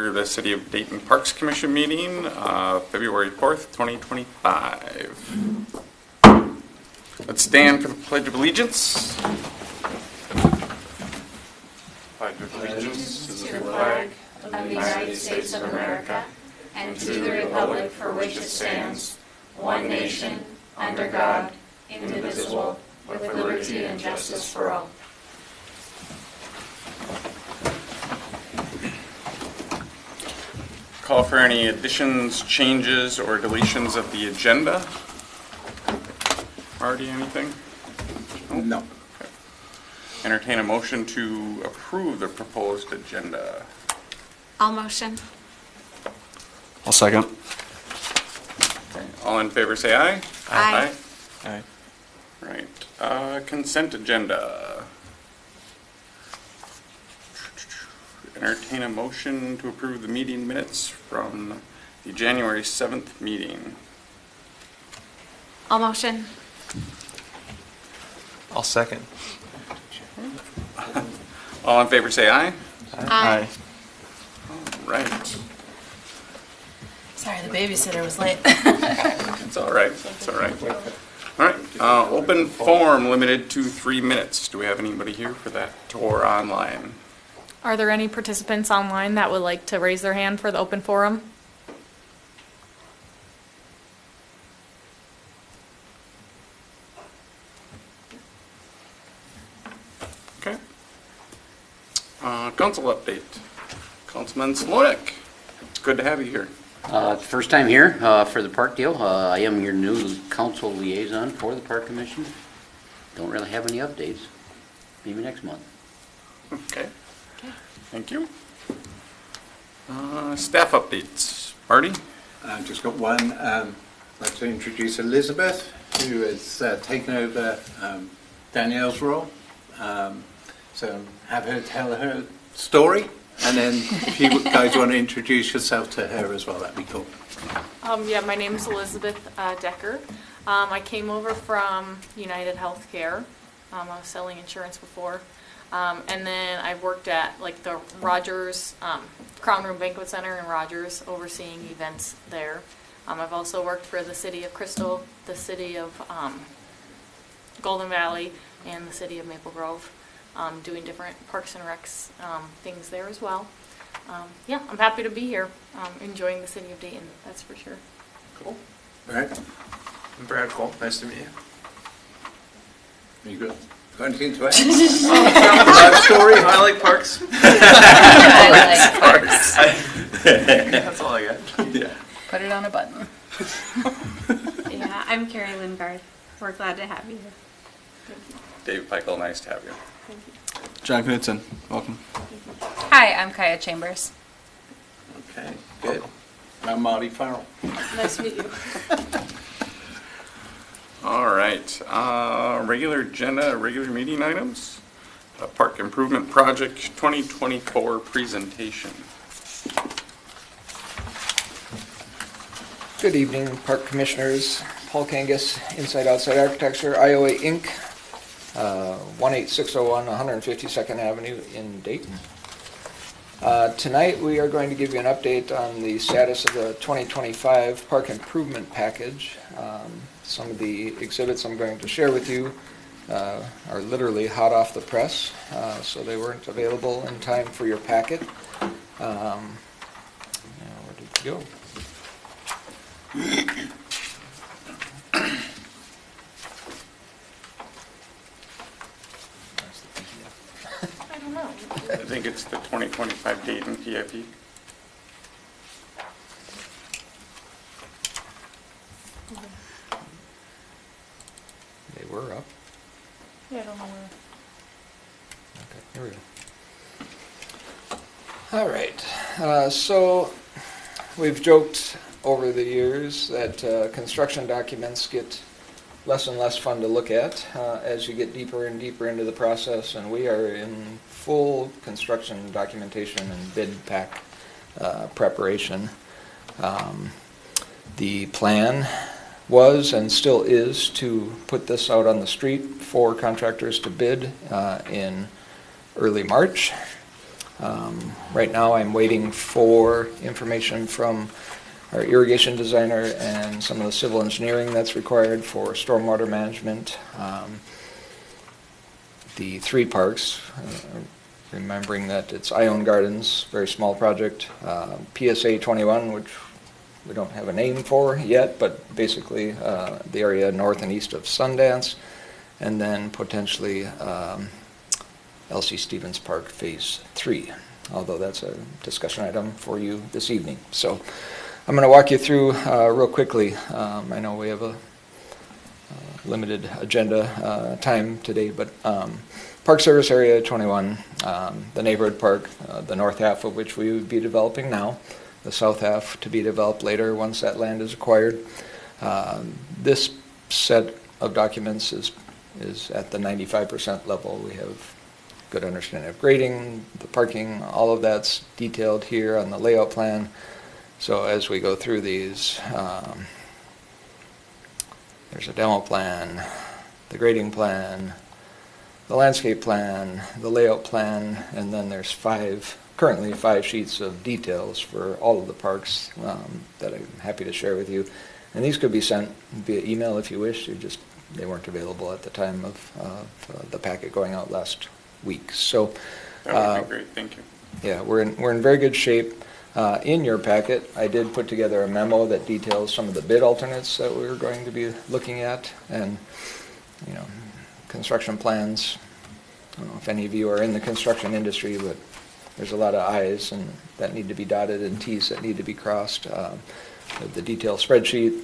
order the City of Dayton Parks Commission meeting, February 4th, 2025. Let's stand for the Pledge of Allegiance. Pledge of allegiance to the flag of the United States of America and to the republic for which it stands, one nation, under God, indivisible, with liberty and justice for all. Call for any additions, changes, or deletions of the agenda. Marty, anything? No. Okay. Entertain a motion to approve the proposed agenda. I'll motion. I'll second. Okay. All in favor say aye. Aye. Aye. Right. Consent agenda. Entertain a motion to approve the meeting minutes from the January 7th meeting. I'll motion. I'll second. All in favor say aye. Aye. All right. Sorry, the babysitter was late. It's all right. It's all right. All right. Open forum limited to 3 minutes. Do we have anybody here for that or online? Are there any participants online that would like to raise their hand for the open forum? Okay. Council update. Councilman Slonik, it's good to have you here. First time here for the park deal. I am your new council liaison for the Park Commission. Don't really have any updates. Maybe next month. Okay. Thank you. Staff updates. Marty? I've just got one. I'd like to introduce Elizabeth, who has taken over Danielle's role. So have her tell her story, and then if you guys want to introduce yourself to her as well, that'd be cool. Yeah, my name is Elizabeth Decker. I came over from United Healthcare. I was selling insurance before. And then I've worked at like the Rogers Crown Room Banquet Center in Rogers, overseeing events there. I've also worked for the City of Crystal, the City of Golden Valley, and the City of Maple Grove, doing different Parks and Recs things there as well. Yeah, I'm happy to be here, enjoying the City of Dayton, that's for sure. Cool. All right. I'm Brad Cole. Nice to meet you. You good? Got anything to add? Story. I like parks. I like parks. That's all I got. Yeah. Put it on a button. Yeah, I'm Carrie Lingard. We're glad to have you here. Dave Peichel, nice to have you. John Knudsen, welcome. Hi, I'm Kaya Chambers. Okay, good. I'm Marty Farrell. Nice to meet you. All right. Regular agenda, regular meeting items. Park Improvement Project 2024 presentation. Good evening, Park Commissioners. Paul Kangas, Inside Outside Architecture, IOA Inc., 18601 152nd Avenue in Dayton. Tonight we are going to give you an update on the status of the 2025 Park Improvement Package. Some of the exhibits I'm going to share with you are literally hot off the press, so they weren't available in time for your packet. Now, where did it go? I don't know. I think it's the 2025 Dayton PIP. They were up. Yeah, I don't know where. Okay, here we go. All right, so we've joked over the years that construction documents get less and less fun to look at as you get deeper and deeper into the process, and we are in full construction documentation and bid pack preparation. The plan was and still is to put this out on the street for contractors to bid in early March. Right now, I'm waiting for information from our irrigation designer and some of the civil engineering that's required for stormwater management. The 3 parks, remembering that it's Ione Gardens, very small project, PSA 21, which we don't have a name for yet, but basically the area north and east of Sundance, and then potentially Elsie Stevens Park Phase 3, although that's a discussion item for you this evening. So I'm going to walk you through real quickly. I know we have a limited agenda time today, but Park Service Area 21, the neighborhood park, the north half of which we would be developing now, the south half to be developed later once that land is acquired. This set of documents is at the 95% level. We have good understanding of grading, the parking, all of that's detailed here on the layout plan. So as we go through these, there's a demo plan, the grading plan, the landscape plan, the layout plan, and then there's currently five sheets of details for all of the parks that I'm happy to share with you. And these could be sent via email if you wish. They weren't available at the time of the packet going out last week. So That would be great, thank you. yeah, we're in very good shape. In your packet, I did put together a memo that details some of the bid alternates that we're going to be looking at, and construction plans. I don't know if any of you are in the construction industry, but there's a lot of I's and that need to be dotted and T's that need to be crossed. The detailed spreadsheet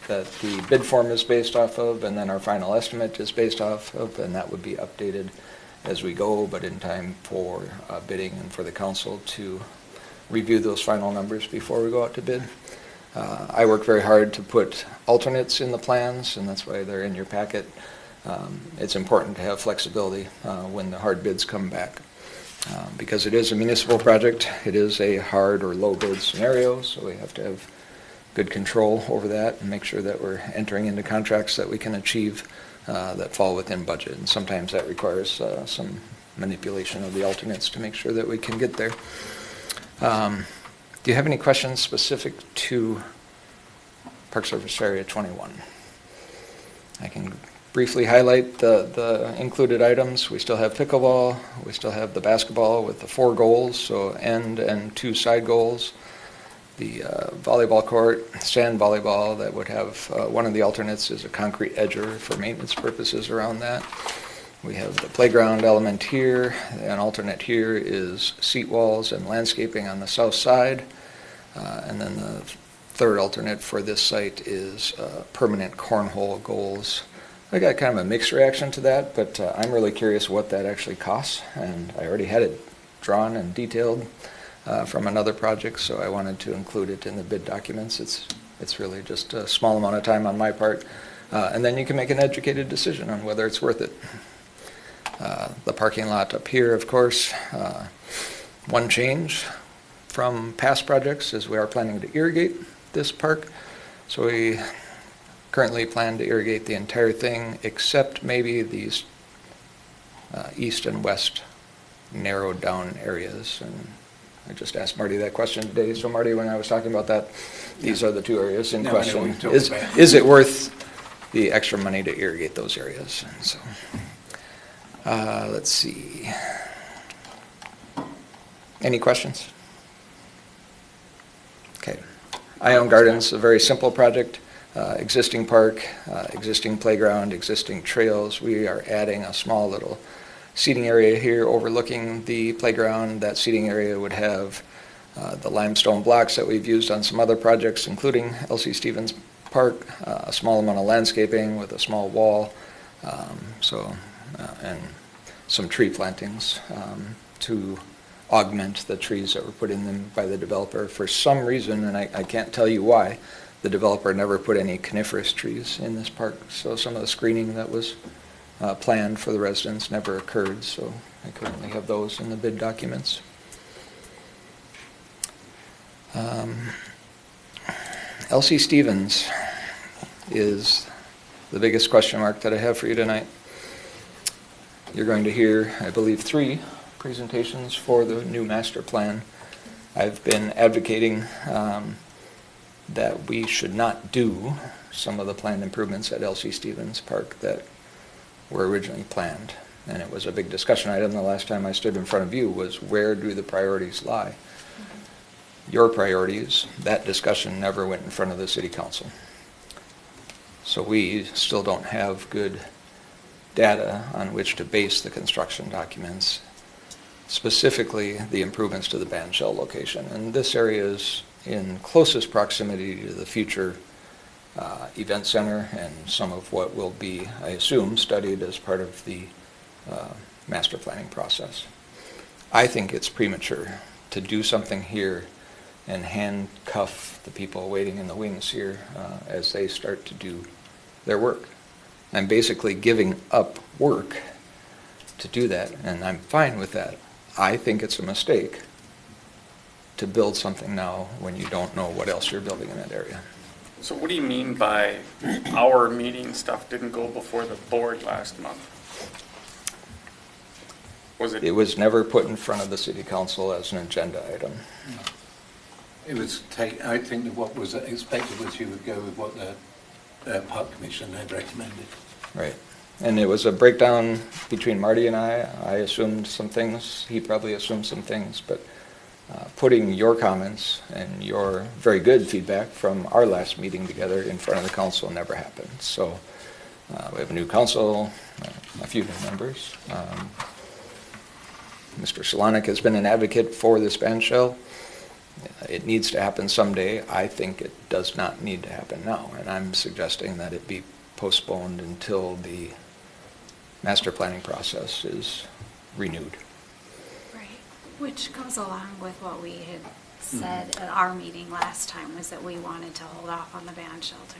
that the bid form is based off of, and then our final estimate is based off of, and that would be updated as we go, but in time for bidding and for the council to review those final numbers before we go out to bid. I work very hard to put alternates in the plans, and that's why they're in your packet. It's important to have flexibility when the hard bids come back. Because it is a municipal project, it is a hard or low bid scenario, so we have to have good control over that and make sure that we're entering into contracts that we can achieve that fall within budget. And sometimes that requires some manipulation of the alternates to make sure that we can get there. Do you have any questions specific to Park Service Area 21? I can briefly highlight the included items. We still have pickleball. We still have the basketball with the 4 goals, so end and 2 side goals. The volleyball court, sand volleyball, that would have one of the alternates is a concrete edger for maintenance purposes around that. We have the playground element here. An alternate here is seat walls and landscaping on the south side. And then the third alternate for this site is permanent cornhole goals. I got kind of a mixed reaction to that, but I'm really curious what that actually costs, and I already had it drawn and detailed from another project, so I wanted to include it in the bid documents. It's really just a small amount of time on my part, and then you can make an educated decision on whether it's worth it. The parking lot up here, of course, one change from past projects is we are planning to irrigate this park, so we currently plan to irrigate the entire thing except maybe these east and west narrowed down areas. And I just asked Marty that question today. So Marty, when I was talking about that, these are the 2 areas in question. Is it worth the extra money to irrigate those areas? And so let's see. Any questions? Okay. Ione Gardens, a very simple project. Existing park, existing playground, existing trails. We are adding a small little seating area here overlooking the playground. That seating area would have the limestone blocks that we've used on some other projects, including Elsie Stevens Park, a small amount of landscaping with a small wall, and some tree plantings to augment the trees that were put in them by the developer. For some reason, and I can't tell you why, the developer never put any coniferous trees in this park, so some of the screening that was planned for the residents never occurred, so I currently have those in the bid documents. Elsie Stevens is the biggest question mark that I have for you tonight. You're going to hear, I believe, 3 presentations for the new master plan. I've been advocating that we should not do some of the planned improvements at Elsie Stevens Park that were originally planned. And it was a big discussion item the last time I stood in front of you, was where do the priorities lie? Your priorities, that discussion never went in front of the city council. So we still don't have good data on which to base the construction documents, specifically the improvements to the band shell location. And this area is in closest proximity to the future event center and some of what will be, I assume, studied as part of the master planning process. I think it's premature to do something here and handcuff the people waiting in the wings here as they start to do their work. I'm basically giving up work to do that, and I'm fine with that. I think it's a mistake to build something now when you don't know what else you're building in that area. So what do you mean by our meeting stuff didn't go before the board last month? Was It it, was never put in front of the city council as an agenda item. It was I think that what was expected was you would go with what the Park Commission had recommended. Right. And it was a breakdown between Marty and I. I assumed some things, he probably assumed some things, but putting your comments and your very good feedback from our last meeting together in front of the council never happened. So we have a new council, a few new members. Mr. Solanik has been an advocate for this band shell. It needs to happen someday. I think it does not need to happen now, and I'm suggesting that it be postponed until the master planning process is renewed. Right, which goes along with what we had said at our meeting last time, was that we wanted to hold off on the band shelter.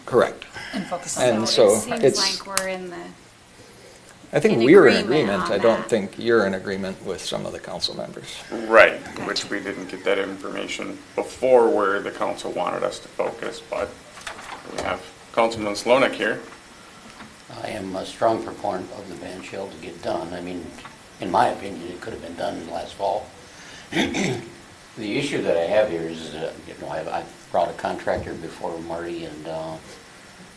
Correct. And focus on And the so it seems it's- like we're in the, I think in we're in agreement agreement. on I don't that. think you're in agreement with some of the council members. right, Gotcha. which we didn't get that information before where the council wanted us to focus, but we have Councilman Slonik here. I am a strong proponent of the band shell to get done. I mean, in my opinion, it could have been done last fall. The issue that I have here is, I've brought a contractor before Marty, and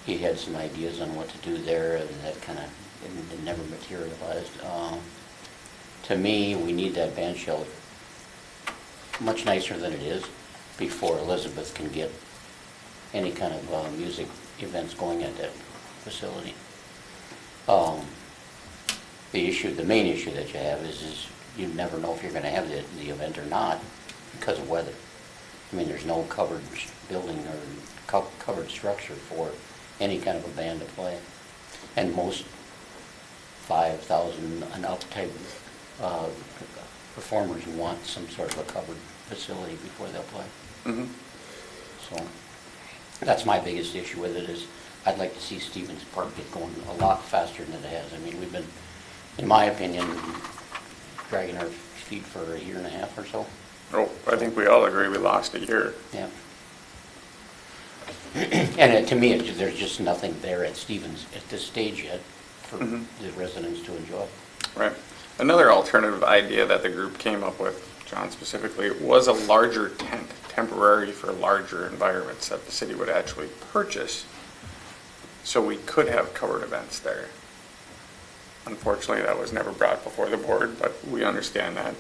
he had some ideas on what to do there, and that kind of it never materialized. To me, we need that band shell much nicer than it is before Elizabeth can get any kind of music events going at that facility. The main issue that you have is you never know if you're going to have the event or not because of weather. I mean, there's no covered building or covered structure for any kind of a band to play. And most 5,000 and up type performers want some sort of a covered facility before they'll play. Mhm. So that's my biggest issue with it, is I'd like to see Stevens Park get going a lot faster than it has. I mean, we've been, in my opinion, dragging our feet for a year and a half or so. Oh, I think we all agree we lost a year. Yeah. And to me, there's just nothing there at Stevens at this stage yet for Mhm. the residents to enjoy. Right. Another alternative idea that the group came up with, John specifically, was a larger tent, temporary for larger environments that the city would actually purchase. So we could have covered events there. Unfortunately, that was never brought before the board, but we understand that,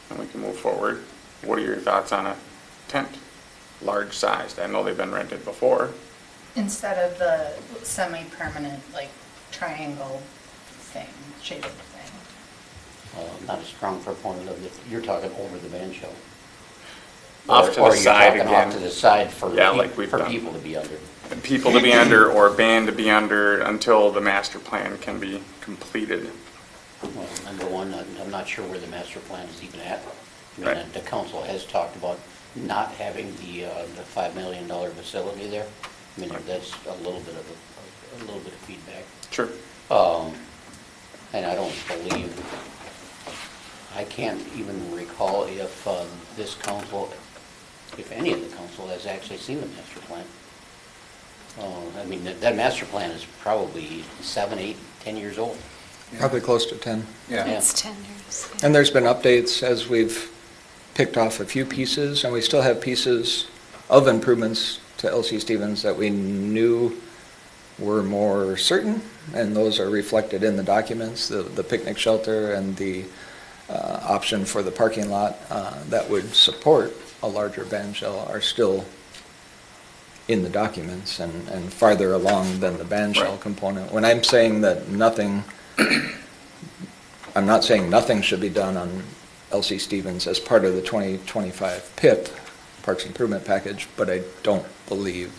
and we can move forward. What are your thoughts on a tent, large sized? I know they've been rented before. Instead of the semi-permanent, like, triangle thing, shaded thing. I'm not a strong proponent of it. You're talking over the band shell. Off to the Or side you're talking again. off to the side for Yeah, like we've for done. people to be under. People to be under or a band to be under until the master plan can be completed. Well, number one, I'm not sure where the master plan is even at. I mean, Right. the council has talked about not having the $5 million facility there. I mean, that's a little bit of feedback. Sure. And I don't believe, I can't even recall if this council, if any of the council has actually seen the master plan. I mean, that master plan is probably 7, 8, 10 years old. Probably close to 10. Yeah. It's 10 years. yeah. And there's been updates as we've picked off a few pieces, and we still have pieces of improvements to Elsie Stevens that we knew were more certain, and those are reflected in the documents, the picnic shelter and the option for the parking lot that would support a larger band shell are still in the documents and farther along than the band shell Right. component. When I'm saying that nothing, I'm not saying nothing should be done on Elsie Stevens as part of the 2025 PIP, Parks Improvement Package, but I don't believe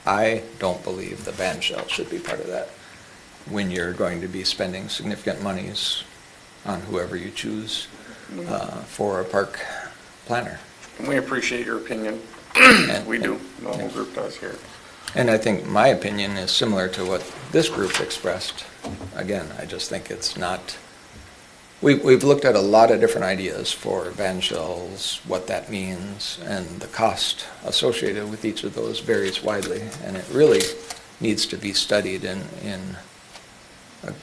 the band shell should be part of that when you're going to be spending significant monies on whoever you choose for a park planner. And we appreciate your opinion. We do. The whole group does here. And I think my opinion is similar to what this group expressed. Again, I just think it's not, we've looked at a lot of different ideas for band shells, what that means, and the cost associated with each of those varies widely. And it really needs to be studied in a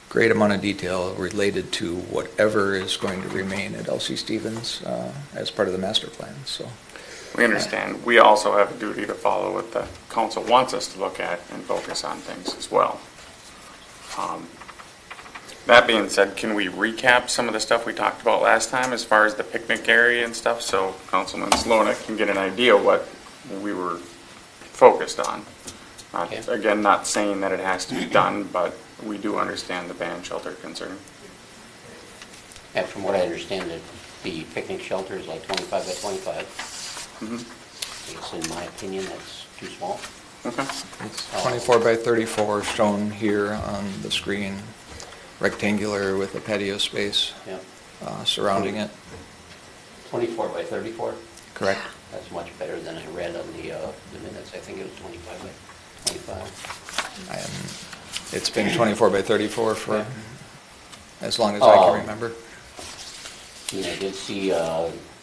great amount of detail related to whatever is going to remain at Elsie Stevens as part of the master plan, so. We understand. We also have a duty to follow what the council wants us to look at and focus on things as well. That being said, can we recap some of the stuff we talked about last time as far as the picnic area and stuff, so Councilman Slonik can get an idea what we were focused on? Okay. Again, not saying that it has to be done, but we do understand the band shelter concern. And from what I understand, the picnic shelter is like 25 by 25. Mhm. I guess in my opinion, that's too small. Okay. It's 24 by 34 shown here on the screen, rectangular with a patio space Yeah. surrounding it. 24 by 34? Correct. That's much better than I read on the minutes. I think it was 25 by 25. It's been 24 by 34 for as long as I can remember. I mean, I did see,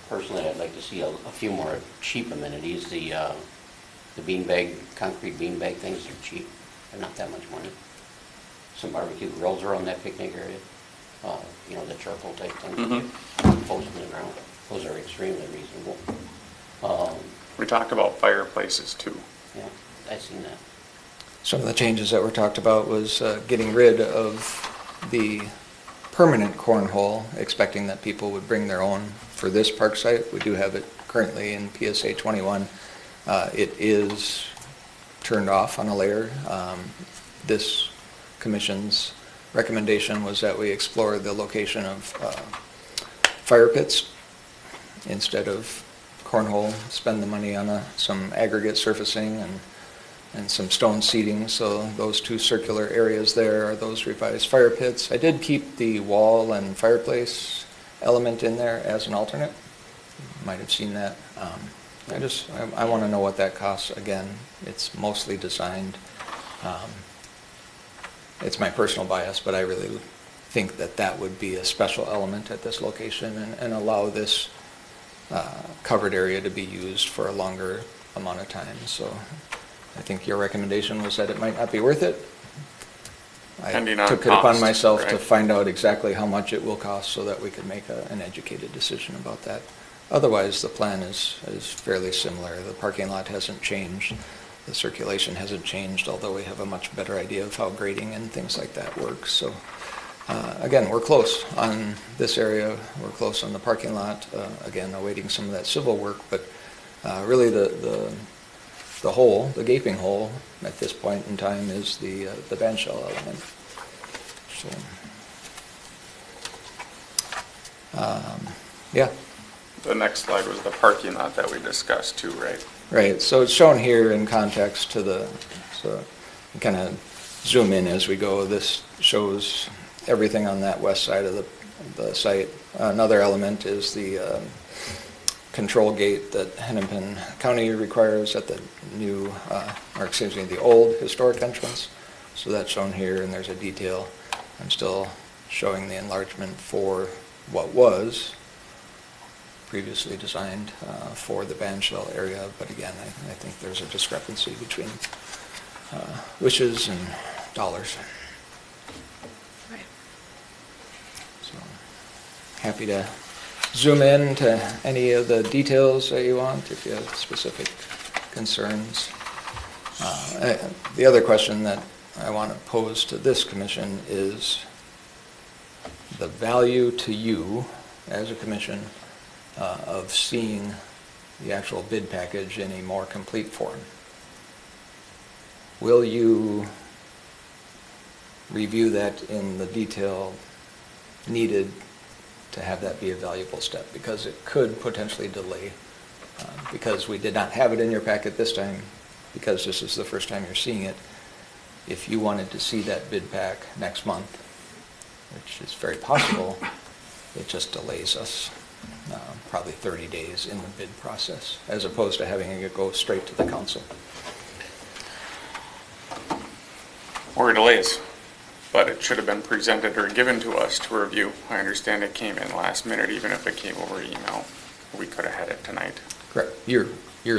personally, I'd like to see a few more cheap amenities. The beanbag, concrete beanbag things are cheap. They're not that much money. Some barbecue grills around that picnic area. You know, the charcoal type things. Posted in the ground. Those are extremely reasonable. We talked about fireplaces too. Yeah, I've seen that. Some of the changes that were talked about was getting rid of the permanent cornhole, expecting that people would bring their own for this park site. We do have it currently in PSA 21. It is turned off on a layer. This commission's recommendation was that we explore the location of fire pits instead of cornhole, spend the money on some aggregate surfacing and some stone seating. So those two circular areas there are those revised fire pits. I did keep the wall and fireplace element in there as an alternate. You might have seen that. I want to know what that costs. Again, it's mostly designed. It's my personal bias, but I really think that that would be a special element at this location and allow this covered area to be used for a longer amount of time. So I think your recommendation was that it might not be worth it. I Depending on took it upon cost, myself to right? find out exactly how much it will cost so that we could make an educated decision about that. Otherwise, the plan is fairly similar. The parking lot hasn't changed. The circulation hasn't changed, although we have a much better idea of how grading and things like that works. So again, we're close on this area. We're close on the parking lot. Again, awaiting some of that civil work, but really the hole, the gaping hole at this point in time is the band shell element. So, yeah. The next slide was the parking lot that we discussed too, right? Right, so it's shown here in context to so you kind of zoom in as we go. This shows everything on that west side of the site. Another element is the control gate that Hennepin County requires at the new, the old historic entrance. So that's shown here, and there's a detail. I'm still showing the enlargement for what was previously designed for the band shell area, but again, I think there's a discrepancy between wishes and dollars. Right. happy to zoom in to any of the details that you want if you have specific concerns. The other question that I want to pose to this commission is the value to you as a commission of seeing the actual bid package in a more complete form. Will you review that in the detail needed to have that be a valuable step? Because it could potentially delay, because we did not have it in your packet this time, because this is the first time you're seeing it. If you wanted to see that bid pack next month, which is very possible, it just delays us probably 30 days in the bid process, as opposed to having it go straight to the council. Or delays, but it should have been presented or given to us to review. I understand it came in last minute, even if it came over email. We could have had it tonight. Correct. You're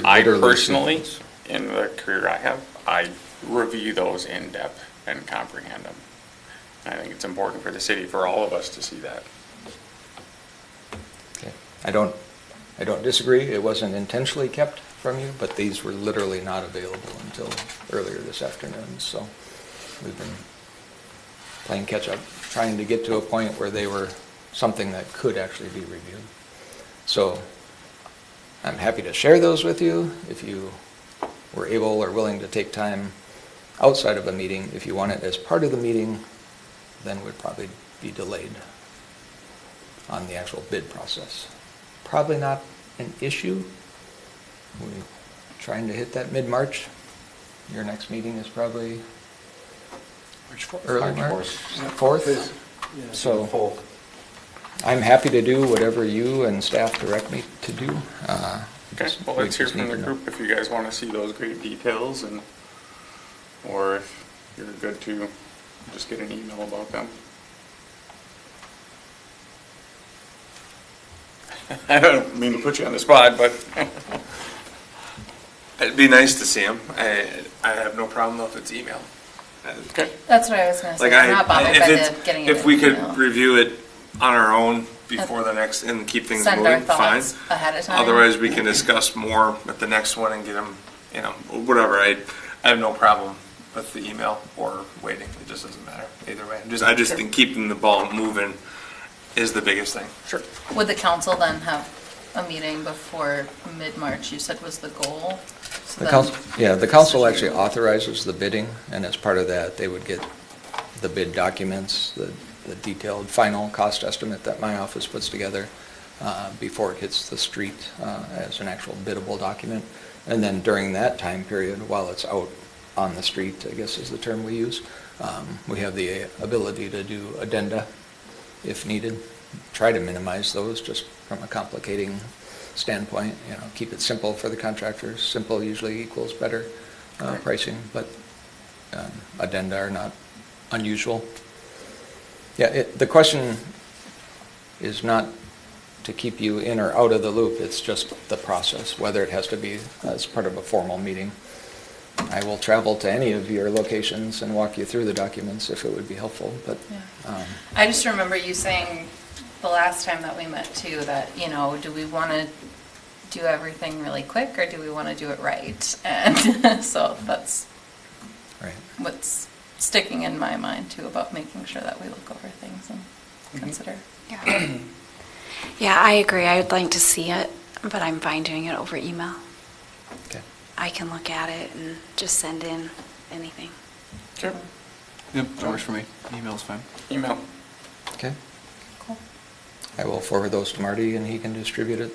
I literally personally, seeing in the career I have, I review those in depth and comprehend them. I think it's important for the city, for all of us to see that. this. Okay. I don't disagree. It wasn't intentionally kept from you, but these were literally not available until earlier this afternoon. So we've been playing catch up, trying to get to a point where they were something that could actually be reviewed. So I'm happy to share those with you if you were able or willing to take time outside of a meeting. If you want it as part of the meeting, then we'd probably be delayed on the actual bid process. Probably not an issue. We're trying to hit that mid-March. Your next meeting is probably early March, 4th. So I'm happy to do whatever you and staff direct me to do. Okay, well, let's hear from the group if you guys want to see those great details, and or if you're good to just get an email about them. I don't mean to put you on the spot, but It'd be nice to see them. I have no problem though if it's email. okay. That's what I was going to say. Like I'm not bothered by getting it if in we could email. review it on our own before the next and keep things Send our moving, fine. thoughts ahead of time. Otherwise, we can discuss more at the next one and get them, whatever. I have no problem with the email or waiting. It just doesn't matter either way. I just think keeping the ball moving is the biggest thing. Sure. Would the council then have a meeting before mid-March, you said was the goal? So The council actually authorizes the bidding, and as part of that, they would get the bid documents, the detailed final cost estimate that my office puts together before it hits the street as an actual biddable document. And then during that time period, while it's out on the street, I guess is the term we use, we have the ability to do addenda if needed. Try to minimize those just from a complicating standpoint, keep it simple for the contractors. Simple usually equals better pricing, but addenda are not unusual. Yeah, the question is not to keep you in or out of the loop, it's just the process, whether it has to be as part of a formal meeting. I will travel to any of your locations and walk you through the documents if it would be helpful, but. Yeah. I just remember you saying the last time that we met too, that, do we want to do everything really quick or do we want to do it right? And so that's Right. what's sticking in my mind too about making sure that we look over things and consider. Yeah. Yeah, I agree. I would like to see it, but I'm fine doing it over email. Okay. I can look at it and just send in anything. Sure. Yep, that works for me. Email's fine. Email. Okay. Cool. I will forward those to Marty and he can distribute it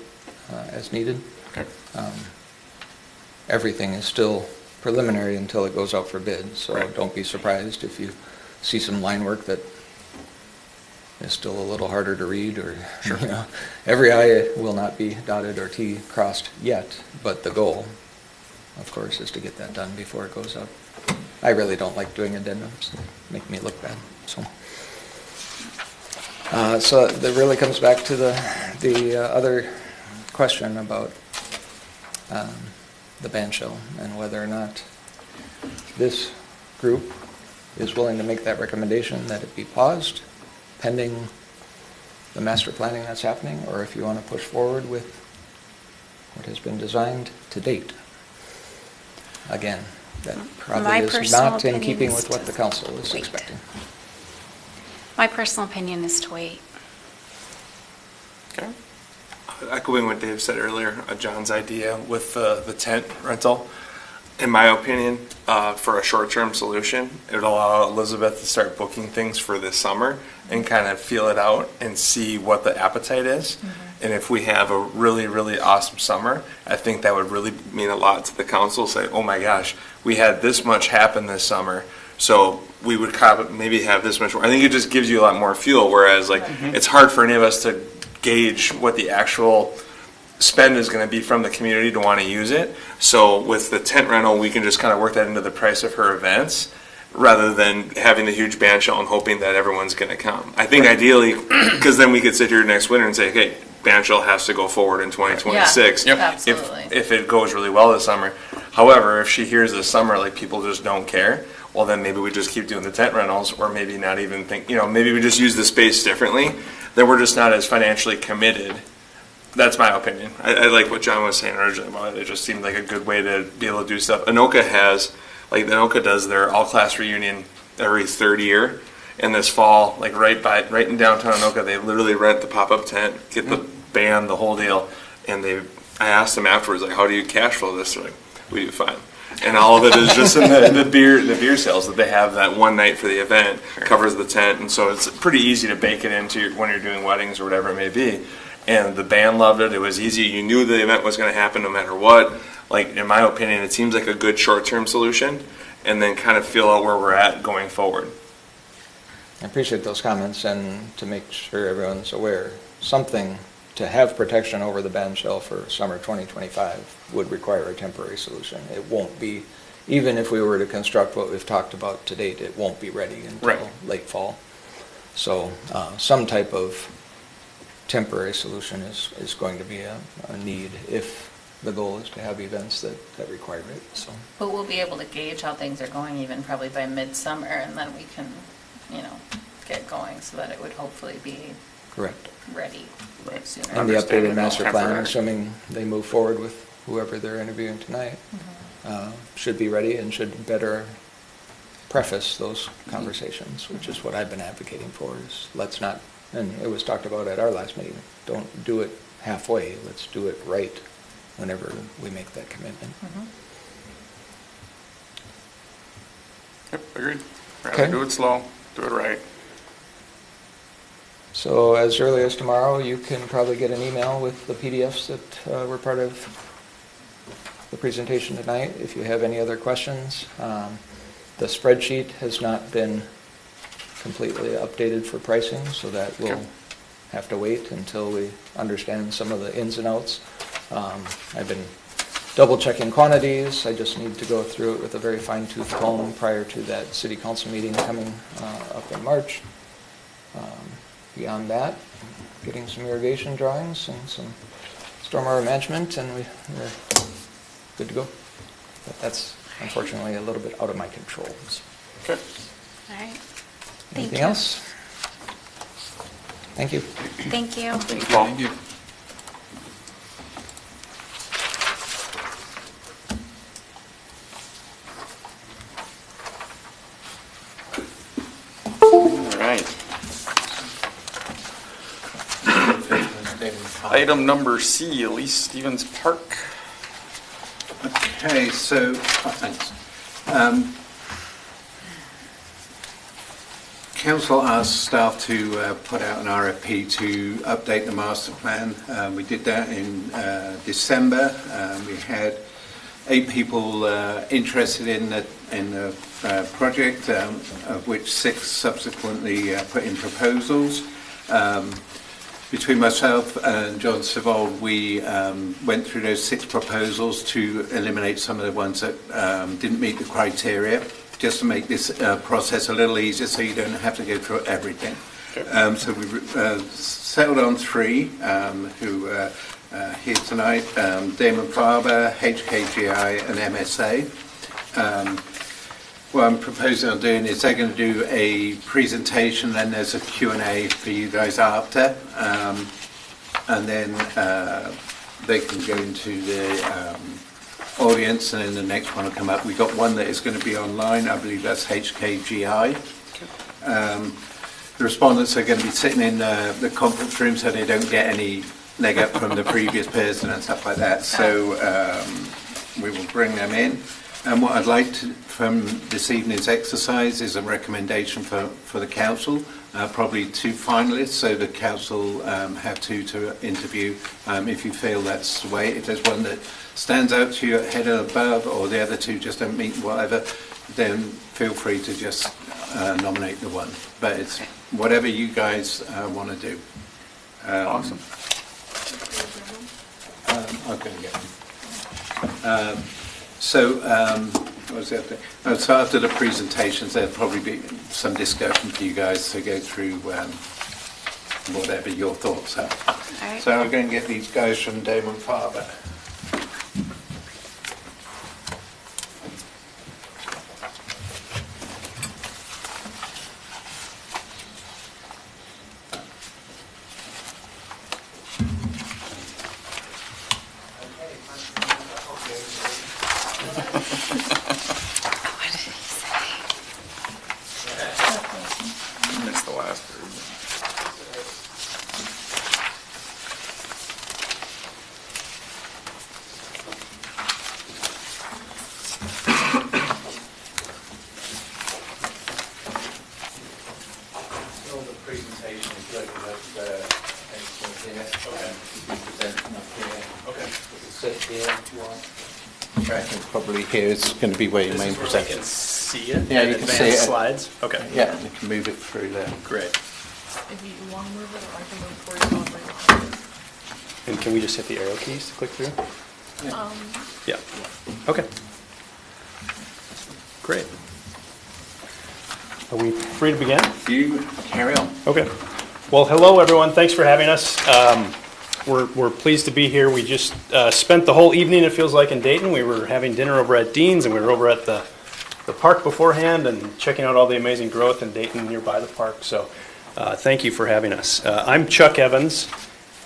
as needed. Okay. Everything is still preliminary until it goes out for bid, so Right. don't be surprised if you see some line work that is still a little harder to read, or, every I will not be dotted or T crossed yet, but the goal, of course, is to get that done before it goes out. I really don't like doing addendums, they make me look bad, so. So that really comes back to the other question about the band shell and whether or not this group is willing to make that recommendation that it be paused pending the master planning that's happening, or if you want to push forward with what has been designed to date. Again, that My probably is personal not in opinion keeping is with what to the council is wait. expecting. My personal opinion is to wait. Okay. Echoing what Dave said earlier, John's idea with the tent rental, in my opinion, for a short-term solution, it would allow Elizabeth to start booking things for this summer and kind of feel it out and see what the appetite is. And if we have a really, really awesome summer, I think that would really mean a lot to the council. Say, oh my gosh, we had this much happen this summer, so we would maybe have this much more. I think it just gives you a lot more fuel, whereas like it's hard for any of us to gauge what the actual spend is going to be from the community to want to use it. So with the tent rental, we can just kind of work that into the price of her events rather than having the huge band shell and hoping that everyone's going to come. I think ideally, because then we could sit here next winter and say, okay, band shell has to go forward in 2026 Yeah, absolutely. if it goes really well this summer. However, if she hears this summer like people just don't care, well then maybe we just keep doing the tent rentals, or maybe not even think, maybe we just use the space differently. Then we're just not as financially committed. That's my opinion. I like what John was saying originally about it. It just seemed like a good way to be able to do stuff. Anoka does their all-class reunion every third year. And this fall, like right in downtown Anoka, they literally rent the pop-up tent, get the band, the whole deal. And I asked them afterwards, like, how do you cash flow this? They're like, we do fine. And all of it is just in the beer sales that they have that one night for the event covers the tent. And so it's pretty easy to bake it into when you're doing weddings or whatever it may be. And the band loved it. It was easy. You knew the event was going to happen no matter what. Like, in my opinion, it seems like a good short-term solution, and then kind of feel out where we're at going forward. I appreciate those comments, and to make sure everyone's aware, something to have protection over the band shell for summer 2025 would require a temporary solution. It won't be, even if we were to construct what we've talked about to date, it won't be ready until late fall. So some type of temporary solution is going to be a need if the goal is to have events that require it. So, But we'll be able to gauge how things are going even probably by midsummer, and then we can, get going so that it would hopefully be correct. ready sooner. And the updated master plan, Temporary. assuming they move forward with whoever they're interviewing tonight, should be ready and should better preface those conversations, which is what I've been advocating for, is let's not, and it was talked about at our last meeting, don't do it halfway, let's do it right whenever we make that commitment. Yep, agreed. Rather Okay. do it slow, do it right. So as early as tomorrow, you can probably get an email with the PDFs that were part of the presentation tonight. If you have any other questions, the spreadsheet has not been completely updated for pricing, so that will have to wait until we understand some of the ins and outs. I've been double checking quantities. I just need to go through it with a very fine-tooth comb prior to that city council meeting coming up in March. Beyond that, getting some irrigation drawings and some stormwater management, and we're good to go. But that's unfortunately a little bit out of my control. Okay. All right. Thank Anything you. else? Thank you. Thank you. Thank you. All right. Item number C, Elise Stevens Park. Okay, so, thanks. Council asked staff to put out an RFP to update the master plan. We did that in December. We had 8 people interested in the project, of which 6 subsequently put in proposals. Between myself and John Sivold, we went through those 6 proposals to eliminate some of the ones that didn't meet the criteria, just to make this process a little easier so you don't have to go through everything. Okay. So we settled on 3 who are here tonight, Damon, Farbor, HKGI and MSA. what I'm proposing on doing is they're going to do a presentation, then there's a Q&A for you guys after, and then they can go into the audience, and then the next one will come up. We've got one that is going to be online, I believe that's HKGI. The respondents are going to be sitting in the conference room so they don't get any leg up from the previous person and stuff like that. So we will bring them in. And what I'd like from this evening's exercise is a recommendation for the council, probably 2 finalists, so the council have 2 to interview if you feel that's the way. If there's one that stands out to you head or above, or the other 2 just don't meet whatever, then feel free to just nominate the one. But it's whatever you guys want to do. Awesome. I'm going to get them. What was the other thing? So after the presentations, there'll probably be some discussion for you guys to go through whatever your thoughts are. All right. So I'm going to get these guys from Damon Farbor. What did he say? Missed the last version. All the presentation is loaded up here. Okay. Presenting up here. Okay. Sit here if you want. I think probably here is going to be where your main presenter. See it? Yeah, in you can advanced see it. Slides? Okay. Yeah, you can move it through there. Great. If you want to move it, or I can move for you. And can we just hit the arrow keys to click through? Yeah. Okay. Great. Are we free to begin? You carry on. Okay. Well, hello, everyone. Thanks for having us. We're pleased to be here. We just spent the whole evening, it feels like, in Dayton. We were having dinner over at Dean's, and we were over at the park beforehand and checking out all the amazing growth in Dayton nearby the park. So thank you for having us. I'm Chuck Evans,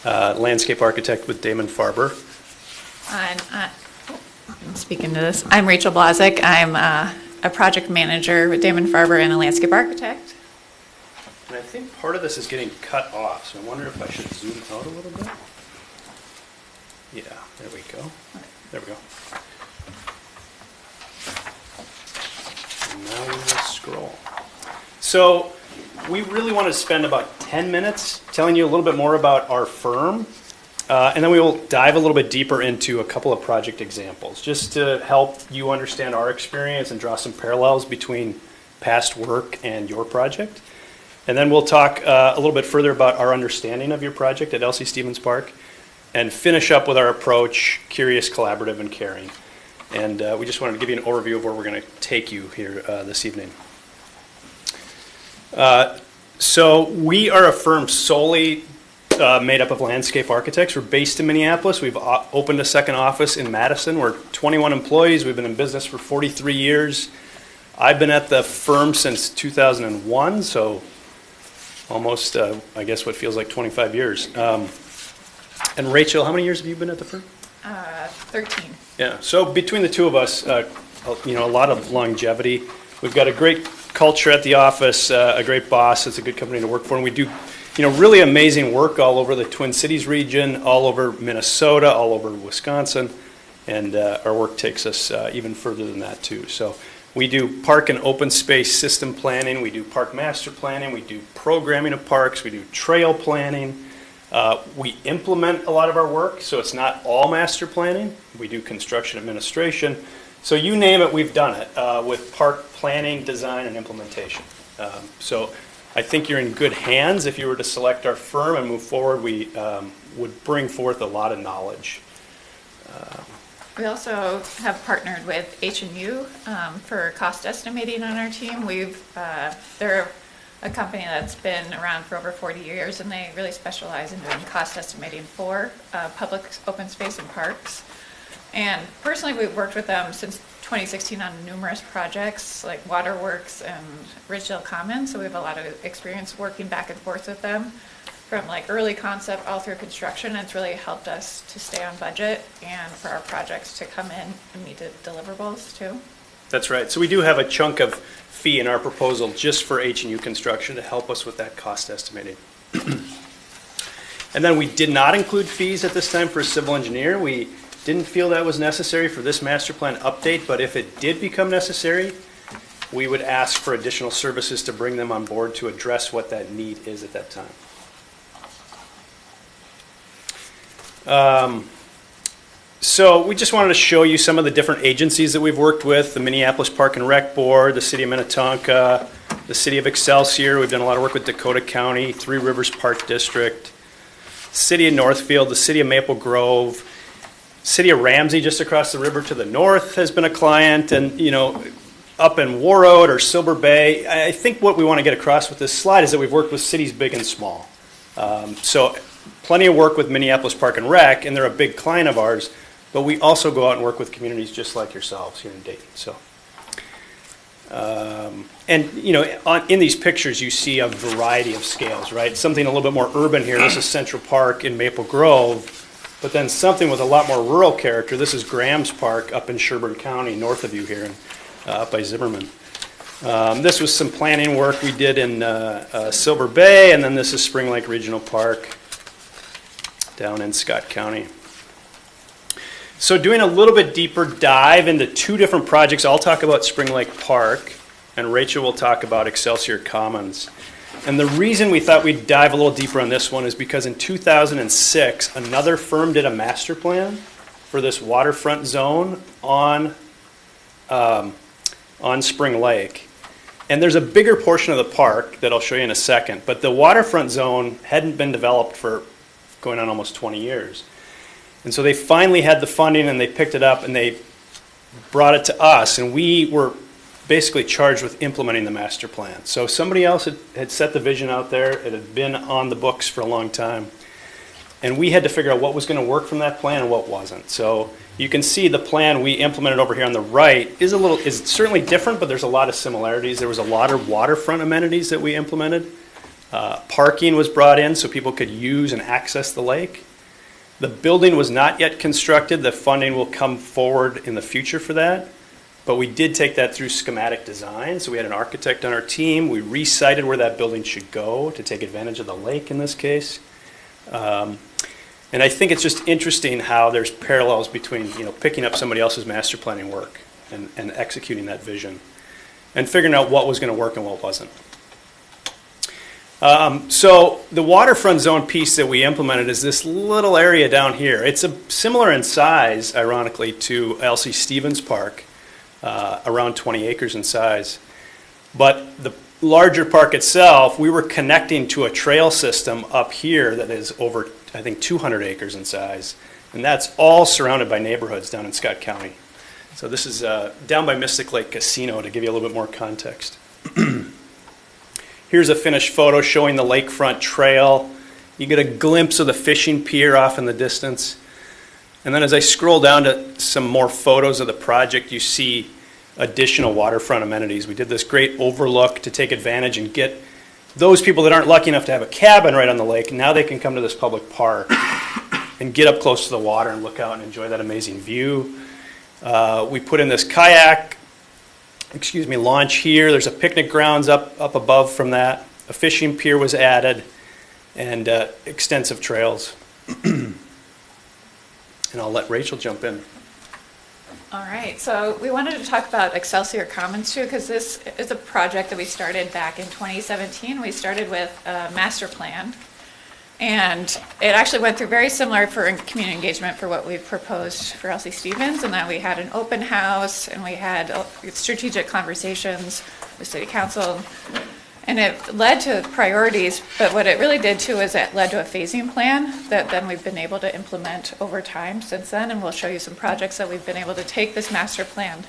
landscape architect with Damon Farbor. I'm speaking to this. I'm Rachel Blazek. I'm a project manager with Damon Farbor and a landscape architect. And I think part of this is getting cut off, so I wonder if I should zoom out a little bit. Yeah, there we go. There we go. And now we will scroll. So we really want to spend about 10 minutes telling you a little bit more about our firm, and then we will dive a little bit deeper into a couple of project examples, just to help you understand our experience and draw some parallels between past work and your project. And then we'll talk a little bit further about our understanding of your project at Elsie Stevens Park, and finish up with our approach, curious, collaborative, and caring. And we just wanted to give you an overview of where we're going to take you here this evening. So we are a firm solely made up of landscape architects. We're based in Minneapolis. We've opened a second office in Madison. We're 21 employees. We've been in business for 43 years. I've been at the firm since 2001, so almost, I guess, what feels like 25 years. And Rachel, how many years have you been at the firm? 13. Yeah, so between the two of us, a lot of longevity. We've got a great culture at the office, a great boss. It's a good company to work for, and we do, really amazing work all over the Twin Cities region, all over Minnesota, all over Wisconsin, and our work takes us even further than that too. So we do park and open space system planning, we do park master planning, we do programming of parks, we do trail planning. We implement a lot of our work, so it's not all master planning. We do construction administration. So you name it, we've done it with park planning, design, and implementation. So I think you're in good hands. If you were to select our firm and move forward, we would bring forth a lot of knowledge. We also have partnered with H&U for cost estimating on our team. They're a company that's been around for over 40 years, and they really specialize in doing cost estimating for public open space and parks. And personally, we've worked with them since 2016 on numerous projects like Waterworks and Ridgedale Commons, so we have a lot of experience working back and forth with them from like early concept all through construction. It's really helped us to stay on budget and for our projects to come in and meet the deliverables too. That's right. So we do have a chunk of fee in our proposal just for H&U construction to help us with that cost estimating. And then we did not include fees at this time for a civil engineer. We didn't feel that was necessary for this master plan update, but if it did become necessary, we would ask for additional services to bring them on board to address what that need is at that time. So we just wanted to show you some of the different agencies that we've worked with, the Minneapolis Park and Rec Board, the City of Minnetonka, the City of Excelsior. We've done a lot of work with Dakota County, Three Rivers Park District, City of Northfield, the City of Maple Grove, City of Ramsey just across the river to the north has been a client, and up in Warroad or Silver Bay. I think what we want to get across with this slide is that we've worked with cities big and small. So plenty of work with Minneapolis Park and Rec, and they're a big client of ours, but we also go out and work with communities just like yourselves here in Dayton. So, in these pictures you see a variety of scales, right? Something a little bit more urban here. This is Central Park in Maple Grove, but then something with a lot more rural character. This is Graham's Park up in Sherburne County, north of you here, and up by Zimmerman. This was some planning work we did in Silver Bay, and then this is Spring Lake Regional Park down in Scott County. So doing a little bit deeper dive into two different projects. I'll talk about Spring Lake Park, and Rachel will talk about Excelsior Commons. And the reason we thought we'd dive a little deeper on this one is because in 2006, another firm did a master plan for this waterfront zone on Spring Lake. And there's a bigger portion of the park that I'll show you in a second, but the waterfront zone hadn't been developed for going on almost 20 years. And so they finally had the funding, and they picked it up and they brought it to us, and we were basically charged with implementing the master plan. So somebody else had set the vision out there. It had been on the books for a long time. And we had to figure out what was going to work from that plan and what wasn't. So you can see the plan we implemented over here on the right is certainly different, but there's a lot of similarities. There was a lot of waterfront amenities that we implemented. Parking was brought in so people could use and access the lake. The building was not yet constructed. The funding will come forward in the future for that. But we did take that through schematic design. So we had an architect on our team. We recited where that building should go to take advantage of the lake in this case. And I think it's just interesting how there's parallels between picking up somebody else's master planning work and executing that vision and figuring out what was going to work and what wasn't. So the waterfront zone piece that we implemented is this little area down here. It's similar in size, ironically, to Elsie Stevens Park, around 20 acres in size. But the larger park itself, we were connecting to a trail system up here that is over, I think, 200 acres in size. And that's all surrounded by neighborhoods down in Scott County. So this is down by Mystic Lake Casino to give you a little bit more context. Here's a finished photo showing the lakefront trail. You get a glimpse of the fishing pier off in the distance. And then as I scroll down to some more photos of the project, you see additional waterfront amenities. We did this great overlook to take advantage and get those people that aren't lucky enough to have a cabin right on the lake. Now they can come to this public park and get up close to the water and look out and enjoy that amazing view. We put in this kayak launch here. There's a picnic grounds up above from that. A fishing pier was added, and extensive trails. And I'll let Rachel jump in. All right, so we wanted to talk about Excelsior Commons too, because this is a project that we started back in 2017. We started with a master plan, and it actually went through very similar for community engagement for what we've proposed for Elsie Stevens, and that we had an open house, and we had strategic conversations with City Council, and it led to priorities, but what it really did too is it led to a phasing plan that then we've been able to implement over time since then, and we'll show you some projects that we've been able to take this master plan.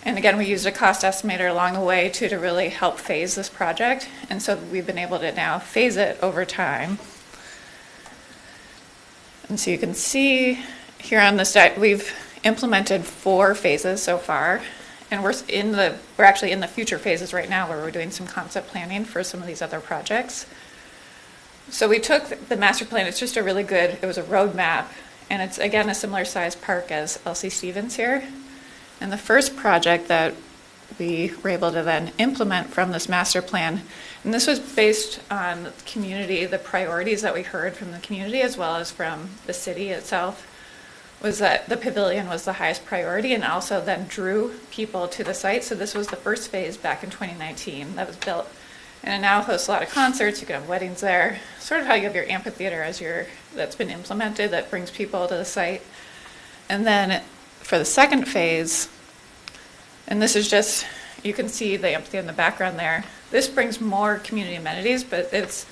And again, we used a cost estimator along the way too to really help phase this project, and so we've been able to now phase it over time. And so you can see here on this, we've implemented 4 phases so far, and we're actually in the future phases right now where we're doing some concept planning for some of these other projects. So we took the master plan, it was a roadmap, and it's again a similar size park as Elsie Stevens here. And the first project that we were able to then implement from this master plan, and this was based on the community, the priorities that we heard from the community as well as from the city itself, was that the pavilion was the highest priority and also then drew people to the site. So this was the first phase back in 2019 that was built. And it now hosts a lot of concerts, you can have weddings there, sort of how you have your amphitheater that's been implemented that brings people to the site. And then for the second phase, and this is just, you can see the amphitheater in the background there. This brings more community amenities, but it's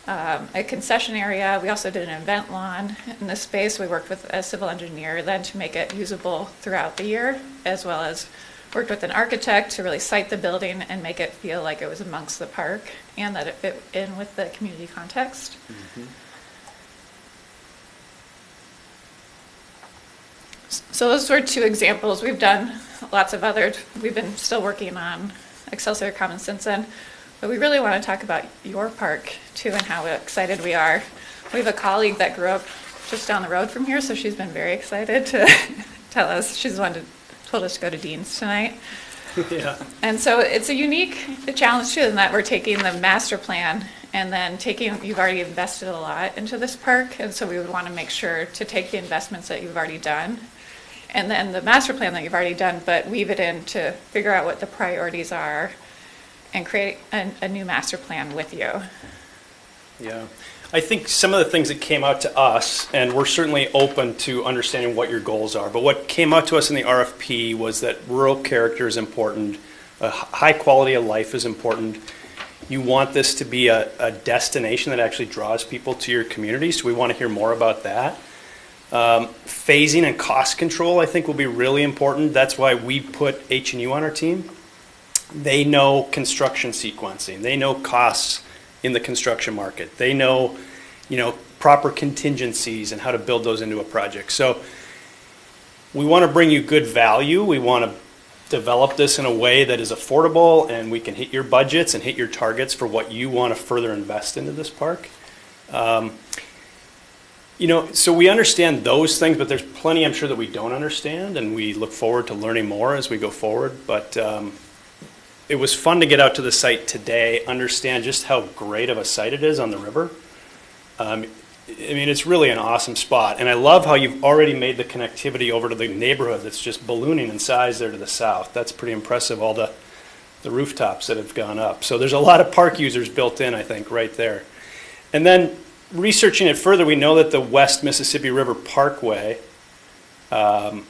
a concession area. We also did an event lawn in this space. We worked with a civil engineer then to make it usable throughout the year, as well as worked with an architect to really site the building and make it feel like it was amongst the park and that it fit in with the community context. Mm-hmm. So those were 2 examples. We've done lots of others. We've been still working on Excelsior Commons since then. But we really want to talk about your park too and how excited we are. We have a colleague that grew up just down the road from here, so she's been very excited to tell us. She's the one who told us to go to Dean's tonight. Yeah. And so it's a unique challenge too in that we're taking the master plan and then you've already invested a lot into this park, and so we would want to make sure to take the investments that you've already done and then the master plan that you've already done, but weave it in to figure out what the priorities are and create a new master plan with you. Yeah. I think some of the things that came out to us, and we're certainly open to understanding what your goals are, but what came out to us in the RFP was that rural character is important, a high quality of life is important. You want this to be a destination that actually draws people to your community, so we want to hear more about that. Phasing and cost control, I think, will be really important. That's why we put H&U on our team. They know construction sequencing. They know costs in the construction market. They know, proper contingencies and how to build those into a project. So we want to bring you good value. We want to develop this in a way that is affordable and we can hit your budgets and hit your targets for what you want to further invest into this park. So we understand those things, but there's plenty I'm sure that we don't understand, and we look forward to learning more as we go forward. But it was fun to get out to the site today, understand just how great of a site it is on the river. It's really an awesome spot, and I love how you've already made the connectivity over to the neighborhood that's just ballooning in size there to the south. That's pretty impressive, all the rooftops that have gone up. So there's a lot of park users built in, I think, right there. And then researching it further, we know that the West Mississippi River Parkway, or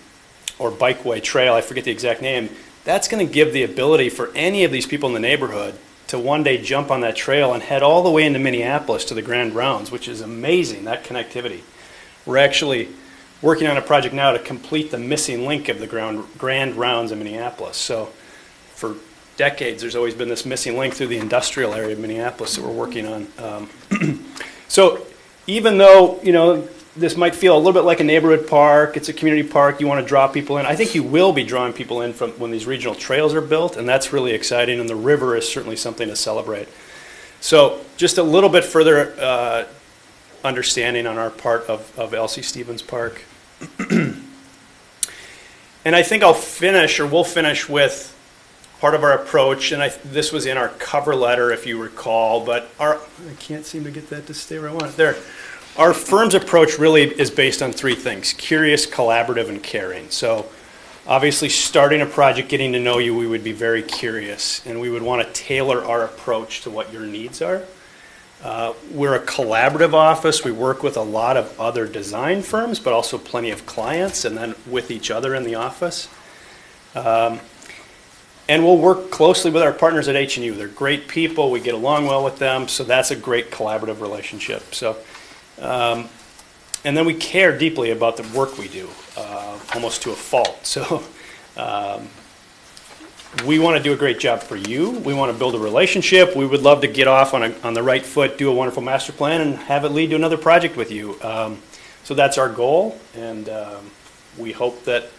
Bikeway Trail, I forget the exact name, that's going to give the ability for any of these people in the neighborhood to one day jump on that trail and head all the way into Minneapolis to the Grand Rounds, which is amazing, that connectivity. We're actually working on a project now to complete the missing link of the Grand Rounds in Minneapolis. So for decades, there's always been this missing link through the industrial area of Minneapolis that we're working on. So even though, this might feel a little bit like a neighborhood park, it's a community park, you want to draw people in, I think you will be drawing people in from when these regional trails are built, and that's really exciting, and the river is certainly something to celebrate. So just a little bit further understanding on our part of Elsie Stevens Park. And I think we'll finish with part of our approach, and this was in our cover letter, if you recall, but I can't seem to get that to stay where I want it. There. Our firm's approach really is based on 3 things: curious, collaborative, and caring. So obviously starting a project, getting to know you, we would be very curious, and we would want to tailor our approach to what your needs are. We're a collaborative office. We work with a lot of other design firms, but also plenty of clients, and then with each other in the office. And we'll work closely with our partners at H&U. They're great people. We get along well with them, so that's a great collaborative relationship. So, and then we care deeply about the work we do, almost to a fault. So we want to do a great job for you. We want to build a relationship. We would love to get off on the right foot, do a wonderful master plan, and have it lead to another project with you. So that's our goal, and We hope that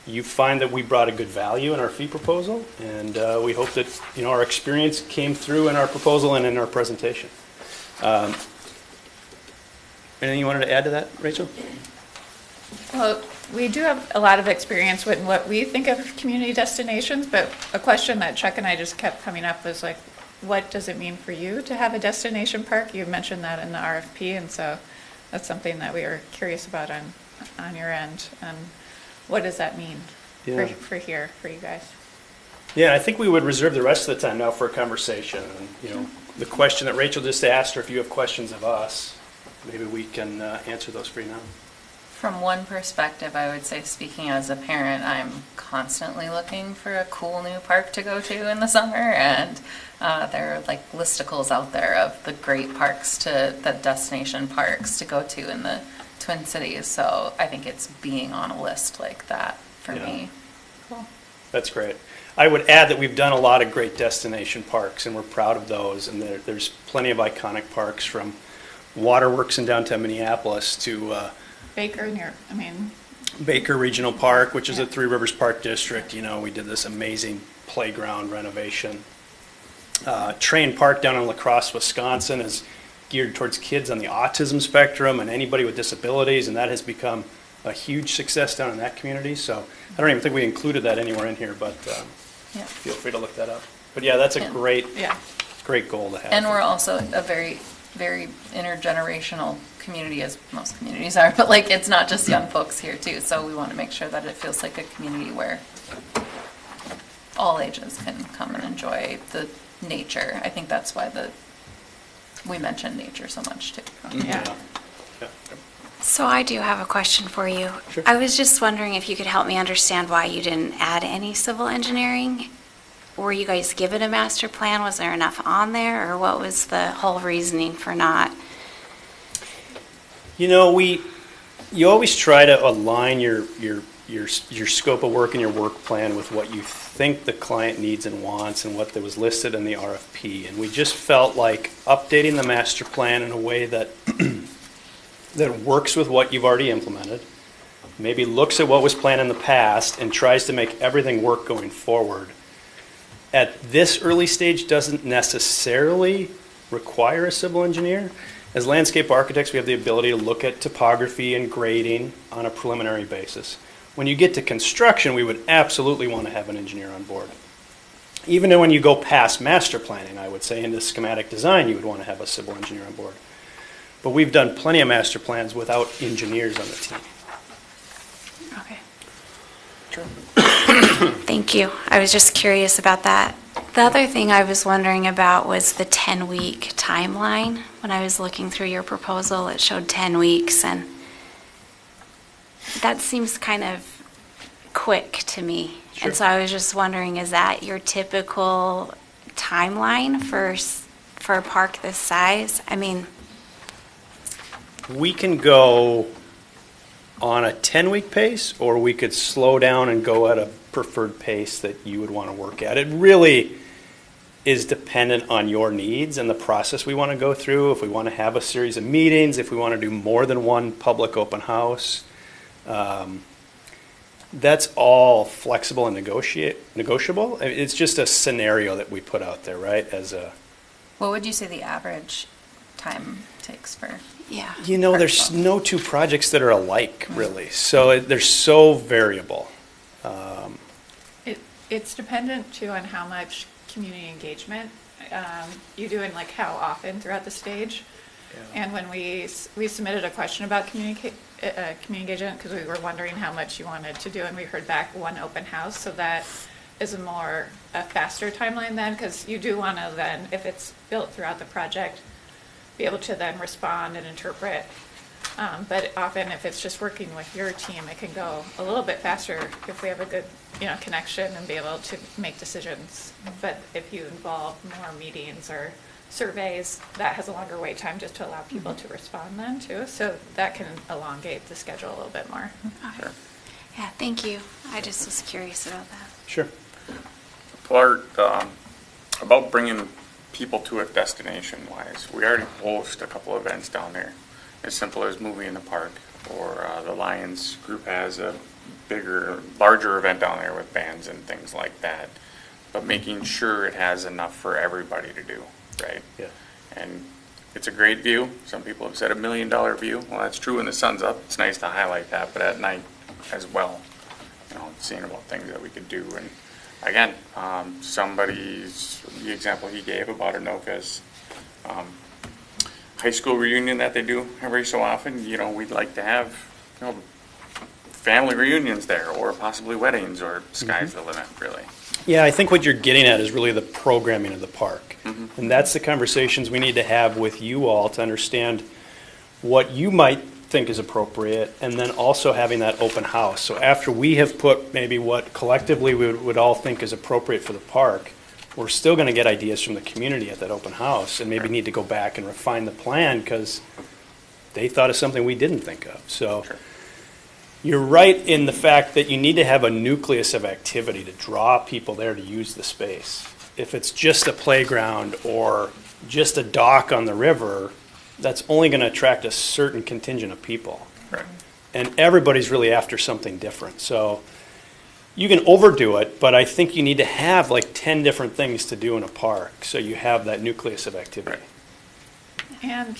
you find that we brought a good value in our fee proposal, and we hope that, you know, our experience came through in our proposal and in our presentation. Anything you wanted to add to that, Rachel? Well, we do have a lot of experience with what we think of community destinations, but a question that Chuck and I just kept coming up was like, what does it mean for you to have a destination park? You mentioned that in the RFP, and so that's something that we are curious about on your end. And what does that mean for here, for you guys? Yeah, I think we would reserve the rest of the time now for a conversation. And, you know, the question that Rachel just asked, or if you have questions of us, maybe we can answer those for you now. From one perspective, I would say, speaking as a parent, I'm constantly looking for a cool new park to go to in the summer, and there are like listicles out there of the great parks the destination parks to go to in the Twin Cities. So I think it's being on a list like that for me. Cool. That's great. I would add that we've done a lot of great destination parks, and we're proud of those. And there's plenty of iconic parks, from Waterworks in downtown Minneapolis to Baker Regional Park, which is a Three Rivers Park District. You know, we did this amazing playground renovation. Train Park down in La Crosse, Wisconsin is geared towards kids on the autism spectrum and anybody with disabilities, and that has become a huge success down in that community. So I don't even think we included that anywhere in here, but feel free to look that up. But yeah, that's a great goal to have. And we're also a very, very intergenerational community, as most communities are, but like it's not just young folks here too, so we want to make sure that it feels like a community where all ages can come and enjoy the nature. I think that's why we mention nature so much too. Yeah. So I do have a question for you. Sure. I was just wondering if you could help me understand why you didn't add any civil engineering. Were you guys given a master plan? Was there enough on there, or what was the whole reasoning for not? You know, you always try to align your scope of work and your work plan with what you think the client needs and wants and what was listed in the RFP. And we just felt like updating the master plan in a way that that works with what you've already implemented, maybe looks at what was planned in the past and tries to make everything work going forward. At this early stage, doesn't necessarily require a civil engineer. As landscape architects, we have the ability to look at topography and grading on a preliminary basis. When you get to construction, we would absolutely want to have an engineer on board. Even when you go past master planning, I would say, into schematic design, you would want to have a civil engineer on board. But we've done plenty of master plans without engineers on the team. Okay. Thank you. I was just curious about that. The other thing I was wondering about was the 10-week timeline. When I was looking through your proposal, it showed 10 weeks, and that seems kind of quick to me. Sure. And so I was just wondering, is that your typical timeline for a park this size? I mean, We can go on a 10-week pace, or we could slow down and go at a preferred pace that you would want to work at. It really is dependent on your needs and the process we want to go through. If we want to have a series of meetings, if we want to do more than one public open house, that's all flexible and negotiable. It's just a scenario that we put out there, right? What would you say the average time takes for? yeah. You know, there's no two projects that are alike, really. So they're so variable. It's dependent too on how much community engagement you do and like how often throughout the stage. Yeah. And when we submitted a question about community engagement, because we were wondering how much you wanted to do, and we heard back one open house, so that is a faster timeline then, because you do want to then, if it's built throughout the project, be able to then respond and interpret. But often if it's just working with your team, it can go a little bit faster if we have a good, connection and be able to make decisions. But if you involve more meetings or surveys, that has a longer wait time just to allow people to respond then too. So that can elongate the schedule a little bit more. Okay. Yeah, thank you. I just was curious about that. Sure. Part about bringing people to a destination wise, we already host a couple events down there. as simple as moving in the park, or the Lions group has a larger event down there with bands and things like that, but making sure it has enough for everybody to do, right? Yeah. And it's a great view. Some people have said $1 million view. Well, that's true when the sun's up. It's nice to highlight that, but at night as well, seeing about things that we could do. And again, the example he gave about Anoka's high school reunion that they do every so often, we'd like to have, family reunions there, or possibly weddings, or sky's the limit, really. Yeah, I think what you're getting at is really the programming of the park. And that's the conversations we need to have with you all to understand what you might think is appropriate, and then also having that open house. So after we have put maybe what collectively we would all think is appropriate for the park, we're still going to get ideas from the community at that open house, and maybe need to go back and refine the plan because they thought of something we didn't think of. So you're right in the fact that you need to have a nucleus of activity to draw people there to use the space. If it's just a playground or just a dock on the river, that's only going to attract a certain contingent of people. Right. And everybody's really after something different. So you can overdo it, but I think you need to have like 10 different things to do in a park so you have that nucleus of activity. Right. And,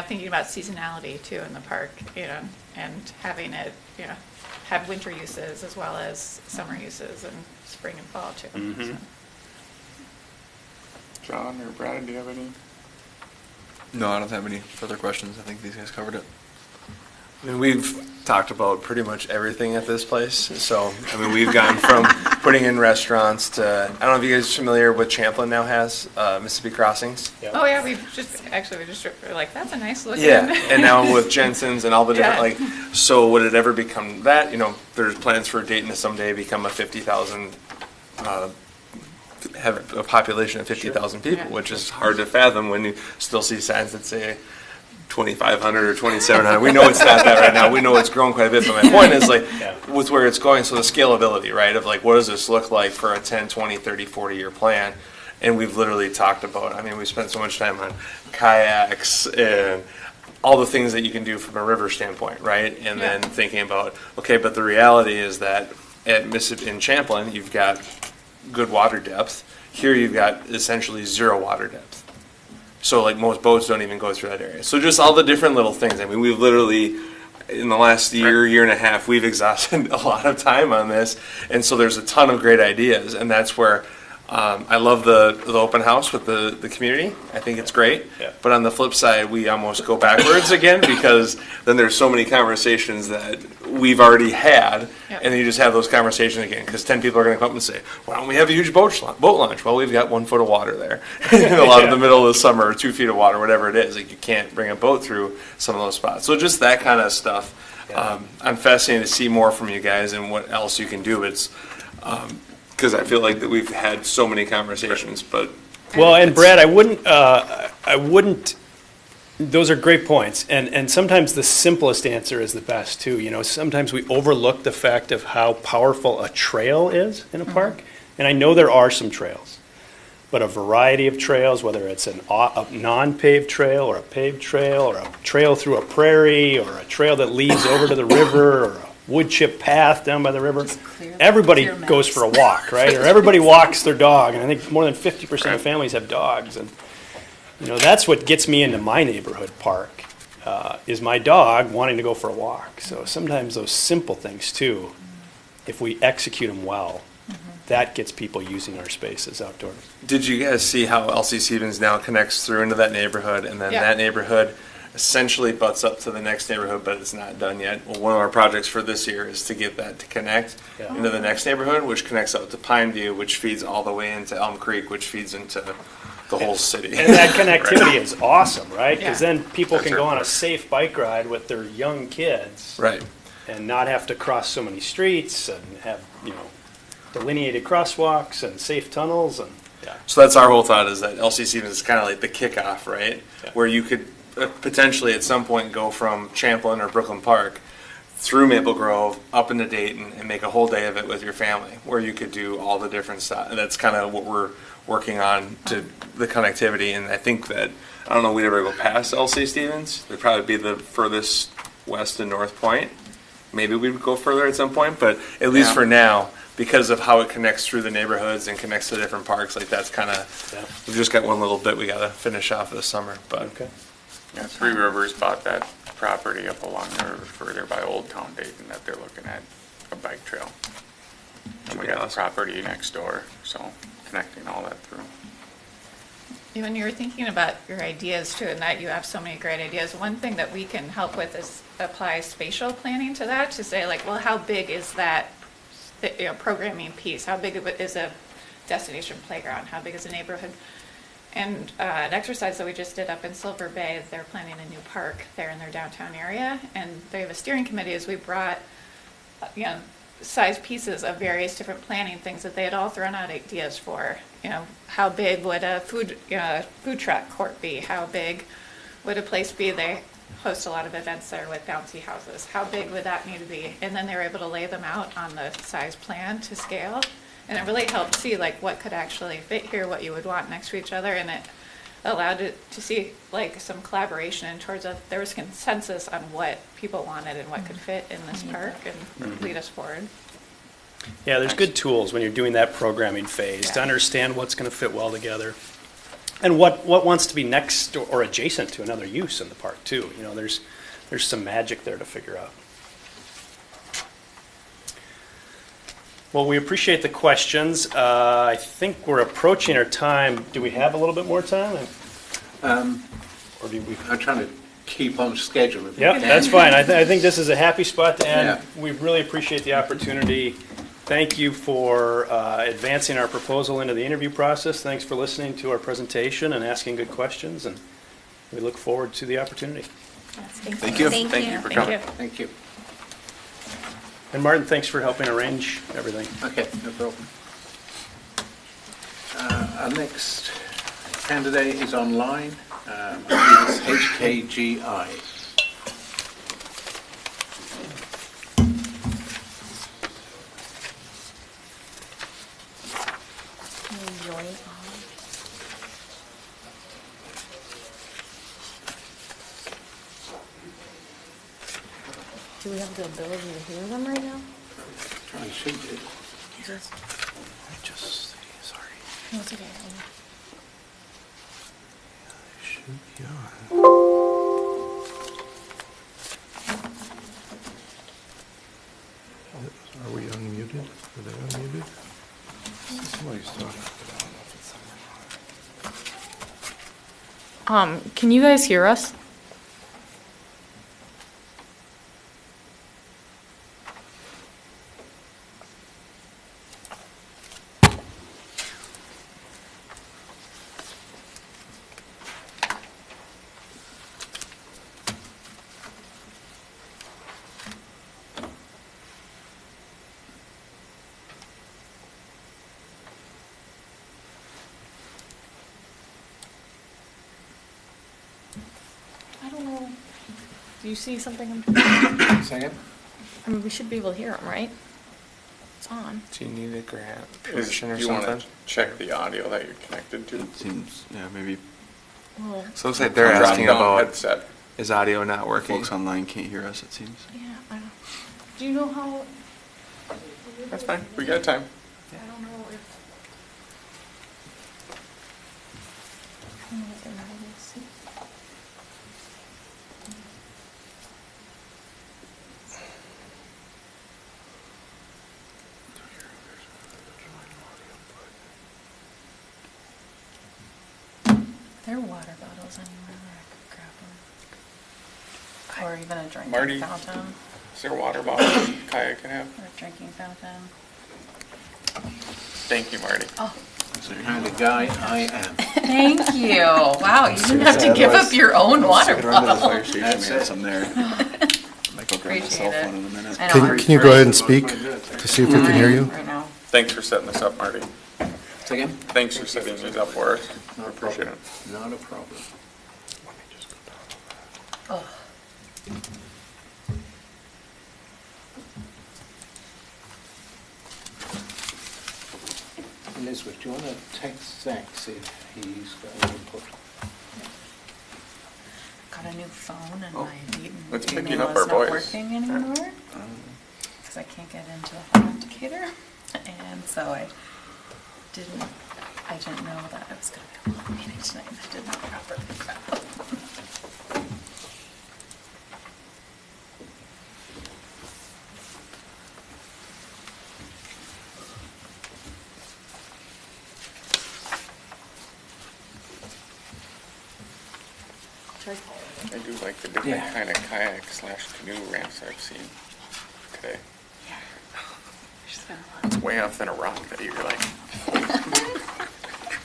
thinking about seasonality too in the park, and having it, have winter uses as well as summer uses and spring and fall too. Mm-hmm. So. John or Brad, do you have any? No, I don't have any further questions. I think these guys covered it. I mean, we've talked about pretty much everything at this place. So, we've gone from putting in restaurants to, I don't know if you guys are familiar with Champlin now has, Mississippi Crossings. Yep. Oh yeah, we just we're like, that's a nice looking. Yeah, and now with Jensen's and all the different, Yeah. so would it ever become that? There's plans for Dayton to someday become a 50,000, have a population of 50,000 people, Yeah. which is hard to fathom when you still see signs that say 2,500 or 2,700. We know it's not that right now. We know it's grown quite a bit. But my point is, with where it's going, so the scalability, right, of what does this look like for a 10, 20, 30, 40-year plan? And we've literally talked about, we spent so much time on kayaks and all the things that you can do from a river standpoint, right? And then thinking about, okay, but the reality is that at Mississippi in Champlin, you've got good water depth. Here you've got essentially zero water depth. So most boats don't even go through that area. So just all the different little things. We've literally, in the last year and a half, we've exhausted a lot of time on this. And so there's a ton of great ideas. And that's where I love the open house with the community. I think it's great. Yeah. But on the flip side, we almost go backwards again because then there's so many conversations that we've already had. Yep. And then you just have those conversations again because 10 people are going to come up and say, why don't we have a huge boat launch? Well, we've got 1 foot of water there. In a lot of the middle of the summer, or 2 feet of water, whatever it is. You can't bring a boat through some of those spots. So just that kind of stuff. Yeah. I'm fascinated to see more from you guys and what else you can do. It's because I feel like that we've had so many conversations, but Well, and Brad, I wouldn't, those are great points. And sometimes the simplest answer is the best too. Sometimes we overlook the fact of how powerful a trail is in a park. And I know there are some trails, but a variety of trails, whether it's a non-paved trail or a paved trail or a trail through a prairie or a trail that leads over to the river or a wood chip path down by the river. Everybody goes for a walk, right? Or everybody walks their dog. And I think more than 50% of families have dogs. And, that's what gets me into my neighborhood park, is my dog wanting to go for a walk. So sometimes those simple things too, if we execute them well, that gets people using our spaces outdoors. did you guys see how Elsie Stevens now connects through into that neighborhood, and then Yeah. that neighborhood essentially butts up to the next neighborhood, but it's not done yet? Well, one of our projects for this year is to get that to connect Yeah. into the next neighborhood, which connects up to Pineview, which feeds all the way into Elm Creek, which feeds into the whole city. And that connectivity is awesome, right? Because Yeah. then people That's can go right. on a safe bike ride with their young kids Right. and not have to cross so many streets and have, delineated crosswalks and safe tunnels and, So that's our whole thought, is that LC Stevens is kind of like the kickoff, right? Yeah. Where you could potentially at some point go from Champlin or Brooklyn Park through Maple Grove up into Dayton and make a whole day of it with your family, where you could do all the different stuff. And that's kind of what we're working on, to the connectivity. And I think that I don't know, we'd ever go past Elsie Stevens. It'd probably be the furthest west and North Point. Maybe we would go further at some point, but at least Yeah. for now, because of how it connects through the neighborhoods and connects to different parks, like that's kind of, Yeah. we've just got one little bit we gotta finish off this summer, but. Okay. Yeah, Three Rivers bought that property up along the river further by Old Town Dayton that they're looking at a bike trail. And we got the property next door, so connecting all that through. When you were thinking about your ideas too, and that you have so many great ideas, one thing that we can help with is apply spatial planning to that, to say like, well, how big is that, programming piece? How big is a destination playground? How big is a neighborhood? And an exercise that we just did up in Silver Bay, they're planning a new park there in their downtown area, and they have a steering committee. As we brought, size pieces of various different planning things that they had all thrown out ideas for. How big would a food truck court be? How big would a place be? They host a lot of events there with bouncy houses. How big would that need to be? And then they were able to lay them out on the size plan to scale. And it really helped see like what could actually fit here, what you would want next to each other. And it allowed it to see like some collaboration and there was consensus on what people wanted and what could fit in this park and lead us forward. Yeah, there's good tools when you're doing that programming phase to Yeah. understand what's going to fit well together. And what wants to be next or adjacent to another use in the park too. There's some magic there to figure out. Well, we appreciate the questions. I think we're approaching our time. Do we have a little bit more time? Or do we? I'm trying to keep on schedule. if we Yeah, can. that's fine. I think this is a happy spot to end. Yeah. We really appreciate the opportunity. Thank you for advancing our proposal into the interview process. Thanks for listening to our presentation and asking good questions, and we look forward to the opportunity. Thank you. Thank Thank you. you for coming. Thank you. And Martin, thanks for helping arrange everything. Okay, no problem. Our next candidate is online. It's HKGI. Do we have the ability to hear them right now? I should do. Just, Just sorry. no, it's okay. Should be on. Are we unmuted? Are they unmuted? Somebody's talking. Can you guys hear us? I don't know. Do you see something? Second? I mean, we should be able to hear them, right? It's on. Do you need a grant Do permission or you want something? to check the audio that you're connected to? It seems, yeah, maybe Well, So it looks like they're Drop asking down about, headset. is audio not working? folks online can't hear us, it seems. yeah, I don't. Do you know how? That's fine. We got time. I don't know if. I don't know what they're not able to see. There are water bottles anywhere where I could grab one. Or even a drinking Marty? fountain, Is there a water bottle Kaya can have? or a drinking fountain. Thank you, Marty. Oh, That's the kind of guy I am. thank you. Wow, you didn't have to give up your own water Get run to the bottle. fire station, That's we have it. some there. Might go grab my cell Appreciate it. phone in a minute. I know, Can I'm you go ahead and speak to see if we can hear you? right now. Thanks for setting this up, Marty. Second? Thanks for setting these up for us. I Not a appreciate problem. it. Not a problem. Oh. Elizabeth, do you want to text Zach, see if he's got any input? got a new phone and Oh, my it's email picking up is our not voice. working anymore because I can't get into the authenticator, and so I didn't know that it was going to be a long meeting tonight. I did not properly prep. I do like the different kind of kayak/canoe ramps I've seen today. It's way off in a rock that you're like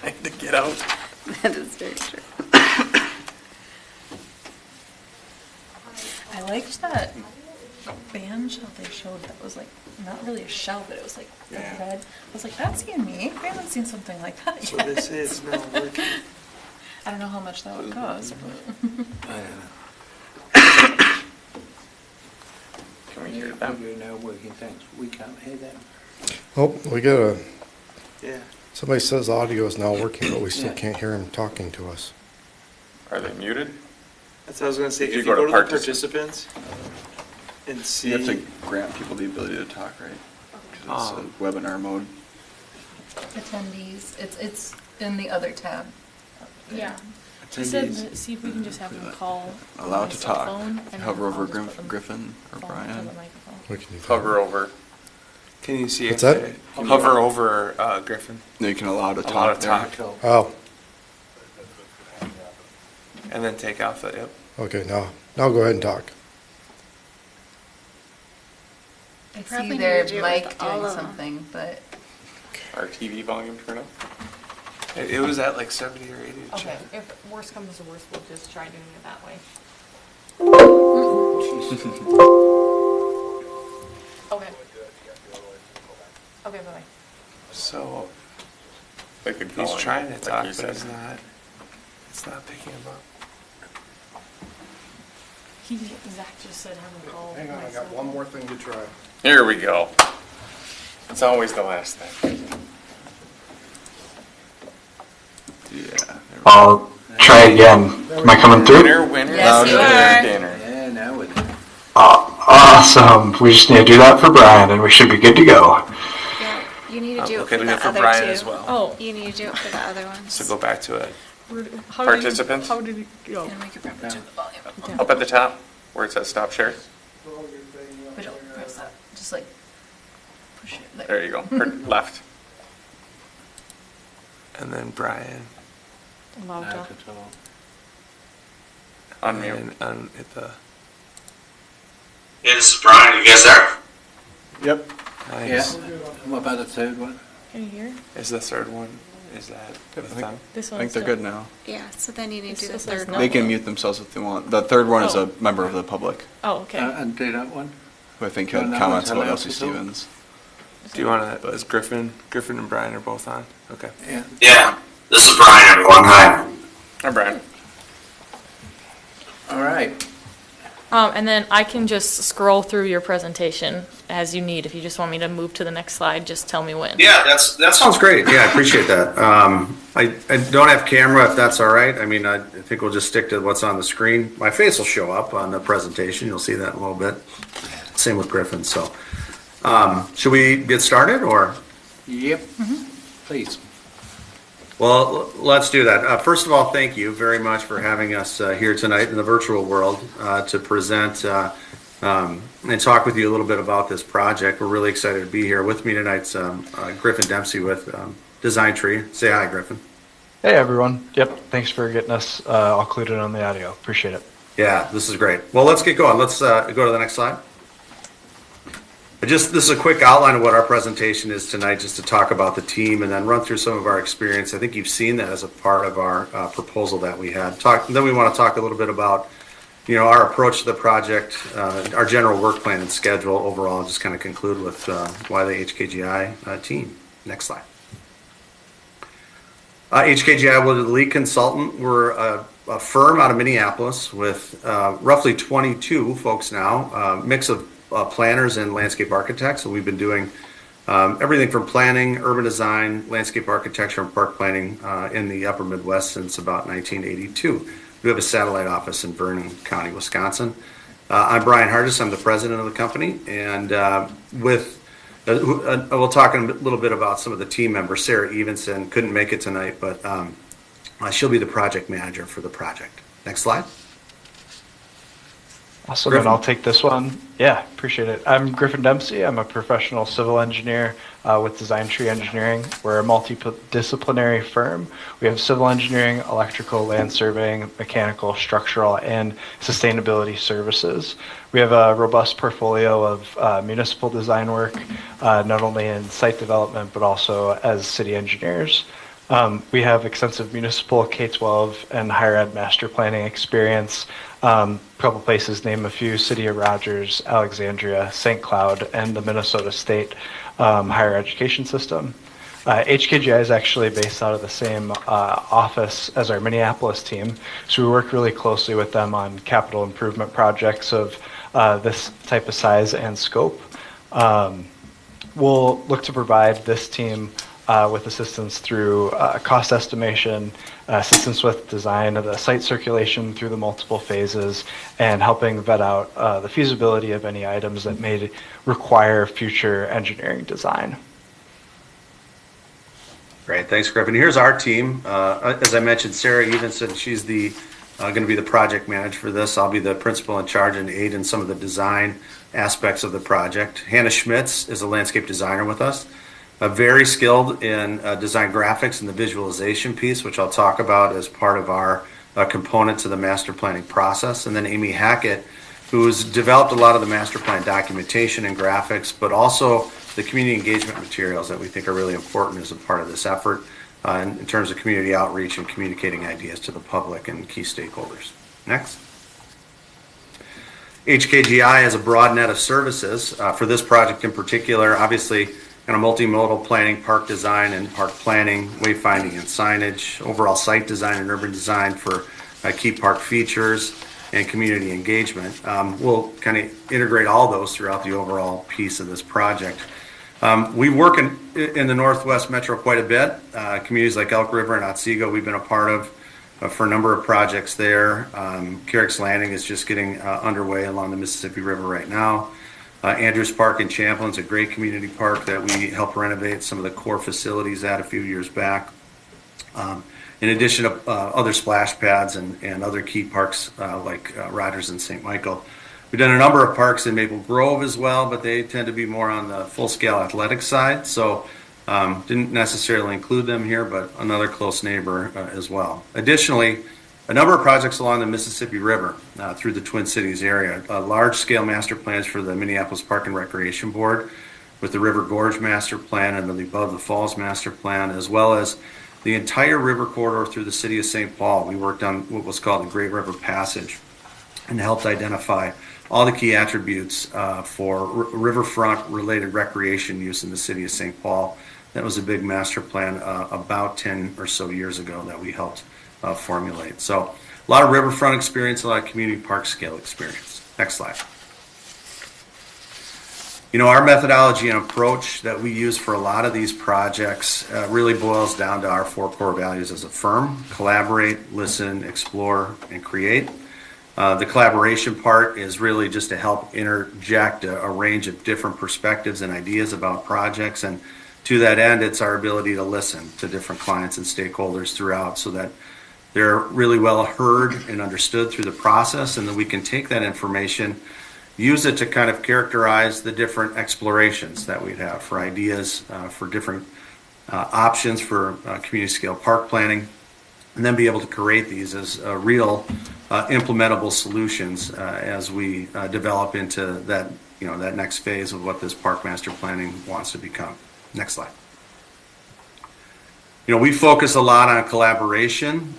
trying to get out. That is very true. I liked that band shell they showed that was like not really a shell, but it was like Yeah. red. I was like, that's unique. I haven't seen something like that So yet. they say it's not working. I don't know how much that would cost. But I don't know. Can we hear Them them? do no working things. We can't hear them. Oh, we got a, Yeah. somebody says audio is now working, but we still Yeah. can't hear him talking to us. Are they muted? That's what I was gonna say. If If you you go to go to the participants- participants and see. You have to grant people the ability to talk, right? 'Cause it's a webinar mode. attendees, it's in the other tab. Yeah. He said, Attendees. see if we can just have them call. Allowed on to his cell talk. phone, and Hover then over I'll just put them Griffin or phone to Brian. the microphone. We can do that. Hover over. Can you see What's if that? they hover over Griffin No, you can allow to Allow talk to there. talk. Oh, and then take off the yep. okay, now go ahead and talk. I Probably see need their to do it mic with all doing of them. something, but Our TV volume turn up? It was at like 70 or 80. Okay, if worst comes to worst, we'll just try doing it that way. Okay. Okay, bye-bye. So Like the he's calling, trying to like talk, you but said. it's not picking him up. Zach just said have him call. Hang on, my I cell got one phone. more thing to try. Here we go. It's always the last thing. Yeah. there we go. I'll try again. Am I coming through? Winner, winner, Yes, you winner, are. dinner. Yeah, now we're there. Awesome. We just need to do that for Brian and we should be good to go. Yeah, you need to Oh, do it okay, for we the do it for other Brian two. as well. Oh. You need to do it for the other ones. So go back to it. How Participants? How did it go? and we could probably turn the volume up. Up at the top, where it says stop share. But don't press that. Just like push it. There you go. Left. And then Brian. Allowed Now to. to talk. Unmute. And hit the. Hey, this is Brian. You guys there? Yep. Nice. Yeah. What about the third one? Can you hear? Is the third one? Is that Yep, with I think- them? This I one. think they're good now. Yeah, so then you need It to do the still says third no. one. They can mute themselves if they want. The third one is Oh. a member of the public, Oh, okay. And do that one? who I think No, had no, comments until about Elsie Elsie talk. Stevens. Do you want to? Is Griffin and Brian are both on? Okay. Yeah. Yeah. This is Brian, everyone. Hi. Hi, Brian. All right. And then I can just scroll through your presentation as you need. If you just want me to move to the next slide, just tell me when. Yeah, that sounds great. Yeah, I appreciate that. I don't have camera if that's all right. I mean, I think we'll just stick to what's on the screen. My face will show up on the presentation. You'll see that in a little bit. Same with Griffin. So, should we get started or? Yep. Please. Well, let's do that. First of all, thank you very much for having us here tonight in the virtual world to present and talk with you a little bit about this project. We're really excited to be here. With me tonight's Griffin Dempsey with Design Tree. Say hi, Griffin. Hey everyone. Yep, thanks for getting us all included on the audio. Appreciate it. Yeah, this is great. Well, let's get going. Let's go to the next slide. This is a quick outline of what our presentation is tonight, just to talk about the team and then run through some of our experience. I think you've seen that as a part of our proposal that we had. Then we want to talk a little bit about, our approach to the project, our general work plan and schedule overall, and just kind of conclude with why the HKGI team. Next slide. HKGI was the lead consultant. We're a firm out of Minneapolis with roughly 22 folks now, mix of planners and landscape architects. So we've been doing everything from planning, urban design, landscape architecture, and park planning in the upper Midwest since about 1982. We have a satellite office in Vernon County, Wisconsin. I'm Brian Hardis. I'm the president of the company, and we'll talk a little bit about some of the team members. Sarah Evenson couldn't make it tonight, but she'll be the project manager for the project. Next slide. Awesome, Griffin? and I'll take this one. Yeah, appreciate it. I'm Griffin Dempsey. I'm a professional civil engineer with Design Tree Engineering. We're a multidisciplinary firm. We have civil engineering, electrical, land surveying, mechanical, structural, and sustainability services. We have a robust portfolio of municipal design work, not only in site development, but also as city engineers. We have extensive municipal K-12 and higher ed master planning experience. A couple places, name a few: City of Rogers, Alexandria, St. Cloud, and the Minnesota State higher education system. HKGI is actually based out of the same office as our Minneapolis team, so we work really closely with them on capital improvement projects of this type of size and scope. We'll look to provide this team with assistance through cost estimation, assistance with design of the site circulation through the multiple phases, and helping vet out the feasibility of any items that may require future engineering design. Great, thanks, Griffin. Here's our team. As I mentioned, Sarah Evenson, she's going to be the project manager for this. I'll be the principal in charge and aid in some of the design aspects of the project. Hannah Schmitz is a landscape designer with us. Very skilled in design graphics and the visualization piece, which I'll talk about as part of our component to the master planning process. And then Amy Hackett, who's developed a lot of the master plan documentation and graphics, but also the community engagement materials that we think are really important as a part of this effort in terms of community outreach and communicating ideas to the public and key stakeholders. Next. HKGI has a broad net of services for this project in particular. Obviously, kind of multimodal planning, park design and park planning, wayfinding and signage, overall site design and urban design for key park features and community engagement. We'll kind of integrate all those throughout the overall piece of this project. We work in the Northwest Metro quite a bit. Communities like Elk River and Otsego we've been a part of for a number of projects there. Carrick's Landing is just getting underway along the Mississippi River right now. Andrews Park in Champlin's a great community park that we helped renovate some of the core facilities at a few years back. In addition to other splash pads and other key parks like Rogers and St. Michael. We've done a number of parks in Maple Grove as well, but they tend to be more on the full-scale athletic side, so didn't necessarily include them here, but another close neighbor as well. Additionally, a number of projects along the Mississippi River through the Twin Cities area. Large-scale master plans for the Minneapolis Park and Recreation Board with the River Gorge Master Plan and the Above the Falls Master Plan, as well as the entire river corridor through the city of St. Paul. We worked on what was called the Great River Passage and helped identify all the key attributes for riverfront-related recreation use in the city of St. Paul. That was a big master plan about 10 or so years ago that we helped formulate. So a lot of riverfront experience, a lot of community park scale experience. Next slide. You know, our methodology and approach that we use for a lot of these projects really boils down to our 4 core values as a firm: collaborate, listen, explore, and create. The collaboration part is really just to help interject a range of different perspectives and ideas about projects, and to that end, it's our ability to listen to different clients and stakeholders throughout so that they're really well heard and understood through the process, and that we can take that information, use it to kind of characterize the different explorations that we'd have for ideas, for different options for community scale park planning, and then be able to create these as real implementable solutions as we develop into that, that next phase of what this park master planning wants to become. Next slide. We focus a lot on collaboration.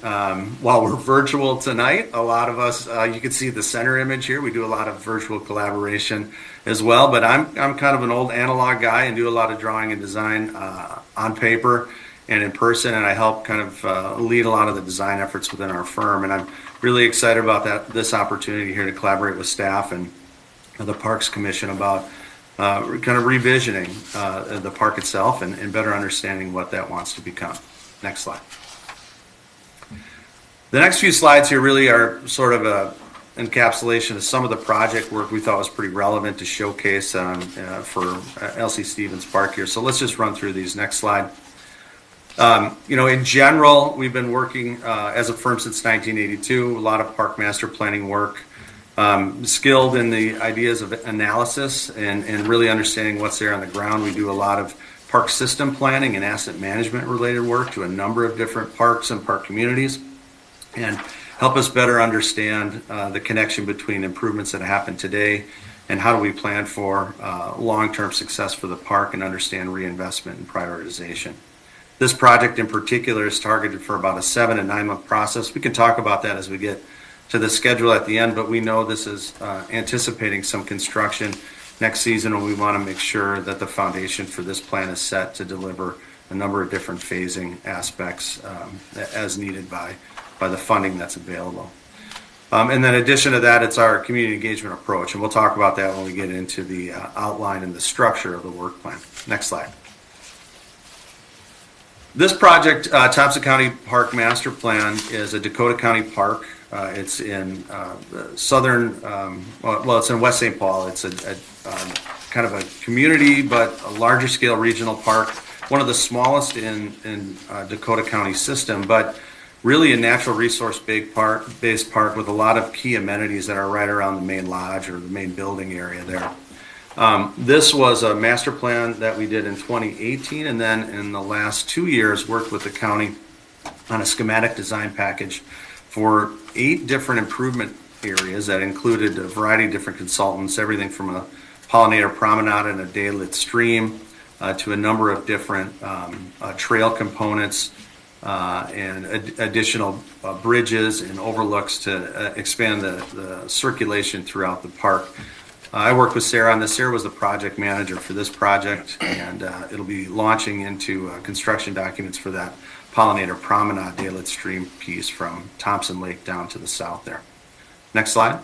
While we're virtual tonight, a lot of us, you can see the center image here. We do a lot of virtual collaboration as well, but I'm kind of an old analog guy and do a lot of drawing and design on paper and in person, and I help kind of lead a lot of the design efforts within our firm, and I'm really excited about this opportunity here to collaborate with staff and the Parks Commission about kind of revisioning the park itself and better understanding what that wants to become. Next slide. The next few slides here really are sort of a encapsulation of some of the project work we thought was pretty relevant to showcase for Elsie Stevens Park here. So let's just run through these. Next slide. In general, we've been working as a firm since 1982, a lot of park master planning work, skilled in the ideas of analysis and really understanding what's there on the ground. We do a lot of park system planning and asset management related work to a number of different parks and park communities, and help us better understand the connection between improvements that happen today and how do we plan for long-term success for the park and understand reinvestment and prioritization. This project in particular is targeted for about a 7 to 9 month process. We can talk about that as we get to the schedule at the end, but we know this is anticipating some construction next season, and we want to make sure that the foundation for this plan is set to deliver a number of different phasing aspects as needed by the funding that's available. And then in addition to that, it's our community engagement approach, and we'll talk about that when we get into the outline and the structure of the work plan. Next slide. This project, Thompson County Park Master Plan, is a Dakota County park. It's in southern, it's in West St. Paul. It's a kind of a community, but a larger scale regional park, one of the smallest in Dakota County system, but really a natural resource based park with a lot of key amenities that are right around the main lodge or the main building area there. This was a master plan that we did in 2018, and then in the last 2 years worked with the county on a schematic design package for 8 different improvement areas that included a variety of different consultants, everything from a pollinator promenade and a day-lit stream to a number of different trail components and additional bridges and overlooks to expand the circulation throughout the park. I worked with Sarah on this. Sarah was the project manager for this project, and it'll be launching into construction documents for that pollinator promenade day-lit stream piece from Thompson Lake down to the south there. Next slide.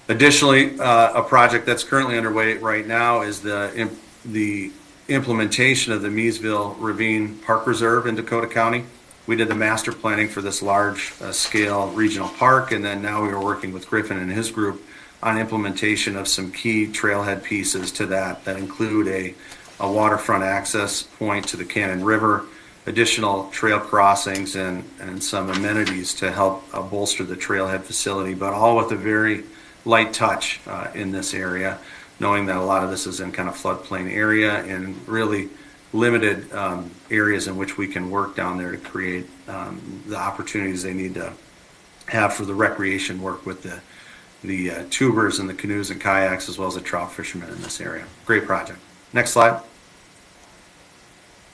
Additionally, a project that's currently underway right now is the implementation of the Meesville Ravine Park Reserve in Dakota County. We did the master planning for this large scale regional park, and then now we are working with Griffin and his group on implementation of some key trailhead pieces to that include a waterfront access point to the Cannon River, additional trail crossings, and some amenities to help bolster the trailhead facility, but all with a very light touch in this area, knowing that a lot of this is in kind of floodplain area and really limited areas in which we can work down there to create the opportunities they need to have for the recreation work with the tubers and the canoes and kayaks, as well as the trout fishermen in this area. Great project. Next slide.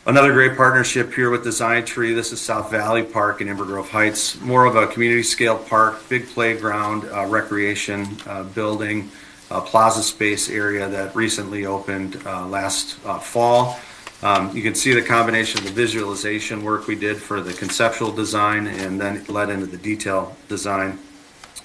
Another great partnership here with Design Tree. This is South Valley Park in Inver Grove Heights. More of a community scale park, big playground, recreation building, plaza space area that recently opened last fall. You can see the combination of the visualization work we did for the conceptual design and then led into the detail design.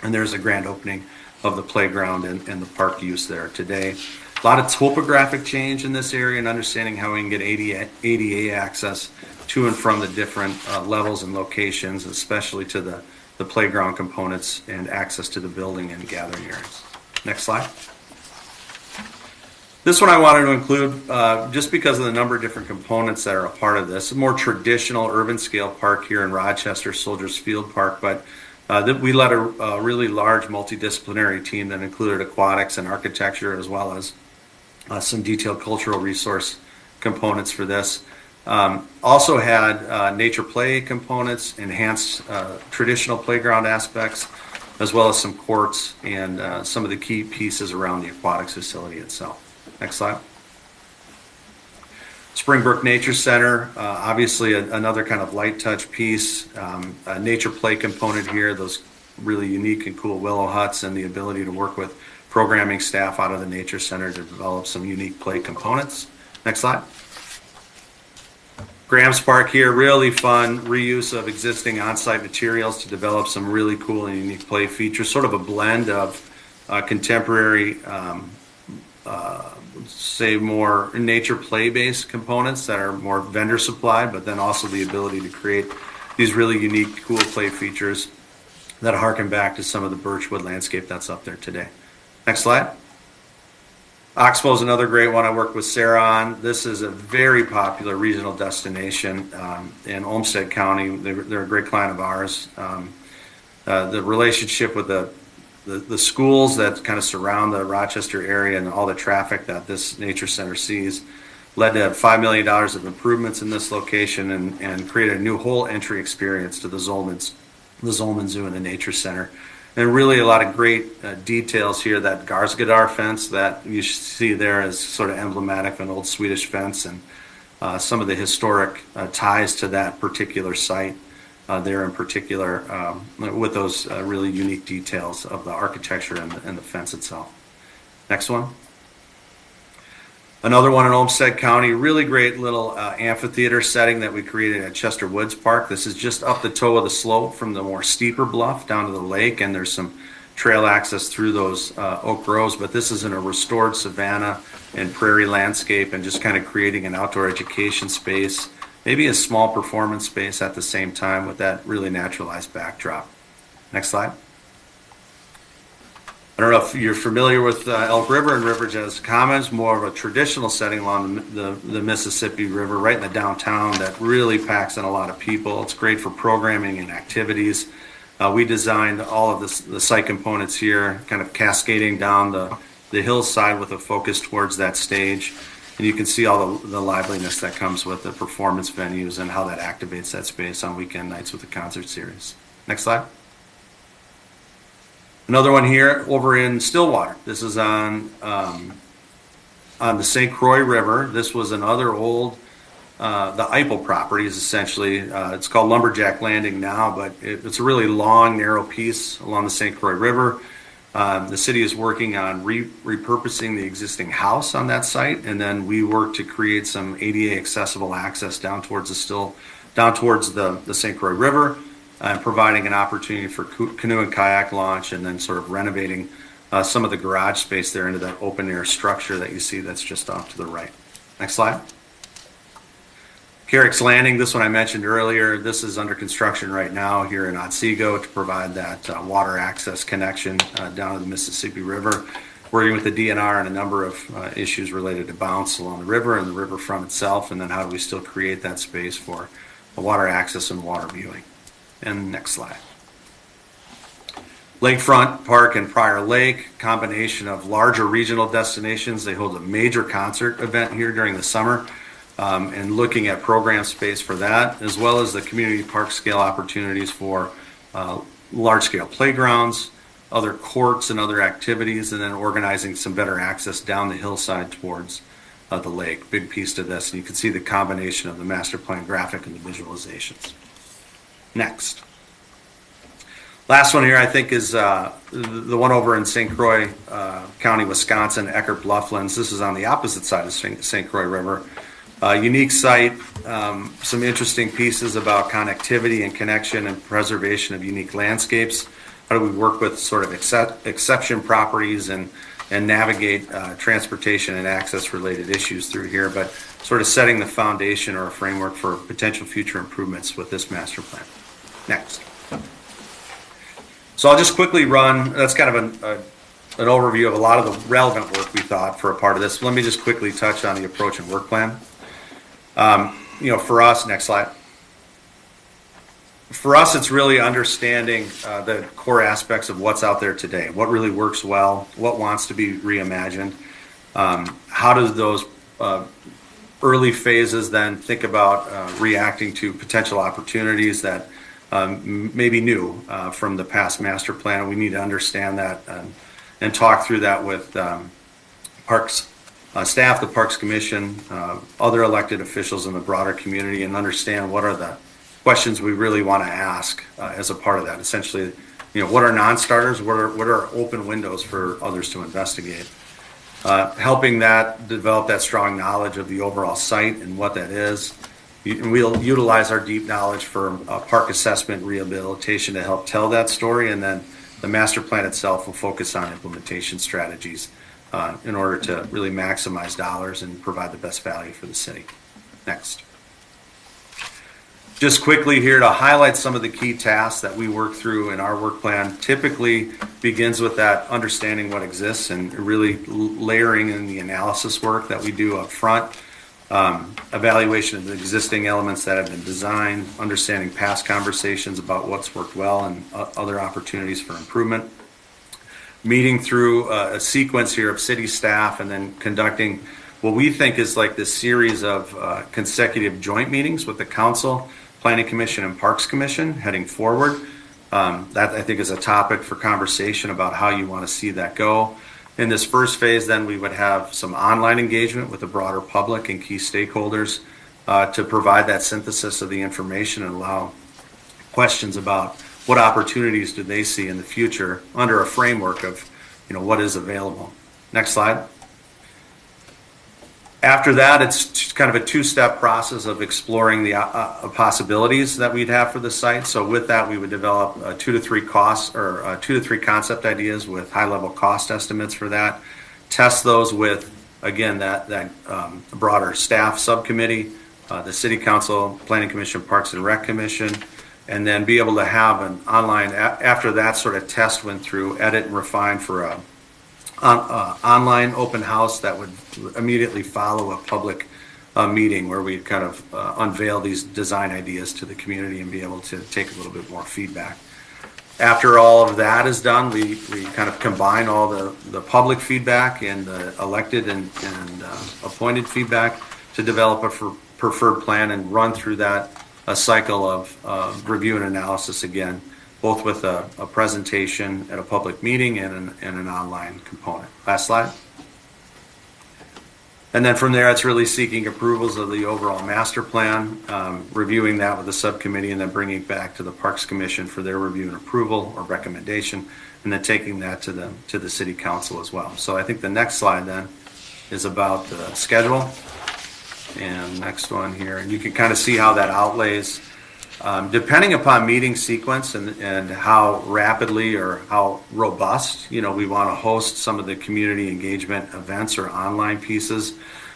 And there's a grand opening of the playground and the park use there today. A lot of topographic change in this area and understanding how we can get ADA access to and from the different levels and locations, especially to the playground components and access to the building and gathering areas. Next slide. This one I wanted to include just because of the number of different components that are a part of this. A more traditional urban scale park here in Rochester, Soldiers Field Park, but we led a really large multidisciplinary team that included aquatics and architecture, as well as some detailed cultural resource components for this. Also had nature play components, enhanced traditional playground aspects, as well as some courts and some of the key pieces around the aquatics facility itself. Next slide. Springbrook Nature Center, obviously another kind of light touch piece, a nature play component here, those really unique and cool willow huts, and the ability to work with programming staff out of the Nature Center to develop some unique play components. Next slide. Graham's Park here, really fun reuse of existing on-site materials to develop some really cool and unique play features, sort of a blend of contemporary say more nature play-based components that are more vendor supplied, but then also the ability to create these really unique, cool play features that harken back to some of the birchwood landscape that's up there today. Next slide. Oxbow is another great one I worked with Sarah on. This is a very popular regional destination in Olmsted County. They're a great client of ours. The relationship with the schools that kind of surround the Rochester area and all the traffic that this nature center sees led to $5 million of improvements in this location and created a new whole entry experience to the Zolman Zoo and the nature center. And really a lot of great details here. That Garsgadar fence that you see there is sort of emblematic of an old Swedish fence, and some of the historic ties to that particular site there in particular with those really unique details of the architecture and the fence itself. Next one. Another one in Olmsted County, really great little amphitheater setting that we created at Chester Woods Park. This is just up the toe of the slope from the more steeper bluff down to the lake, and there's some trail access through those oak groves, but this is in a restored savanna and prairie landscape and just kind of creating an outdoor education space, maybe a small performance space at the same time with that really naturalized backdrop. Next slide. I don't know if you're familiar with Elk River and River Jazz Commons, more of a traditional setting along the Mississippi River, right in the downtown that really packs in a lot of people. It's great for programming and activities. We designed all of the site components here, kind of cascading down the hillside with a focus towards that stage. And you can see all the liveliness that comes with the performance venues and how that activates that space on weekend nights with the concert series. Next slide. Another one here over in Stillwater. This is on the St. Croix River. This was another old, the Eiffel properties essentially. It's called Lumberjack Landing now, but it's a really long, narrow piece along the St. Croix River. The city is working on repurposing the existing house on that site, and then we work to create some ADA accessible access down towards the St. Croix River. Providing an opportunity for canoe and kayak launch, and then sort of renovating some of the garage space there into that open air structure that you see that's just off to the right. Next slide. Carrick's Landing, this one I mentioned earlier. This is under construction right now here in Otsego to provide that water access connection down to the Mississippi River. Working with the DNR on a number of issues related to bounce along the river and the riverfront itself, and then how do we still create that space for water access and water viewing. And next slide. Lakefront Park and Prior Lake, combination of larger regional destinations. They hold a major concert event here during the summer, and looking at program space for that, as well as the community park scale opportunities for large scale playgrounds, other courts and other activities, and then organizing some better access down the hillside towards the lake. Big piece to this, and you can see the combination of the master plan graphic and the visualizations. Next. Last one here, I think, is the one over in St. Croix County, Wisconsin, Eckert Blufflands. This is on the opposite side of St. Croix River. Unique site, some interesting pieces about connectivity and connection and preservation of unique landscapes. How do we work with sort of exception properties and navigate transportation and access related issues through here, but sort of setting the foundation or a framework for potential future improvements with this master plan. Next. So I'll just quickly run, that's kind of an overview of a lot of the relevant work we thought for a part of this. Let me just quickly touch on the approach and work plan. For us, next slide. For us, it's really understanding the core aspects of what's out there today, what really works well, what wants to be reimagined, how does those early phases then think about reacting to potential opportunities that may be new from the past master plan. We need to understand that and talk through that with Parks staff, the Parks Commission, other elected officials in the broader community, and understand what are the questions we really want to ask as a part of that. Essentially, what are non-starters? What are open windows for others to investigate? Helping that develop that strong knowledge of the overall site and what that is. We'll utilize our deep knowledge for park assessment rehabilitation to help tell that story, and then the master plan itself will focus on implementation strategies in order to really maximize dollars and provide the best value for the city. Next. Just quickly here to highlight some of the key tasks that we work through in our work plan. Typically begins with that understanding what exists and really layering in the analysis work that we do up front. Evaluation of the existing elements that have been designed, understanding past conversations about what's worked well and other opportunities for improvement. Meeting through a sequence here of city staff and then conducting what we think is like this series of consecutive joint meetings with the council, Planning Commission, and Parks Commission heading forward. That I think is a topic for conversation about how you want to see that go. In this first phase, then we would have some online engagement with the broader public and key stakeholders to provide that synthesis of the information and allow questions about what opportunities do they see in the future under a framework of, what is available. Next slide. After that, it's kind of a two-step process of exploring the possibilities that we'd have for the site. So with that, we would develop 2 to 3 concept ideas with high-level cost estimates for that. Test those with, again, that broader staff subcommittee, the City Council, Planning Commission, Parks and Rec Commission, and then be able to have an online, after that sort of test went through, edit and refine for a online open house that would immediately follow a public meeting where we'd kind of unveil these design ideas to the community and be able to take a little bit more feedback. After all of that is done, we kind of combine all the public feedback and the elected and appointed feedback to develop a preferred plan and run through that a cycle of review and analysis again, both with a presentation at a public meeting and an online component. Last slide. And then from there, it's really seeking approvals of the overall master plan, reviewing that with the subcommittee, and then bringing it back to the Parks Commission for their review and approval or recommendation, and then taking that to the City Council as well. So I think the next slide then is about the schedule. And next one here, and you can kind of see how that outlays. Depending upon meeting sequence and how rapidly or how robust, we want to host some of the community engagement events or online pieces,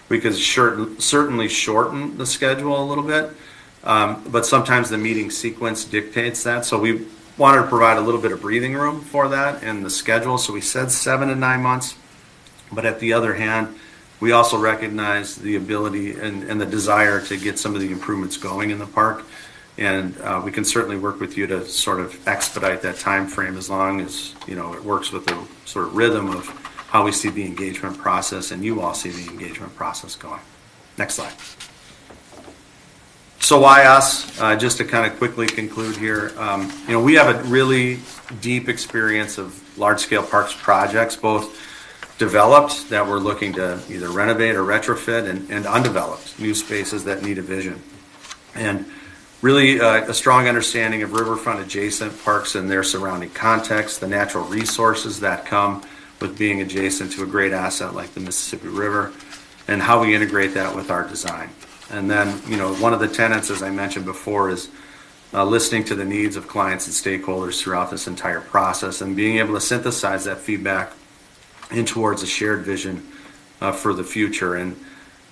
we could certainly shorten the schedule a little bit, but sometimes the meeting sequence dictates that. So we wanted to provide a little bit of breathing room for that in the schedule. So we said 7 to 9 months, but at the other hand, we also recognize the ability and the desire to get some of the improvements going in the park. And we can certainly work with you to sort of expedite that time frame as long as it works with the sort of rhythm of how we see the engagement process and you all see the engagement process going. Next slide. So why us? Just to kind of quickly conclude here, we have a really deep experience of large-scale parks projects, both developed that we're looking to either renovate or retrofit, and undeveloped new spaces that need a vision. And really a strong understanding of riverfront adjacent parks and their surrounding context, the natural resources that come with being adjacent to a great asset like the Mississippi River, and how we integrate that with our design. And then, one of the tenets, as I mentioned before, is listening to the needs of clients and stakeholders throughout this entire process and being able to synthesize that feedback in towards a shared vision for the future. And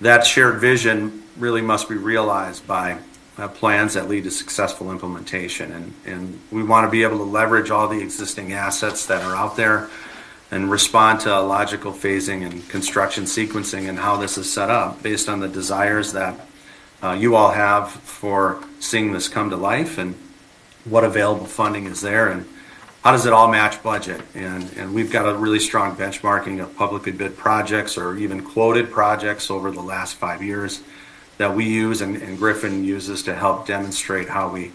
that shared vision really must be realized by plans that lead to successful implementation. And we want to be able to leverage all the existing assets that are out there and respond to logical phasing and construction sequencing and how this is set up based on the desires that you all have for seeing this come to life and what available funding is there and how does it all match budget. And we've got a really strong benchmarking of publicly bid projects or even quoted projects over the last 5 years that we use and Griffin uses to help demonstrate how we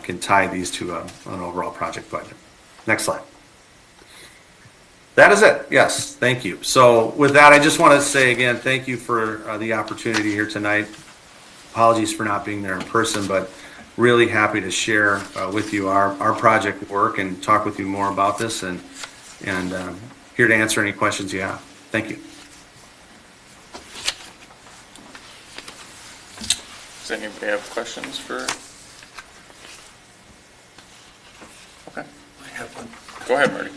can tie these to an overall project budget. Next slide. That is it. Yes, thank you. So with that, I just want to say again, thank you for the opportunity here tonight. Apologies for not being there in person, but really happy to share with you our project work and talk with you more about this and here to answer any questions you have. Thank you. Does anybody have questions for? Okay. I have one. Go ahead, Marty.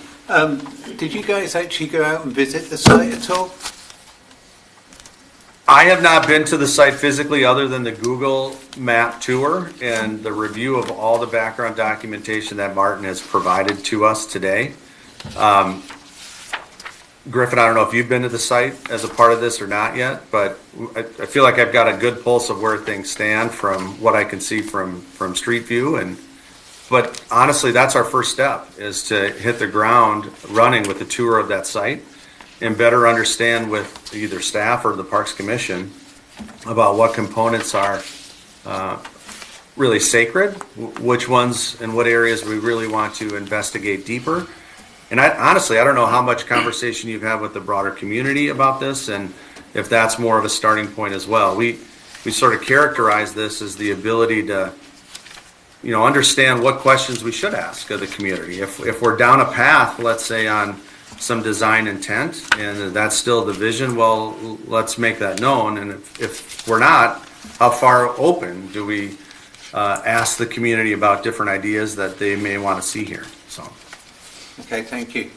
Did you guys actually go out and visit the site at all? I have not been to the site physically other than the Google map tour and the review of all the background documentation that Martin has provided to us today. Griffin, I don't know if you've been to the site as a part of this or not yet, but I feel like I've got a good pulse of where things stand from what I can see from Street View. But honestly, that's our first step, is to hit the ground running with the tour of that site and better understand with either staff or the Parks Commission about what components are really sacred, which ones and what areas we really want to investigate deeper. And honestly, I don't know how much conversation you've had with the broader community about this, and if that's more of a starting point as well. We sort of characterize this as the ability to, understand what questions we should ask of the community. If we're down a path, let's say on some design intent, and that's still the vision, well, let's make that known. And if we're not, how far open do we ask the community about different ideas that they may want to see here? So. Okay, thank you.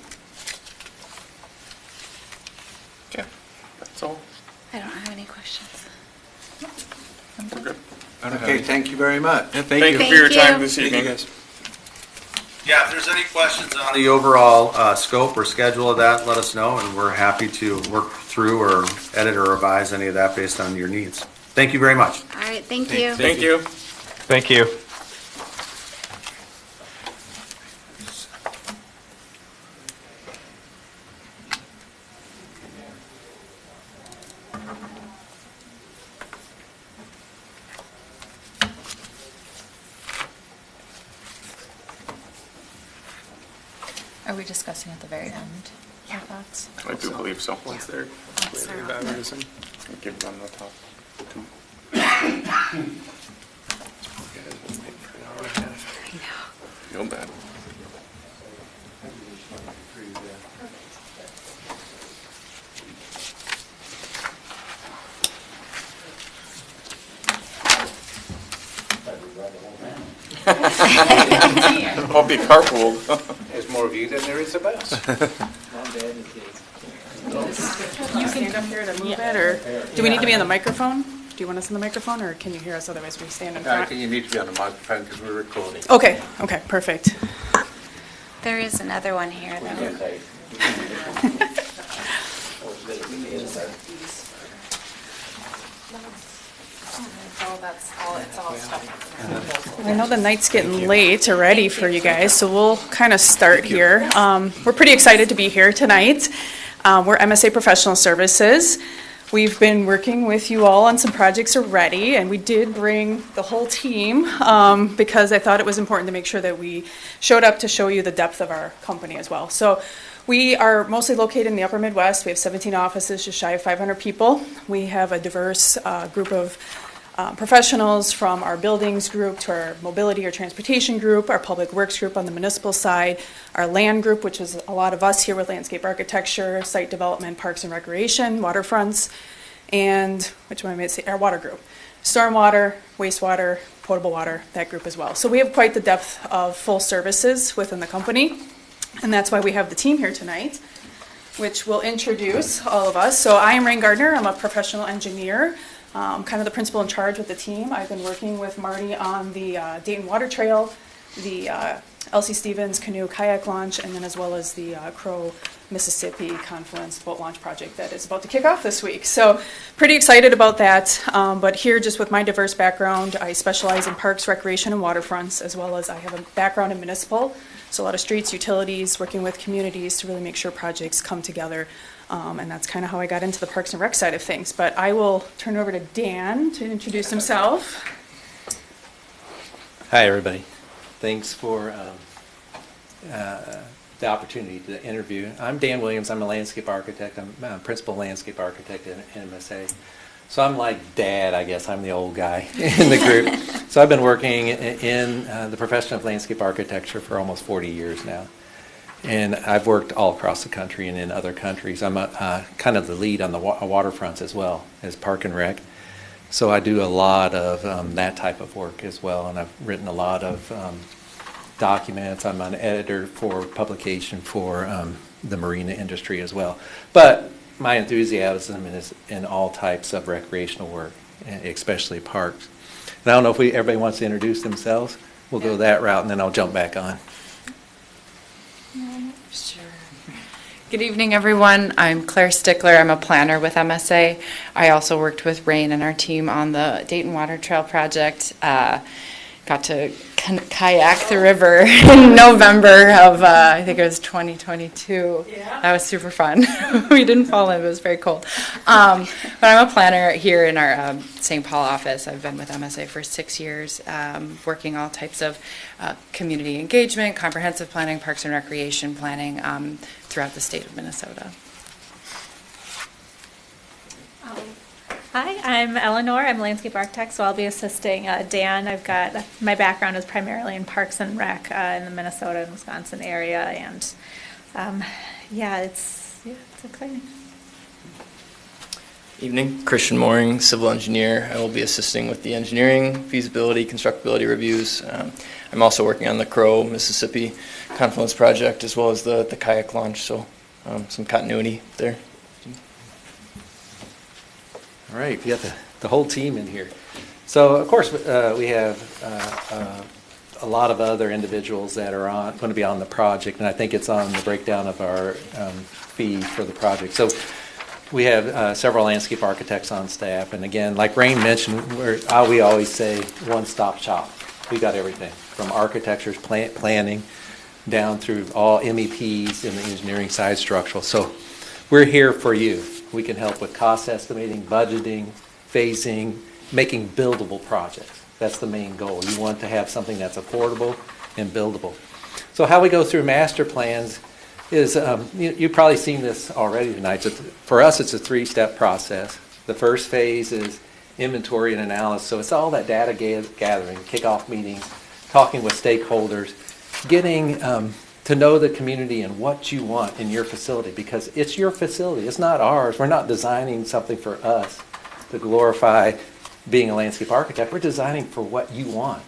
Okay, that's all. I don't have any questions. We're good. Okay, thank you very much. Yeah, thank you for your time this evening. Guys. Yeah, if there's any questions on the overall scope or schedule of that, let us know, and we're happy to work through or edit or revise any of that based on your needs. Thank you very much. All right, thank you. Thank you. Thank you. Are we discussing at the very end? Your thoughts? I do believe so. Once they're sorry. give them the top. Feel bad. I'll be carpooled. There's more of you than there is of us. Can you stand up here to move it, or do we need to be on the microphone? Do you want us on the microphone, or can you hear us, otherwise we stand in I front? think you need to be on the microphone because we're recording. Okay, perfect. There is another one here, though. I know the night's getting late already for you guys, so we'll kind of start here. We're pretty excited to be here tonight. We're MSA Professional Services. We've been working with you all on some projects already, and we did bring the whole team because I thought it was important to make sure that we showed up to show you the depth of our company as well. So we are mostly located in the upper Midwest. We have 17 offices, just shy of 500 people. We have a diverse group of professionals, from our buildings group to our mobility or transportation group, our public works group on the municipal side, our land group, which is a lot of us here with landscape architecture, site development, parks and recreation, waterfronts, and which one I might say, our water group. Stormwater, wastewater, potable water, that group as well. So we have quite the depth of full services within the company, and that's why we have the team here tonight, which will introduce all of us. So I am Rain Gardner. I'm a professional engineer, kind of the principal in charge with the team. I've been working with Marty on the Dayton Water Trail, the Elsie Stevens canoe kayak launch, and then as well as the Crow Mississippi Confluence boat launch project that is about to kick off this week. So pretty excited about that. But here, just with my diverse background, I specialize in parks, recreation, and waterfronts, as well as I have a background in municipal. So a lot of streets, utilities, working with communities to really make sure projects come together. And that's kind of how I got into the Parks and Rec side of things. But I will turn it over to Dan to introduce himself. Hi, everybody. Thanks for the opportunity to interview. I'm Dan Williams. I'm a landscape architect. I'm a principal landscape architect at MSA. So I'm like Dad, I guess. I'm the old guy in the group. So I've been working in the profession of landscape architecture for almost 40 years now. And I've worked all across the country and in other countries. I'm kind of the lead on the waterfronts as well as Park and Rec. So I do a lot of that type of work as well, and I've written a lot of documents. I'm an editor for publication for the marina industry as well. But my enthusiasm in all types of recreational work, especially parks. And I don't know if everybody wants to introduce themselves. We'll go that route, and then I'll jump back on. Sure. Good evening, everyone. I'm Claire Stickler. I'm a planner with MSA. I also worked with Rain and our team on the Dayton Water Trail project. Got to kayak the river in November of, I think it was 2022. Yeah. That was super fun. We didn't fall in, it was very cold. But I'm a planner here in our St. Paul office. I've been with MSA for 6 years, working all types of community engagement, comprehensive planning, parks and recreation planning throughout the state of Minnesota. Hi, I'm Eleanor. I'm a landscape architect, so I'll be assisting Dan. My background is primarily in Parks and Rec in the Minnesota and Wisconsin area, and it's exciting. Evening, Christian Mooring, civil engineer. I will be assisting with the engineering, feasibility, constructability reviews. I'm also working on the Crow, Mississippi Confluence project as well as the kayak launch, so some continuity there. All right, we got the whole team in here. So, of course, we have a lot of other individuals that are going to be on the project, and I think it's on the breakdown of our fee for the project. So we have several landscape architects on staff, and again, like Rain mentioned, we always say one-stop shop. We got everything from architecture, planning, down through all MEPs and the engineering side, structural. So we're here for you. We can help with cost estimating, budgeting, phasing, making buildable projects. That's the main goal. You want to have something that's affordable and buildable. So how we go through master plans is, you've probably seen this already tonight. For us, it's a 3-step process. The first phase is inventory and analysis. So it's all that data gathering, kickoff meetings, talking with stakeholders, getting to know the community and what you want in your facility, because it's your facility. It's not ours. We're not designing something for us to glorify being a landscape architect. We're designing for what you want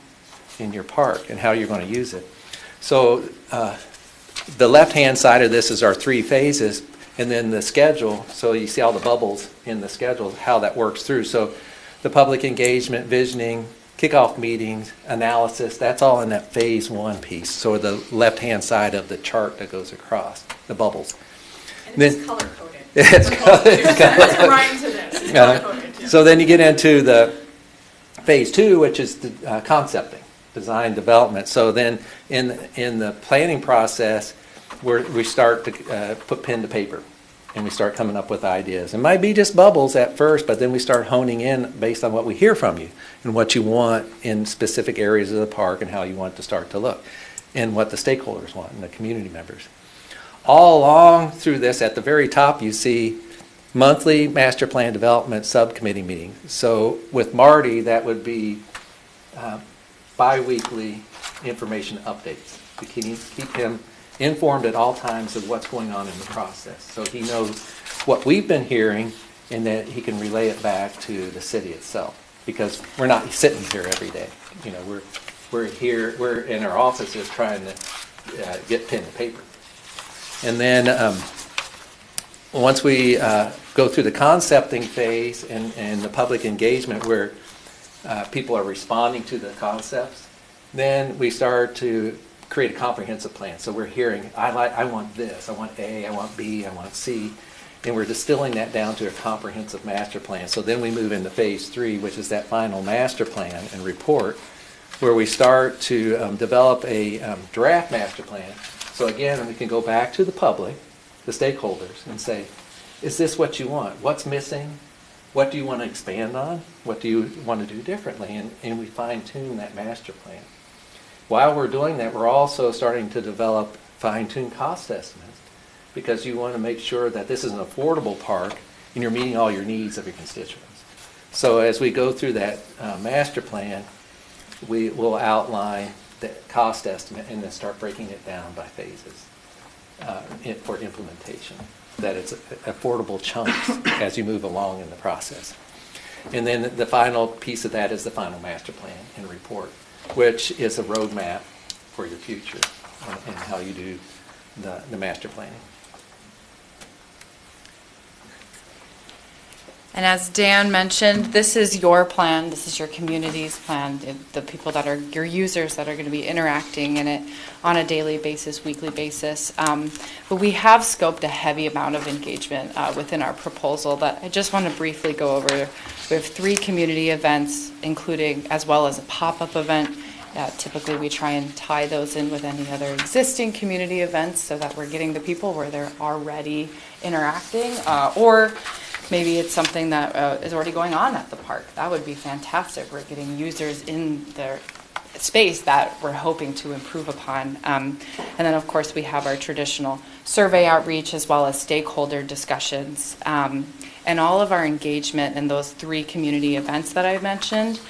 in your park and how you're going to use it. So the left-hand side of this is our 3 phases, and then the schedule. So you see all the bubbles in the schedule, how that works through. So the public engagement, visioning, kickoff meetings, analysis, that's all in that phase 1 piece. So the left-hand side of the chart that goes across, the bubbles. And it's color-coded. It's color-coded. Rhyme to this. It's color-coded. Yeah. So then you get into the phase 2, which is the concepting, design development. So then in the planning process, we start to put pen to paper. And we start coming up with ideas. It might be just bubbles at first, but then we start honing in based on what we hear from you and what you want in specific areas of the park and how you want it to start to look and what the stakeholders want and the community members. All along through this, at the very top, you see monthly master plan development subcommittee meetings. So with Marty, that would be bi-weekly information updates to keep him informed at all times of what's going on in the process. So he knows what we've been hearing and that he can relay it back to the city itself, because we're not sitting here every day. You know, we're here, we're in our offices trying to get pen to paper. And then once we go through the concepting phase and the public engagement where people are responding to the concepts, then we start to create a comprehensive plan. So we're hearing, I want this, I want A, I want B, I want C, and we're distilling that down to a comprehensive master plan. So then we move into phase 3, which is that final master plan and report, where we start to develop a draft master plan. So again, we can go back to the public, the stakeholders, and say, is this what you want? What's missing? What do you want to expand on? What do you want to do differently? And we fine-tune that master plan. While we're doing that, we're also starting to develop fine-tuned cost estimates, because you want to make sure that this is an affordable park and you're meeting all your needs of your constituents. So as we go through that master plan, we will outline the cost estimate and then start breaking it down by phases for implementation, that it's affordable chunks as you move along in the process. And then the final piece of that is the final master plan and report, which is a roadmap for your future and how you do the master planning. And as Dan mentioned, this is your plan, this is your community's plan, the people that are your users that are going to be interacting in it on a daily basis, weekly basis. But we have scoped a heavy amount of engagement within our proposal that I just want to briefly go over. We have 3 community events, including as well as a pop-up event. Typically, we try and tie those in with any other existing community events so that we're getting the people where they're already interacting, or maybe it's something that is already going on at the park. That would be fantastic. We're getting users in their space that we're hoping to improve upon. And then, of course, we have our traditional survey outreach as well as stakeholder discussions. And all of our engagement in those 3 community events that I mentioned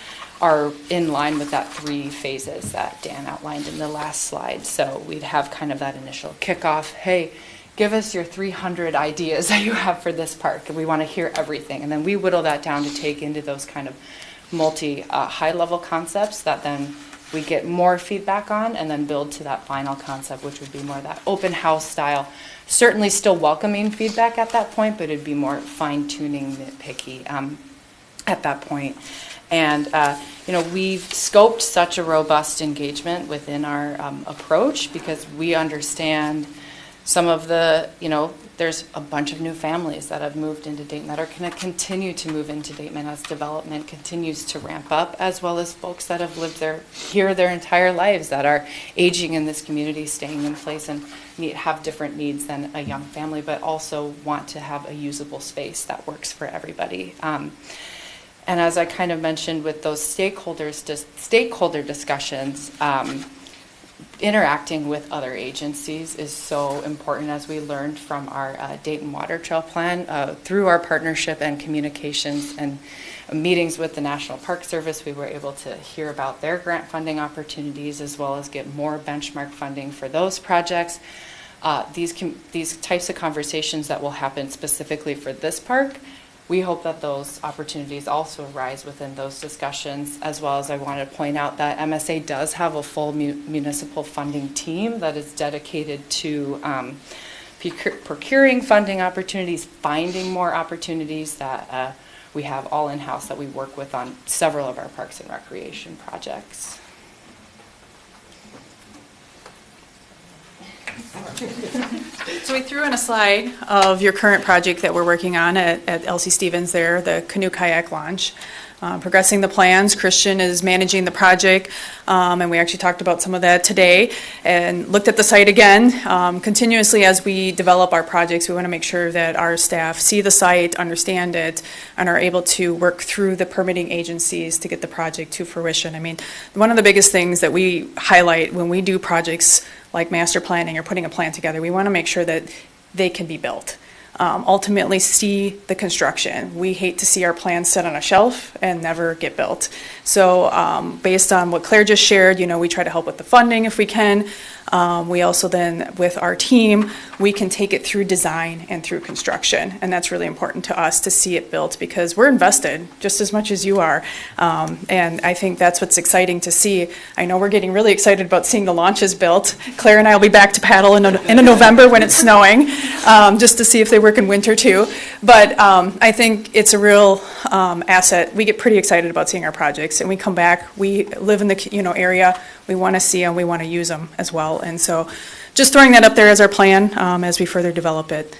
are in line with that 3 phases that Dan outlined in the last slide. So we'd have kind of that initial kickoff, hey, give us your 300 ideas that you have for this park, and we want to hear everything. And then we whittle that down to take into those kind of high-level concepts that then we get more feedback on and then build to that final concept, which would be more that open house style. Certainly still welcoming feedback at that point, but it'd be more fine-tuning, nitpicky at that point. And, we've scoped such a robust engagement within our approach because we understand some of the, there's a bunch of new families that have moved into Dayton that are going to continue to move into Dayton as development continues to ramp up, as well as folks that have lived here their entire lives that are aging in this community, staying in place and have different needs than a young family, but also want to have a usable space that works for everybody. And as I kind of mentioned with those stakeholder discussions, interacting with other agencies is so important, as we learned from our Dayton Water Trail Plan. Through our partnership and communications and meetings with the National Park Service, we were able to hear about their grant funding opportunities as well as get more benchmark funding for those projects. These types of conversations that will happen specifically for this park, we hope that those opportunities also arise within those discussions, as well as I want to point out that MSA does have a full municipal funding team that is dedicated to procuring funding opportunities, finding more opportunities that we have all in-house that we work with on several of our parks and recreation projects. So we threw in a slide of your current project that we're working on at Elsie Stevens there, the canoe kayak launch. Progressing the plans. Christian is managing the project, and we actually talked about some of that today and looked at the site again. Continuously as we develop our projects, we want to make sure that our staff see the site, understand it, and are able to work through the permitting agencies to get the project to fruition. I mean, one of the biggest things that we highlight when we do projects like master planning or putting a plan together, we want to make sure that they can be built. Ultimately see the construction. We hate to see our plans sit on a shelf and never get built. So based on what Claire just shared, we try to help with the funding if we can. We also then, with our team, we can take it through design and through construction. And that's really important to us to see it built because we're invested just as much as you are. And I think that's what's exciting to see. I know we're getting really excited about seeing the launches built. Claire and I will be back to paddle in November when it's snowing, just to see if they work in winter too. But I think it's a real asset. We get pretty excited about seeing our projects, and we come back. We live in the area. We want to see them. We want to use them as well. And so just throwing that up there as our plan as we further develop it.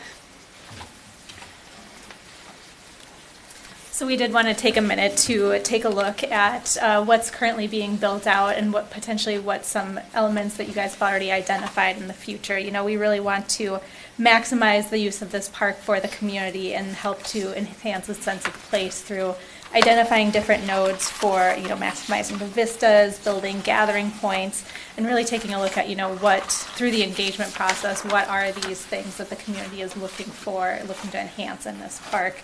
So we did want to take a minute to take a look at what's currently being built out and what some elements that you guys have already identified in the future. We really want to maximize the use of this park for the community and help to enhance a sense of place through identifying different nodes for, maximizing the vistas, building gathering points, and really taking a look at, what, through the engagement process, what are these things that the community is looking to enhance in this park.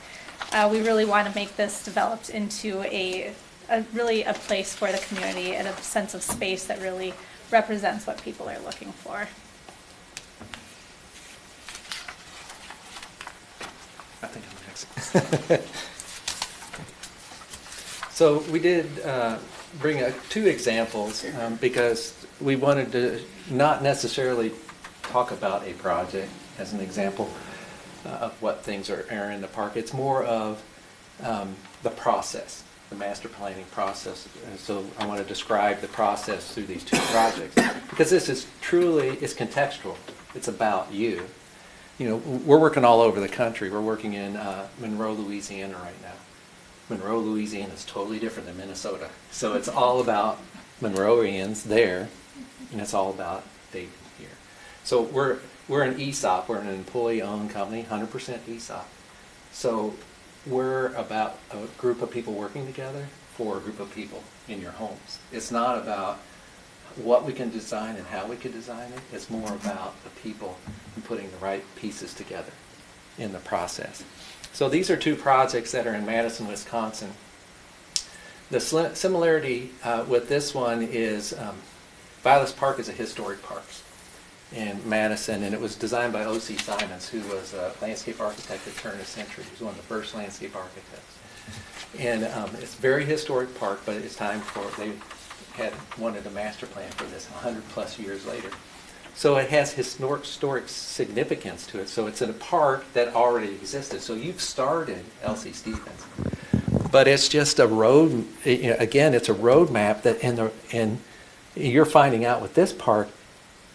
We really want to make this developed into a place for the community and a sense of space that really represents what people are looking for. I think I'm next. So we did bring two examples because we wanted to not necessarily talk about a project as an example of what things are in the park. It's more of the process, the master planning process. And so I want to describe the process through these two projects, because this is truly, it's contextual. It's about you. You know, we're working all over the country. We're working in Monroe, Louisiana right now. Monroe, Louisiana is totally different than Minnesota. So it's all about Monroeans there, and it's all about Dayton here. So we're an ESOP. We're an employee-owned company, 100% ESOP. So we're about a group of people working together for a group of people in your homes. It's not about what we can design and how we can design it. It's more about the people and putting the right pieces together in the process. So these are two projects that are in Madison, Wisconsin. The similarity with this one is Vilas Park is a historic park in Madison, and it was designed by O.C. Simons, who was a landscape architect at the turn of the century. He was one of the first landscape architects. And it's a very historic park, but it's time for, they had wanted a master plan for this 100 plus years later. So it has historic significance to it. So it's in a park that already existed. So you've started Elsie Stevens. But it's just a road, again, it's a road map that and you're finding out with this park,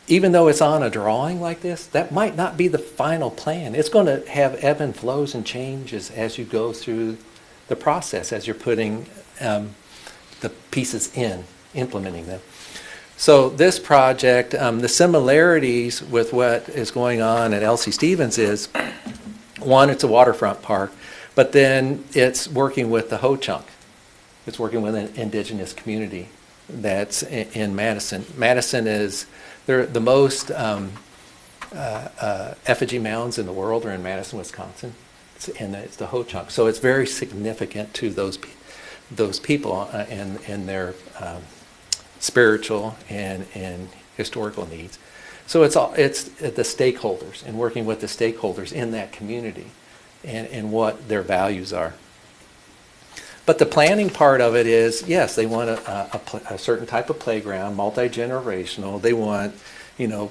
even though it's on a drawing like this, that might not be the final plan. It's going to have ebb and flows and changes as you go through the process, as you're putting the pieces in, implementing them. So this project, the similarities with what is going on at Elsie Stevens is, one, it's a waterfront park, but then it's working with the Ho-Chunk. It's working with an indigenous community that's in Madison. Madison is, they're the most effigy mounds in the world are in Madison, Wisconsin, and it's the Ho-Chunk. So it's very significant to those people and their spiritual and historical needs. So it's the stakeholders and working with the stakeholders in that community and what their values are. But the planning part of it is, yes, they want a certain type of playground, multi-generational. They want,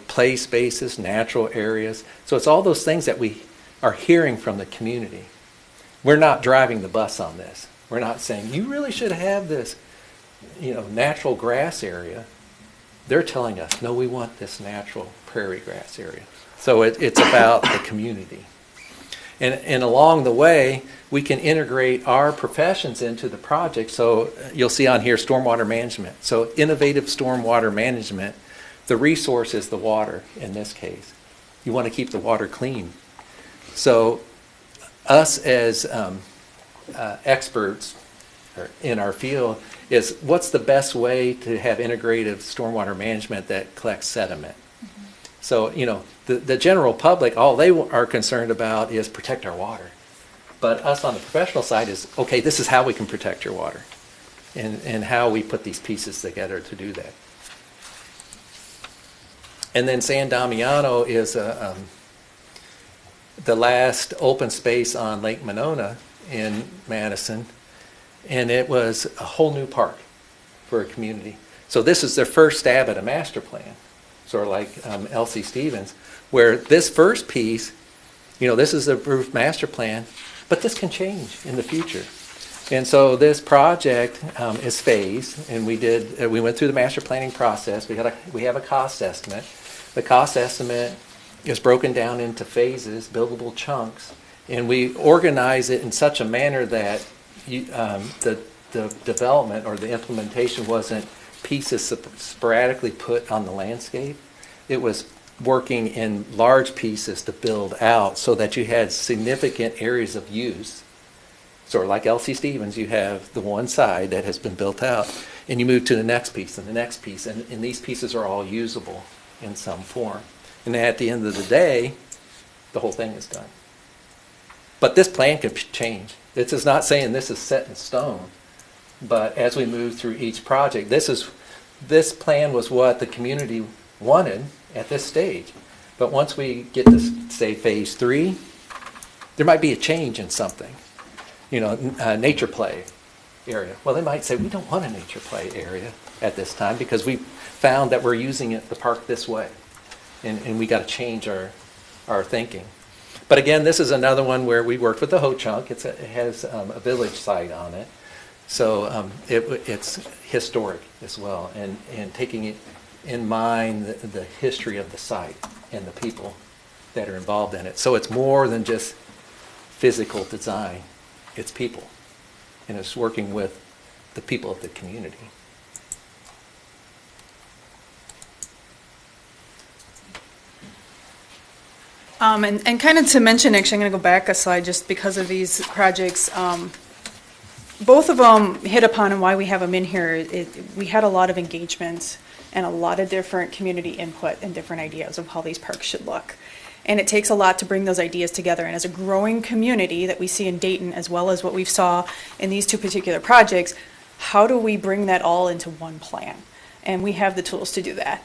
play spaces, natural areas. So it's all those things that we are hearing from the community. We're not driving the bus on this. We're not saying, you really should have this, natural grass area. They're telling us, no, we want this natural prairie grass area. So it's about the community. And along the way, we can integrate our professions into the project. So you'll see on here stormwater management. So innovative stormwater management, the resource is the water in this case. You want to keep the water clean. So us as experts in our field is what's the best way to have integrative stormwater management that collects sediment. So, the general public, all they are concerned about is protect our water. But us on the professional side is, okay, this is how we can protect your water and how we put these pieces together to do that. And then San Damiano is the last open space on Lake Monona in Madison. And it was a whole new park for a community. So this is their first stab at a master plan, sort of like Elsie Stevens, where this first piece, this is the approved master plan, but this can change in the future. And so this project is phased, and we went through the master planning process. We have a cost estimate. The cost estimate is broken down into phases, buildable chunks, and we organize it in such a manner that the development or the implementation wasn't pieces sporadically put on the landscape. It was working in large pieces to build out so that you had significant areas of use. Sort of like Elsie Stevens, you have the one side that has been built out, and you move to the next piece and the next piece, and these pieces are all usable in some form. And at the end of the day, the whole thing is done. But this plan can change. This is not saying this is set in stone, but as we move through each project, this plan was what the community wanted at this stage. But once we get to, say, phase 3, there might be a change in something. Nature play area. Well, they might say, we don't want a nature play area at this time because we found that we're using the park this way. And we got to change our thinking. But again, this is another one where we worked with the Ho-Chunk. It has a village site on it. So it's historic as well, and taking it in mind the history of the site and the people that are involved in it. So it's more than just physical design. It's people. And it's working with the people of the community. And kind of to mention, actually, I'm going to go back a slide just because of these projects. Both of them hit upon and why we have them in here. We had a lot of engagement and a lot of different community input and different ideas of how these parks should look. And it takes a lot to bring those ideas together. And as a growing community that we see in Dayton, as well as what we saw in these two particular projects, how do we bring that all into one plan? And we have the tools to do that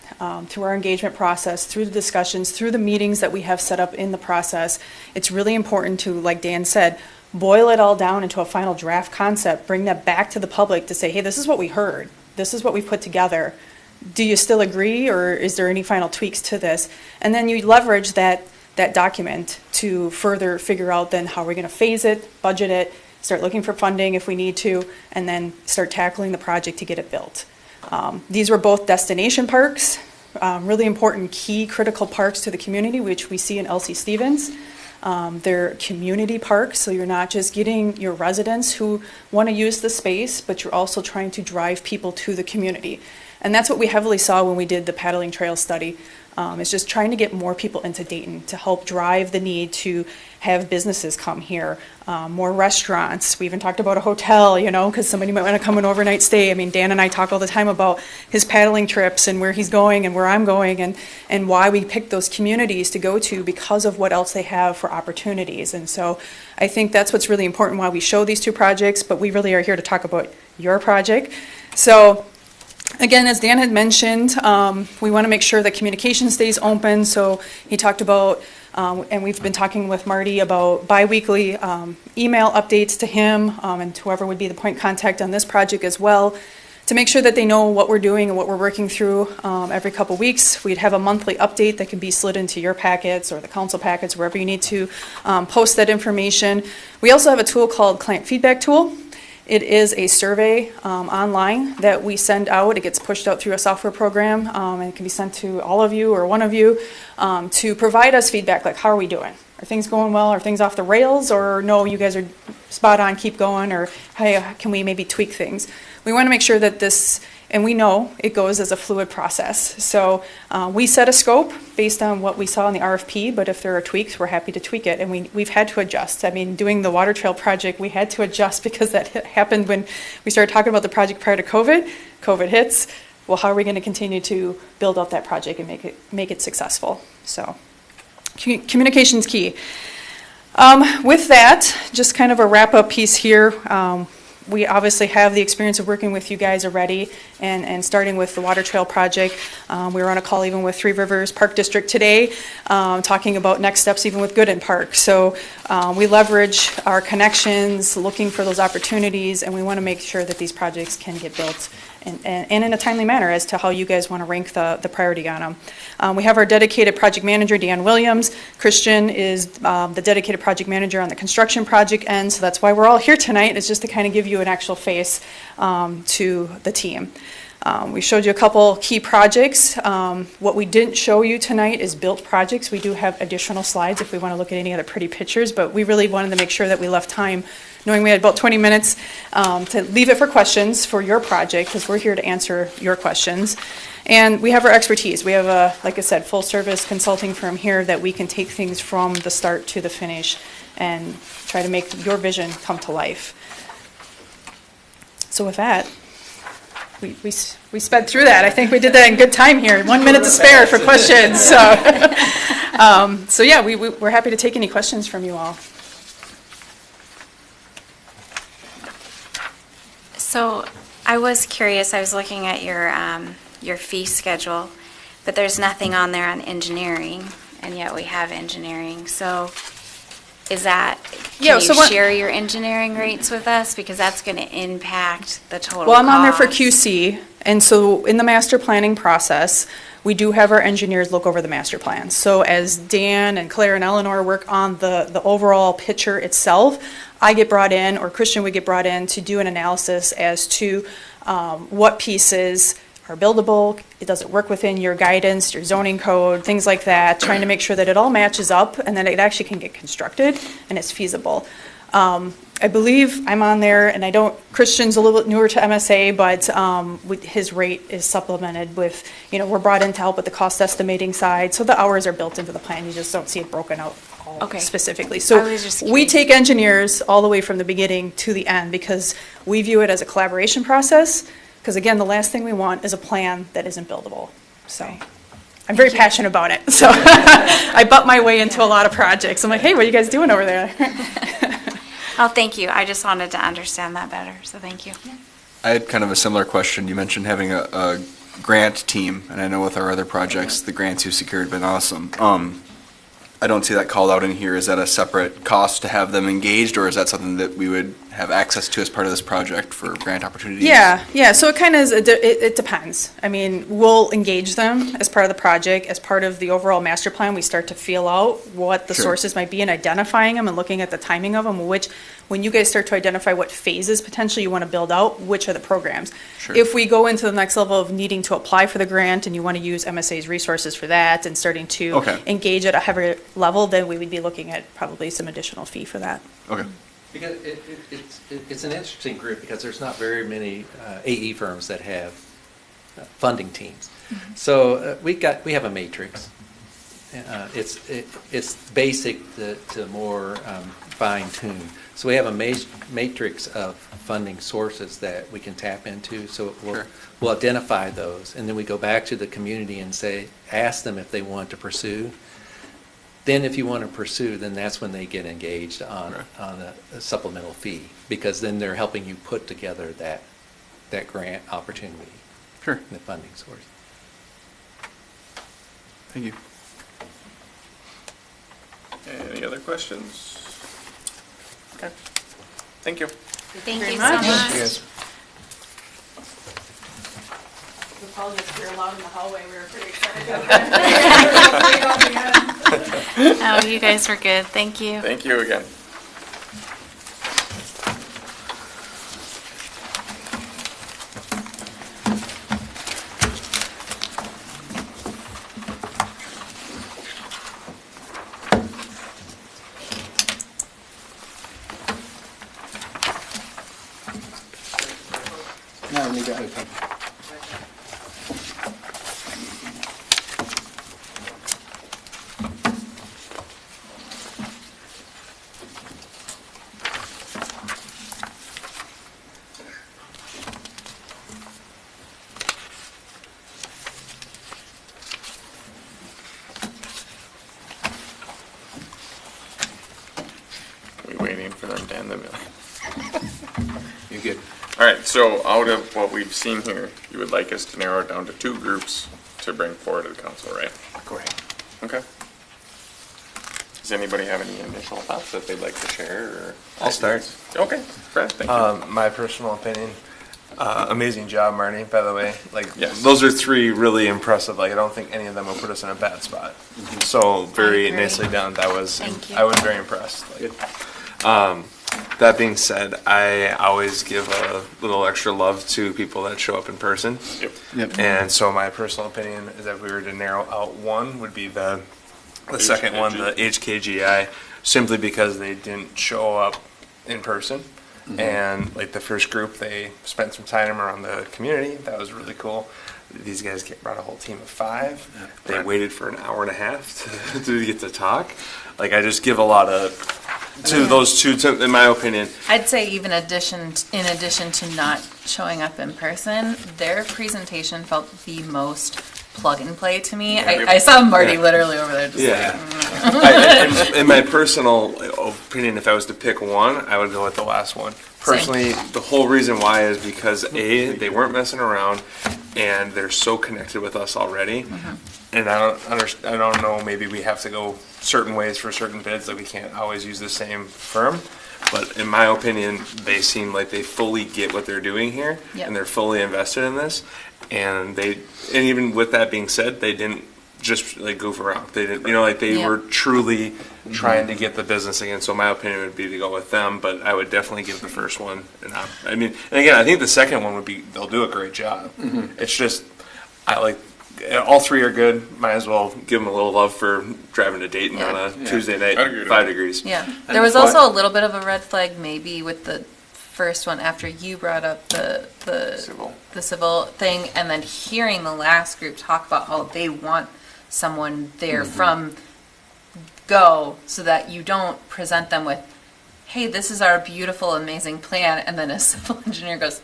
through our engagement process, through the discussions, through the meetings that we have set up in the process. It's really important to, like Dan said, boil it all down into a final draft concept, bring that back to the public to say, hey, this is what we heard. This is what we put together. Do you still agree, or is there any final tweaks to this? And then you leverage that document to further figure out then how we're going to phase it, budget it, start looking for funding if we need to, and then start tackling the project to get it built. These were both destination parks, really important key critical parks to the community, which we see in Elsie Stevens. They're community parks, so you're not just getting your residents who want to use the space, but you're also trying to drive people to the community. And that's what we heavily saw when we did the paddling trail study. It's just trying to get more people into Dayton to help drive the need to have businesses come here, more restaurants. We even talked about a hotel, because somebody might want to come an overnight stay. I mean, Dan and I talk all the time about his paddling trips and where he's going and where I'm going and why we pick those communities to go to because of what else they have for opportunities. And so I think that's what's really important why we show these two projects, but we really are here to talk about your project. So again, as Dan had mentioned, we want to make sure that communication stays open. So he talked about, and we've been talking with Marty about biweekly email updates to him and whoever would be the point contact on this project as well, to make sure that they know what we're doing and what we're working through every couple weeks. We'd have a monthly update that can be slid into your packets or the council packets, wherever you need to post that information. We also have a tool called Client Feedback Tool. It is a survey online that we send out. It gets pushed out through a software program, and it can be sent to all of you or one of you to provide us feedback, like how are we doing? Are things going well? Are things off the rails? Or no, you guys are spot on, keep going, or hey, can we maybe tweak things? We want to make sure that this, and we know it goes as a fluid process. So we set a scope based on what we saw in the RFP, but if there are tweaks, we're happy to tweak it. And we've had to adjust. I mean, doing the water trail project, we had to adjust because that happened when we started talking about the project prior to COVID. COVID hits. Well, how are we going to continue to build out that project and make it successful? So communication's key. With that, just kind of a wrap-up piece here. We obviously have the experience of working with you guys already and starting with the Water Trail project. We were on a call even with Three Rivers Park District today, talking about next steps even with Gooden Park. So we leverage our connections, looking for those opportunities, and we want to make sure that these projects can get built and in a timely manner as to how you guys want to rank the priority on them. We have our dedicated project manager, Dan Williams. Christian is the dedicated project manager on the construction project end, so that's why we're all here tonight, is just to kind of give you an actual face to the team. We showed you a couple key projects. What we didn't show you tonight is built projects. We do have additional slides if we want to look at any other pretty pictures, but we really wanted to make sure that we left time, knowing we had about 20 minutes, to leave it for questions for your project, because we're here to answer your questions. And we have our expertise. We have a, like I said, full service consulting firm here that we can take things from the start to the finish and try to make your vision come to life. So with that, we sped through that. I think we did that in good time here. 1 minute to spare for questions. So yeah, we're happy to take any questions from you all. So I was curious, I was looking at your fee schedule, but there's nothing on there on engineering, and yet we have engineering. So is that Yeah, Can so you what- share your engineering rates with us? Because that's going to impact the total Well, I'm on there for cost. QC, and so in the master planning process, we do have our engineers look over the master plan. So as Dan and Claire and Eleanor work on the overall picture itself, I get brought in, or Christian would get brought in to do an analysis as to what pieces are buildable, it doesn't work within your guidance, your zoning code, things like that, trying to make sure that it all matches up and that it actually can get constructed and it's feasible. I believe I'm on there, and I don't, Christian's a little bit newer to MSA, but his rate is supplemented with, we're brought in to help with the cost estimating side, so the hours are built into the plan, you just don't see it broken out all Okay. specifically. I So was just we curious. take engineers all the way from the beginning to the end, because we view it as a collaboration process, because again, the last thing we want is a plan that isn't buildable, so. I'm very passionate about it, so I butt my way into a lot of projects. I'm like, hey, what are you guys doing over there? Oh, thank you. I just wanted to understand that better, so thank you. I had kind of a similar question. You mentioned having a grant team, and I know with our other projects, the grants you secured have been awesome. I don't see that called out in here. Is that a separate cost to have them engaged, or is that something that we would have access to as part of this project for grant opportunities? Yeah, so it kind of is, it depends. I mean, we'll engage them as part of the project, as part of the overall master plan. We start to feel out what the Sure. sources might be and identifying them and looking at the timing of them, when you guys start to identify what phases potentially you want to build out, which are the programs. Sure. If we go into the next level of needing to apply for the grant and you want to use MSA's resources for that and starting to Okay. engage at a heavier level, then we would be looking at probably some additional fee for that. Okay. Because it's an interesting group, because there's not very many AE firms that have funding teams. So we have a matrix. It's basic to more fine-tuned. So we have a matrix of funding sources that we can tap into. So we'll identify those, and then we go back to the community and ask them if they want to pursue. Then if you want to pursue, then that's when they get engaged on a supplemental fee, because then they're helping you put together that grant opportunity. Sure. The funding source. Thank you. Any other questions? Okay. Thank you. Thank you so much. much. Yes. We apologize if you're loud in the hallway, we were pretty excited. Oh, you guys were good. Thank you. Thank you again. No, leave it open. We waiting for them to end the meeting. You're good. All right, so out of what we've seen here, you would like us to narrow it down to 2 groups to bring forward to the council, right? Correct. Okay. Does anybody have any initial thoughts that they'd like to share? Or I'll start. Okay, Brad, thank you. My personal opinion, amazing job, Marty, by the way. Like, Yes. those are 3 really impressive. Like, I don't think any of them will put us in a bad spot. So very agree. nicely done. I was Thank you. very impressed. That being said, I always give a little extra love to people that show up in person. Yep. And so my personal opinion is that if we were to narrow out one, would be the second one, the HKGI, simply because they didn't show up in person. And like the first group, they spent some time around the community. That was really cool. These guys brought a whole team of 5. They waited for an hour and a half to get to talk. Like, I just give a lot of to those 2, in my opinion. I'd say even in addition to not showing up in person, their presentation felt the most plug and play to me. I saw Marty literally over there just like, in my personal opinion, if I was to pick one, I would go with the last one. Personally, the whole reason why is because they weren't messing around, and they're so connected with us already. And I don't know. Maybe we have to go certain ways for certain bids. Like we can't always use the same firm. But in my opinion, they seem like they fully get what they're doing here, and they're fully invested in this. And even with that being said, they didn't just like goof around. They didn't, they were truly trying to get the business again. So my opinion would be to go with them, but I would definitely give the first one. And again, I think the second one they'll do a great job. It's just, all three are good. Might as well give them a little love for driving to Dayton on a Tuesday night, 5 degrees. Yeah. There was also a little bit of a red flag maybe with the first one after you brought up the civil thing, and then hearing the last group talk about how they want someone there from go, so that you don't present them with, hey, this is our beautiful, amazing plan, and then a civil engineer goes,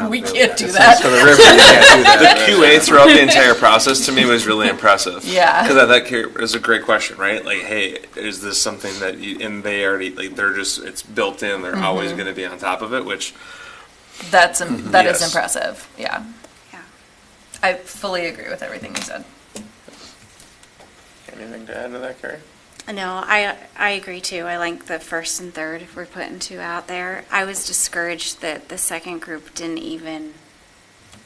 we can't do that. For the river, you can't do that. The QA throughout the entire process to me was really impressive. Yeah. Because I thought it was a great question, right? Like, hey, is this something that and they already, they're just, it's built in, they're always going to be on top of it, which. That is impressive, yeah. I fully agree with everything you said. Anything to add to that, Carrie? No, I agree too. I like the first and third if we're putting two out there. I was discouraged that the second group didn't even,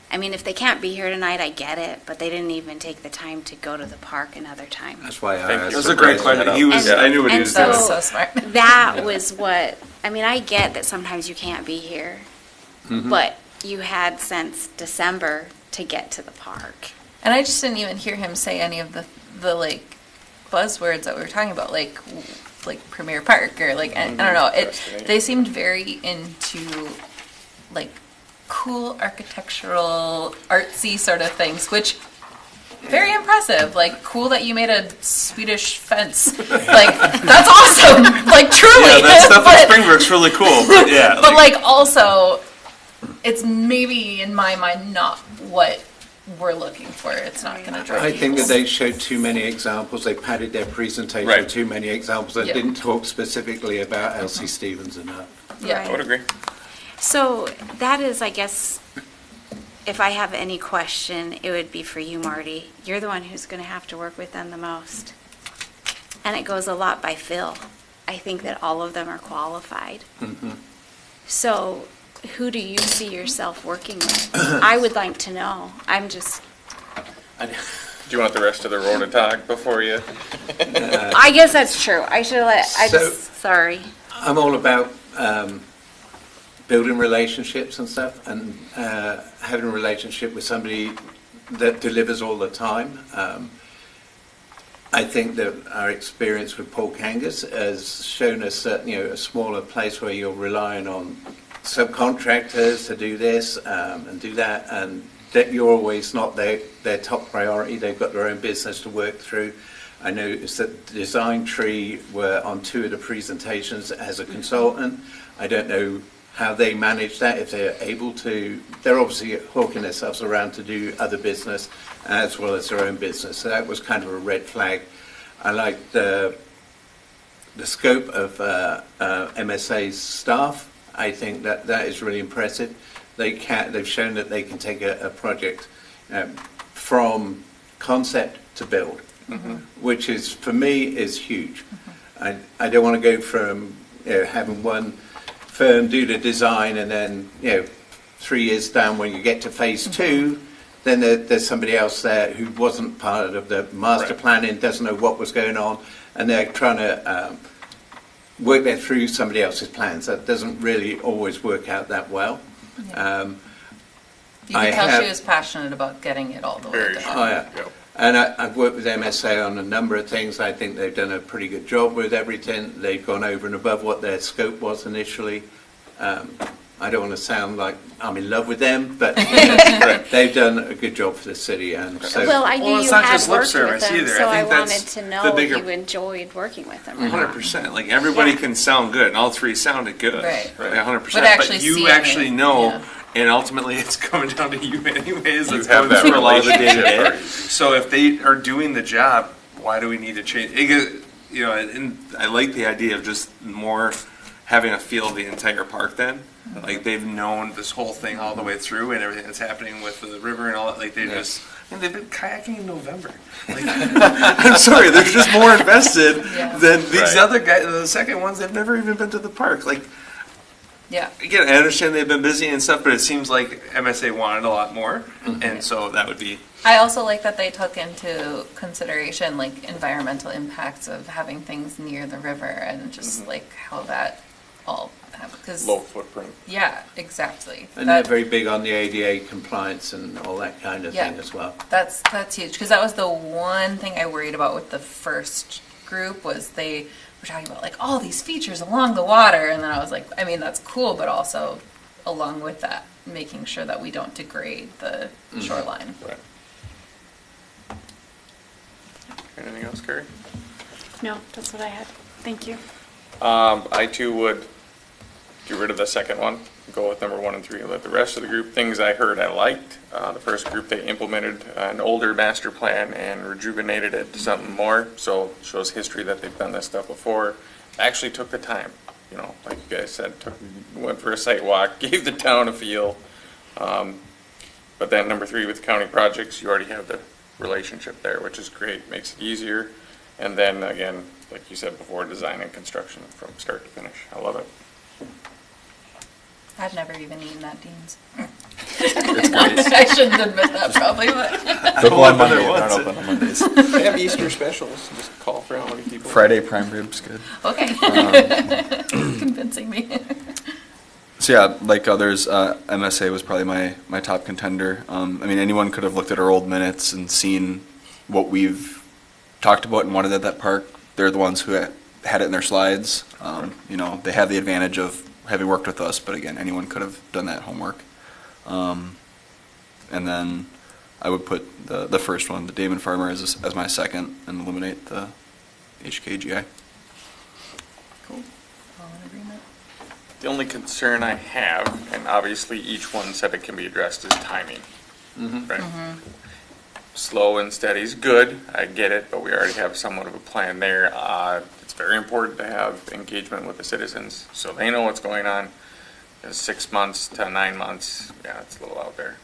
if they can't be here tonight, I get it, but they didn't even take the time to go to the park another time. That's why I asked. That was a great question. I knew what he was doing. So smart. That was what, I get that sometimes you can't be here, but you had since December to get to the park. And I just didn't even hear him say any of the buzzwords that we were talking about, like Premier Park or I don't know. They seemed very into cool architectural, artsy sort of things, which very impressive. Cool that you made a Swedish fence. That's awesome. Truly. Yeah, that stuff in Springbrook's really cool. But yeah. But also, it's maybe in my mind not what we're looking for. It's not going to drive I think that they showed too many examples. They padded their presentation with too many examples. They didn't talk specifically about Elsie Stevens enough. Yeah, I would agree. So that is, I guess, if I have any question, it would be for you, Marty. You're the one who's going to have to work with them the most. And it goes a lot by feel. I think that all of them are qualified. So who do you see yourself working with? I would like to know. Do you want the rest of the row to talk before you? I guess that's true. I should let, sorry. I'm all about building relationships and stuff, and having a relationship with somebody that delivers all the time. I think that our experience with Paul Kangas has shown us that, a smaller place where you're relying on subcontractors to do this and do that, and that you're always not their top priority. They've got their own business to work through. I noticed that Design Tree were on 2 of the presentations as a consultant. I don't know how they manage that, if they're able to. They're obviously hawking themselves around to do other business as well as their own business. So that was kind of a red flag. I like the scope of MSA's staff. I think that is really impressive. They've shown that they can take a project from concept to build, which is, for me, is huge. I don't want to go from having one firm do the design and then 3 years down when you get to phase 2, then there's somebody else there who wasn't part of the master planning, doesn't know what was going on, and they're trying to work that through somebody else's plans. That doesn't really always work out that well. You can tell she was passionate about getting it all the way done. Oh, yeah. And I've worked with MSA on a number of things. I think they've done a pretty good job with everything. They've gone over and above what their scope was initially. I don't want to sound like I'm in love with them, but they've done a good job for the city. And so, well, I knew you had worked with them, either. so I think wanted that's to know the bigger, if you enjoyed working with them. 100%. Like everybody can sound good, and all 3 sounded good. Right. 100%. But you actually know, and ultimately it's coming down to you anyways. It's going through a lot of the day-to-day. So if they are doing the job, why do we need to change? you know, and I like the idea of just more having a feel of the entire park then. Like they've known this whole thing all the way through and everything that's happening with the river and all that. Like they just, and they've been kayaking in November. Like, I'm sorry, they're just more invested than these other guys. The second ones, they've never even been to the park. Like, Yeah. again, I understand they've been busy and stuff, but it seems like MSA wanted a lot more, and so that would be. I also like that they took into consideration like environmental impacts of having things near the river and just like how that all because Low footprint. Yeah, exactly. And they're very big on the ADA compliance and all that kind of thing as well. That's huge because that was the one thing I worried about with the first group was they were talking about like all these features along the water, and then I was like, I mean that's cool, but also along with that, making sure that we don't degrade the shoreline. Right. Anything else, Carrie? No, that's what I had. Thank you. I too would get rid of the second one, go with number 1 and 3, let the rest of the group, things I heard I liked. The first group, they implemented an older master plan and rejuvenated it to something more, so it shows history that they've done this stuff before. Actually took the time, you know, like you guys said, went for a site walk, gave the town a feel. But then number 3 with county projects, you already have the relationship there, which is great, makes it easier. And then again, like you said before, design and construction from start to finish. I love it. I've never even eaten at Dean's. It's great. I shouldn't admit that probably, but. They're open on Monday, they're not open on Mondays. They have Easter specials, just call for how many people. Friday prime rib's good. Okay. Convincing me. So yeah, like others, MSA was probably my top contender. I mean, anyone could have looked at our old minutes and seen what we've talked about and wanted at that park. They're the ones who had it in their slides. You know, they have the advantage of having worked with us, but again, anyone could have done that homework. And then I would put the first one, the Damon Farbor, as my second, and eliminate the HKGI. Cool. All in agreement. The only concern I have, and obviously each one said it can be addressed, is timing. Right? Slow and steady is good, I get it, but we already have somewhat of a plan there. It's very important to have engagement with the citizens so they know what's going on. 6 months to 9 months, yeah, it's a little out there.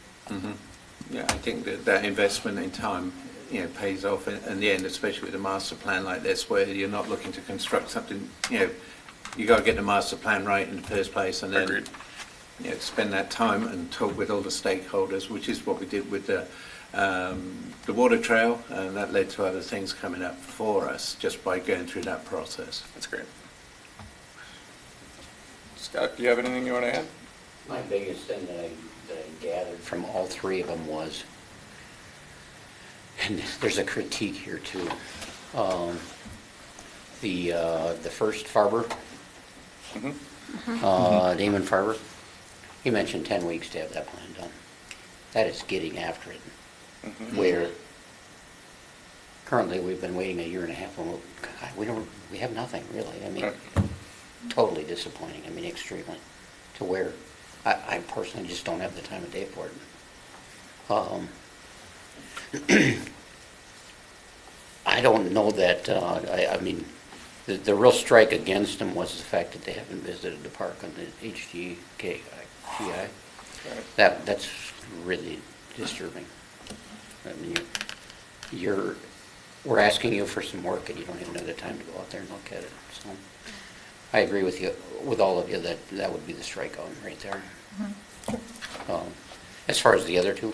Yeah, I think that investment in time, you know, pays off in the end, especially with a master plan like this, where you're not looking to construct something. You know, you got to get the master plan right in the first place, and then you know, spend that time and talk with all the stakeholders, which is what we did with the water trail, and that led to other things coming up for us just by going through that process. That's great. Scott, do you have anything you want to add? My biggest thing that I gathered from all three of them was, and there's a critique here too, the first Farbor, Damon Farbor, he mentioned 10 weeks to have that plan done. That is getting after it. Where currently we've been waiting a year and a half, and we have nothing really. I mean, totally disappointing. I mean, extremely. To where I personally just don't have the time of day for it. I don't know that. I mean, the real strike against them was the fact that they haven't visited the park on the HKGI. That's really disturbing. I mean, we're asking you for some work, and you don't even have the time to go out there and look at it. So, I agree with you, with all of you, that would be the strikeout right there. As far as the other two,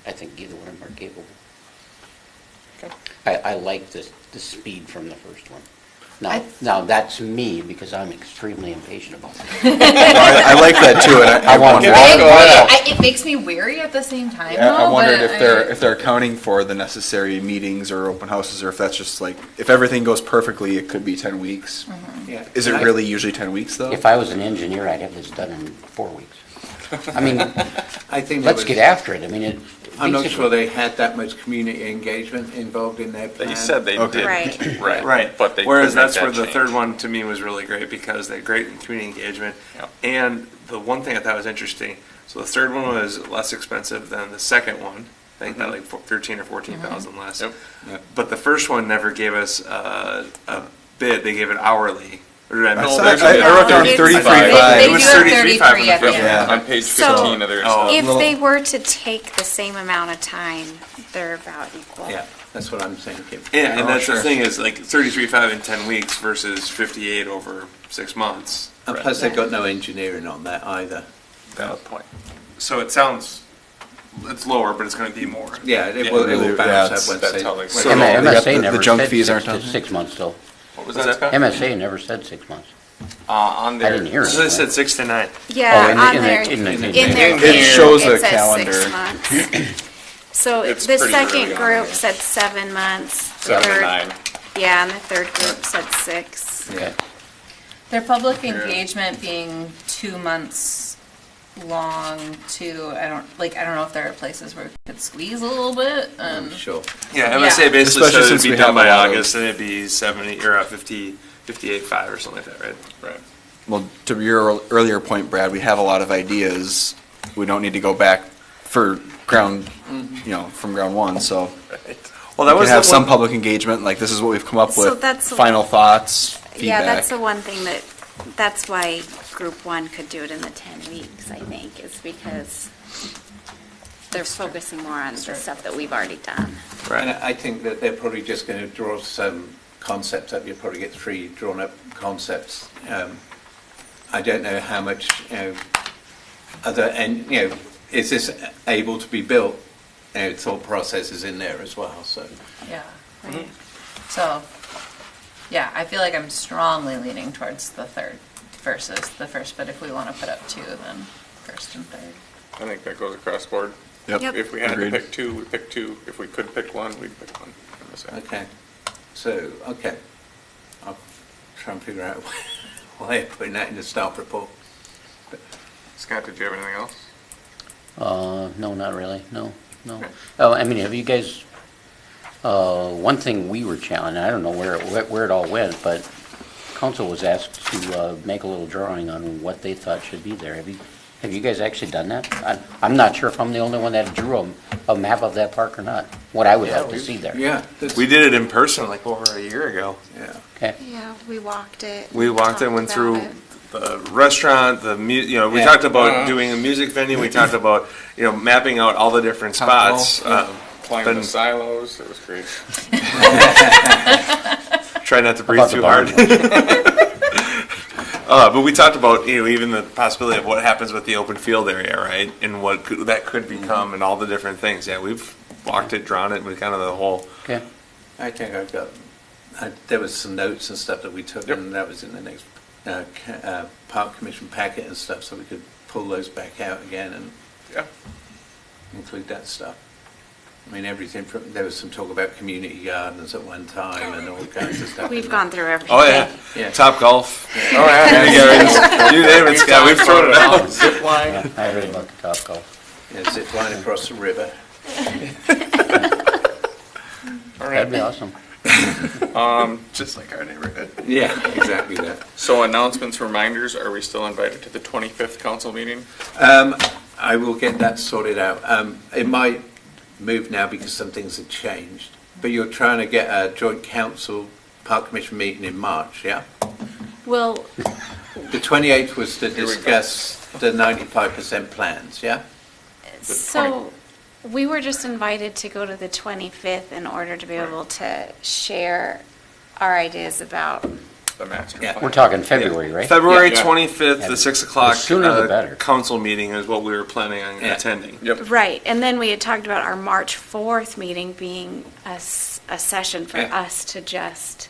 I think either one of them are capable. I like the speed from the first one. Now that's me because I'm extremely impatient about it. I like that too, and I want to It makes me weary at the same time. Yeah, though, I wondered but if they're accounting for the necessary meetings or open houses, or if that's just like, if everything goes perfectly, it could be 10 weeks. Yeah. Is it really usually 10 weeks though? If I was an engineer, I'd have this done in 4 weeks. I mean, I think let's get after it. I mean, I'm not sure they had that much community engagement involved in their plan. They said they did. Right. But they Whereas could make that's where that the change. third one to me was really great because they had great community engagement. And the one thing I thought was interesting, so the third one was less expensive than the second one, I think that like 13 or 14,000 less. Yep. But the first one never gave us a bid, they gave it hourly. Or did I miss I that? wrote down It's- 33.5. It was 33.5 at the end. Yeah. On page So, 15 of theirs. If they were to take the same amount of time, they're about equal. Yeah, that's what I'm thinking. Yeah, and Oh, that's sure. the thing is like 33.5 in 10 weeks versus 58 over 6 months. And plus, they've got no engineering on that either. Valid point. So it sounds, it's lower, but it's going to be more. Yeah, it will balance out once that's they. how they- when So they- MSA never the junk said fees aren't 6 months though. What was that, Scott? MSA never said 6 months. On there. I didn't hear it. So they said 6 to 9. Yeah, Oh, in the- on in the- there, in the- in in their the- bid, It shows a it says calendar. 6 months. So It's the pretty second early on group there. said 7 months. The 7 to third- 9. Yeah, and the third group said 6. Okay. Their public engagement being 2 months long too, I don't know if there are places where we could squeeze a little bit. Sure. Yeah, MSA basically Especially said it'd since be we done have by a lot of- August, and it'd be 70 or 58.5 or something like that, right? Right. Well, to your earlier point, Brad, we have a lot of ideas. We don't need to go back for ground, from ground one, so. Well, that we was can have the some one- public engagement, like this is what we've come up So with, that's the- final thoughts, feedback. Yeah, that's the one thing that's why group 1 could do it in the 10 weeks, I think, is because they're focusing more on the stuff that we've already done. And I think that they're probably just going to draw some concepts up. You'll probably get 3 drawn up concepts. I don't know how much, is this able to be built? Thought processes in there as well, so. Yeah, right. So, yeah, I feel like I'm strongly leaning towards the third versus the first, but if we want to put up 2, then first and third. I think that goes across the board. Yep. Yep. If we had Agreed. to pick 2, we pick 2. If we could pick 1, we'd pick 1. Okay. So, okay. I'll try and figure out why you're putting that in the staff report. Scott, did you have anything else? No, not really, no. Oh, I mean, have you guys, one thing we were challenged, I don't know where it all went, but council was asked to make a little drawing on what they thought should be there. Have you guys actually done that? I'm not sure if I'm the only one that drew a map of that park or not, what I would like to see there. Yeah. We did it in person like over a year ago. Yeah. Okay. Yeah, we walked it. We walked it, talked went about through it. the restaurant, we Yeah. talked about doing a music venue. We talked about, mapping out all the different Top spots. Climbing the silos, it was great. Try not to How breathe about the too barn? hard. But we talked about, even the possibility of what happens with the open field area, right? And what that could become and all the different things. Yeah, we've walked it, drawn it, with kind of the whole. Okay. I think I've got, there was some notes and stuff that we took, and that was in the next Park Commission packet and stuff, so we could pull those back out again and include that stuff. I mean, everything from, there was some talk about community gardens at one time and all kinds of stuff. We've gone through everything. Oh, yeah. Yeah. Top golf. Oh, yeah. You name it, Scott. We've thrown it out. Zip line. Yeah, I heard about the top golf. Yeah, zip line across the river. All That'd be right. awesome. Just like our neighborhood. Yeah, exactly that. So announcements, reminders, are we still invited to the 25th council meeting? I will get that sorted out. It might move now because some things have changed, but you're trying to get a joint council Park Commission meeting in March, yeah? Well, The 28th was to Here we go. discuss the 95% plans, yeah? so we were just invited to go to the 25th in order to be able to share our ideas about. The master Yeah. plan. We're talking February, right? February Yeah. 25th, Yeah. the 6 o'clock The sooner the better. council meeting is what we were planning on Yeah. attending. Yep. Right, and then we had talked about our March 4th meeting being a session for Yeah. us to just,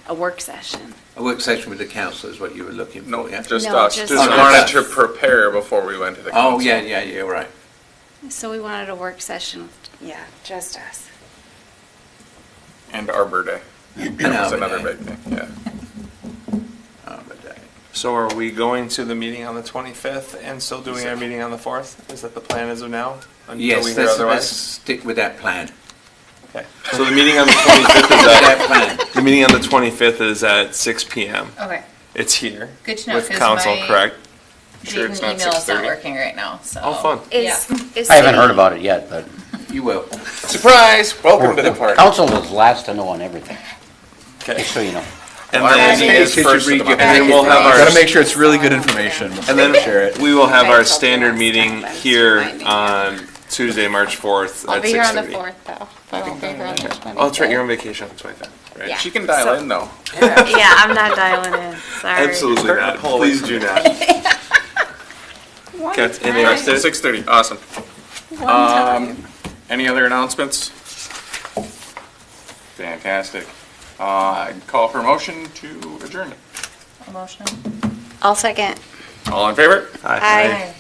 a work session. A work session with the council is what you were looking for, No, yeah? just No, us. just Just us. wanted to prepare before we went to the council. Oh, yeah, you're right. So we wanted a work session, yeah, just us. And Arbor Day. That was Arbor another Day. big thing, yeah. So are we going to the meeting on the 25th and still doing our meeting on the 4th? Is that the plan as of now? Until Yes, we hear let's otherwise? stick with that plan. Okay. So the meeting on the 25th is That at, plan. the meeting on the 25th is at 6 PM. Okay, It's here. good to know, With 'cause council, my correct? Sure, Dayton it's not email is not 6:30. working right now, so. Oh, fun. Is I haven't city- heard about it yet, but You will. Surprise! Welcome to the party. Council is last to know on everything, Okay. just so you know. And Well, then, he is first to the and then we'll have our. Gotta make sure it's really good information. And then share it. we will have our standard meeting here on Tuesday, March 4th I'll at be here on the 6:30. 4th, though. I won't be here on the 20th. Oh, that's right, you're on vacation on the 25th, right? Yeah. She can dial in though. Yeah, I'm not dialing in, sorry. Absolutely Start not. the poll away Please from do me. not. One Okay, time. any rest of it? 6:30, awesome. One time. Any other announcements? Fantastic. I'd call for a motion to adjourn. A motion? I'll second. All in favor? Aye.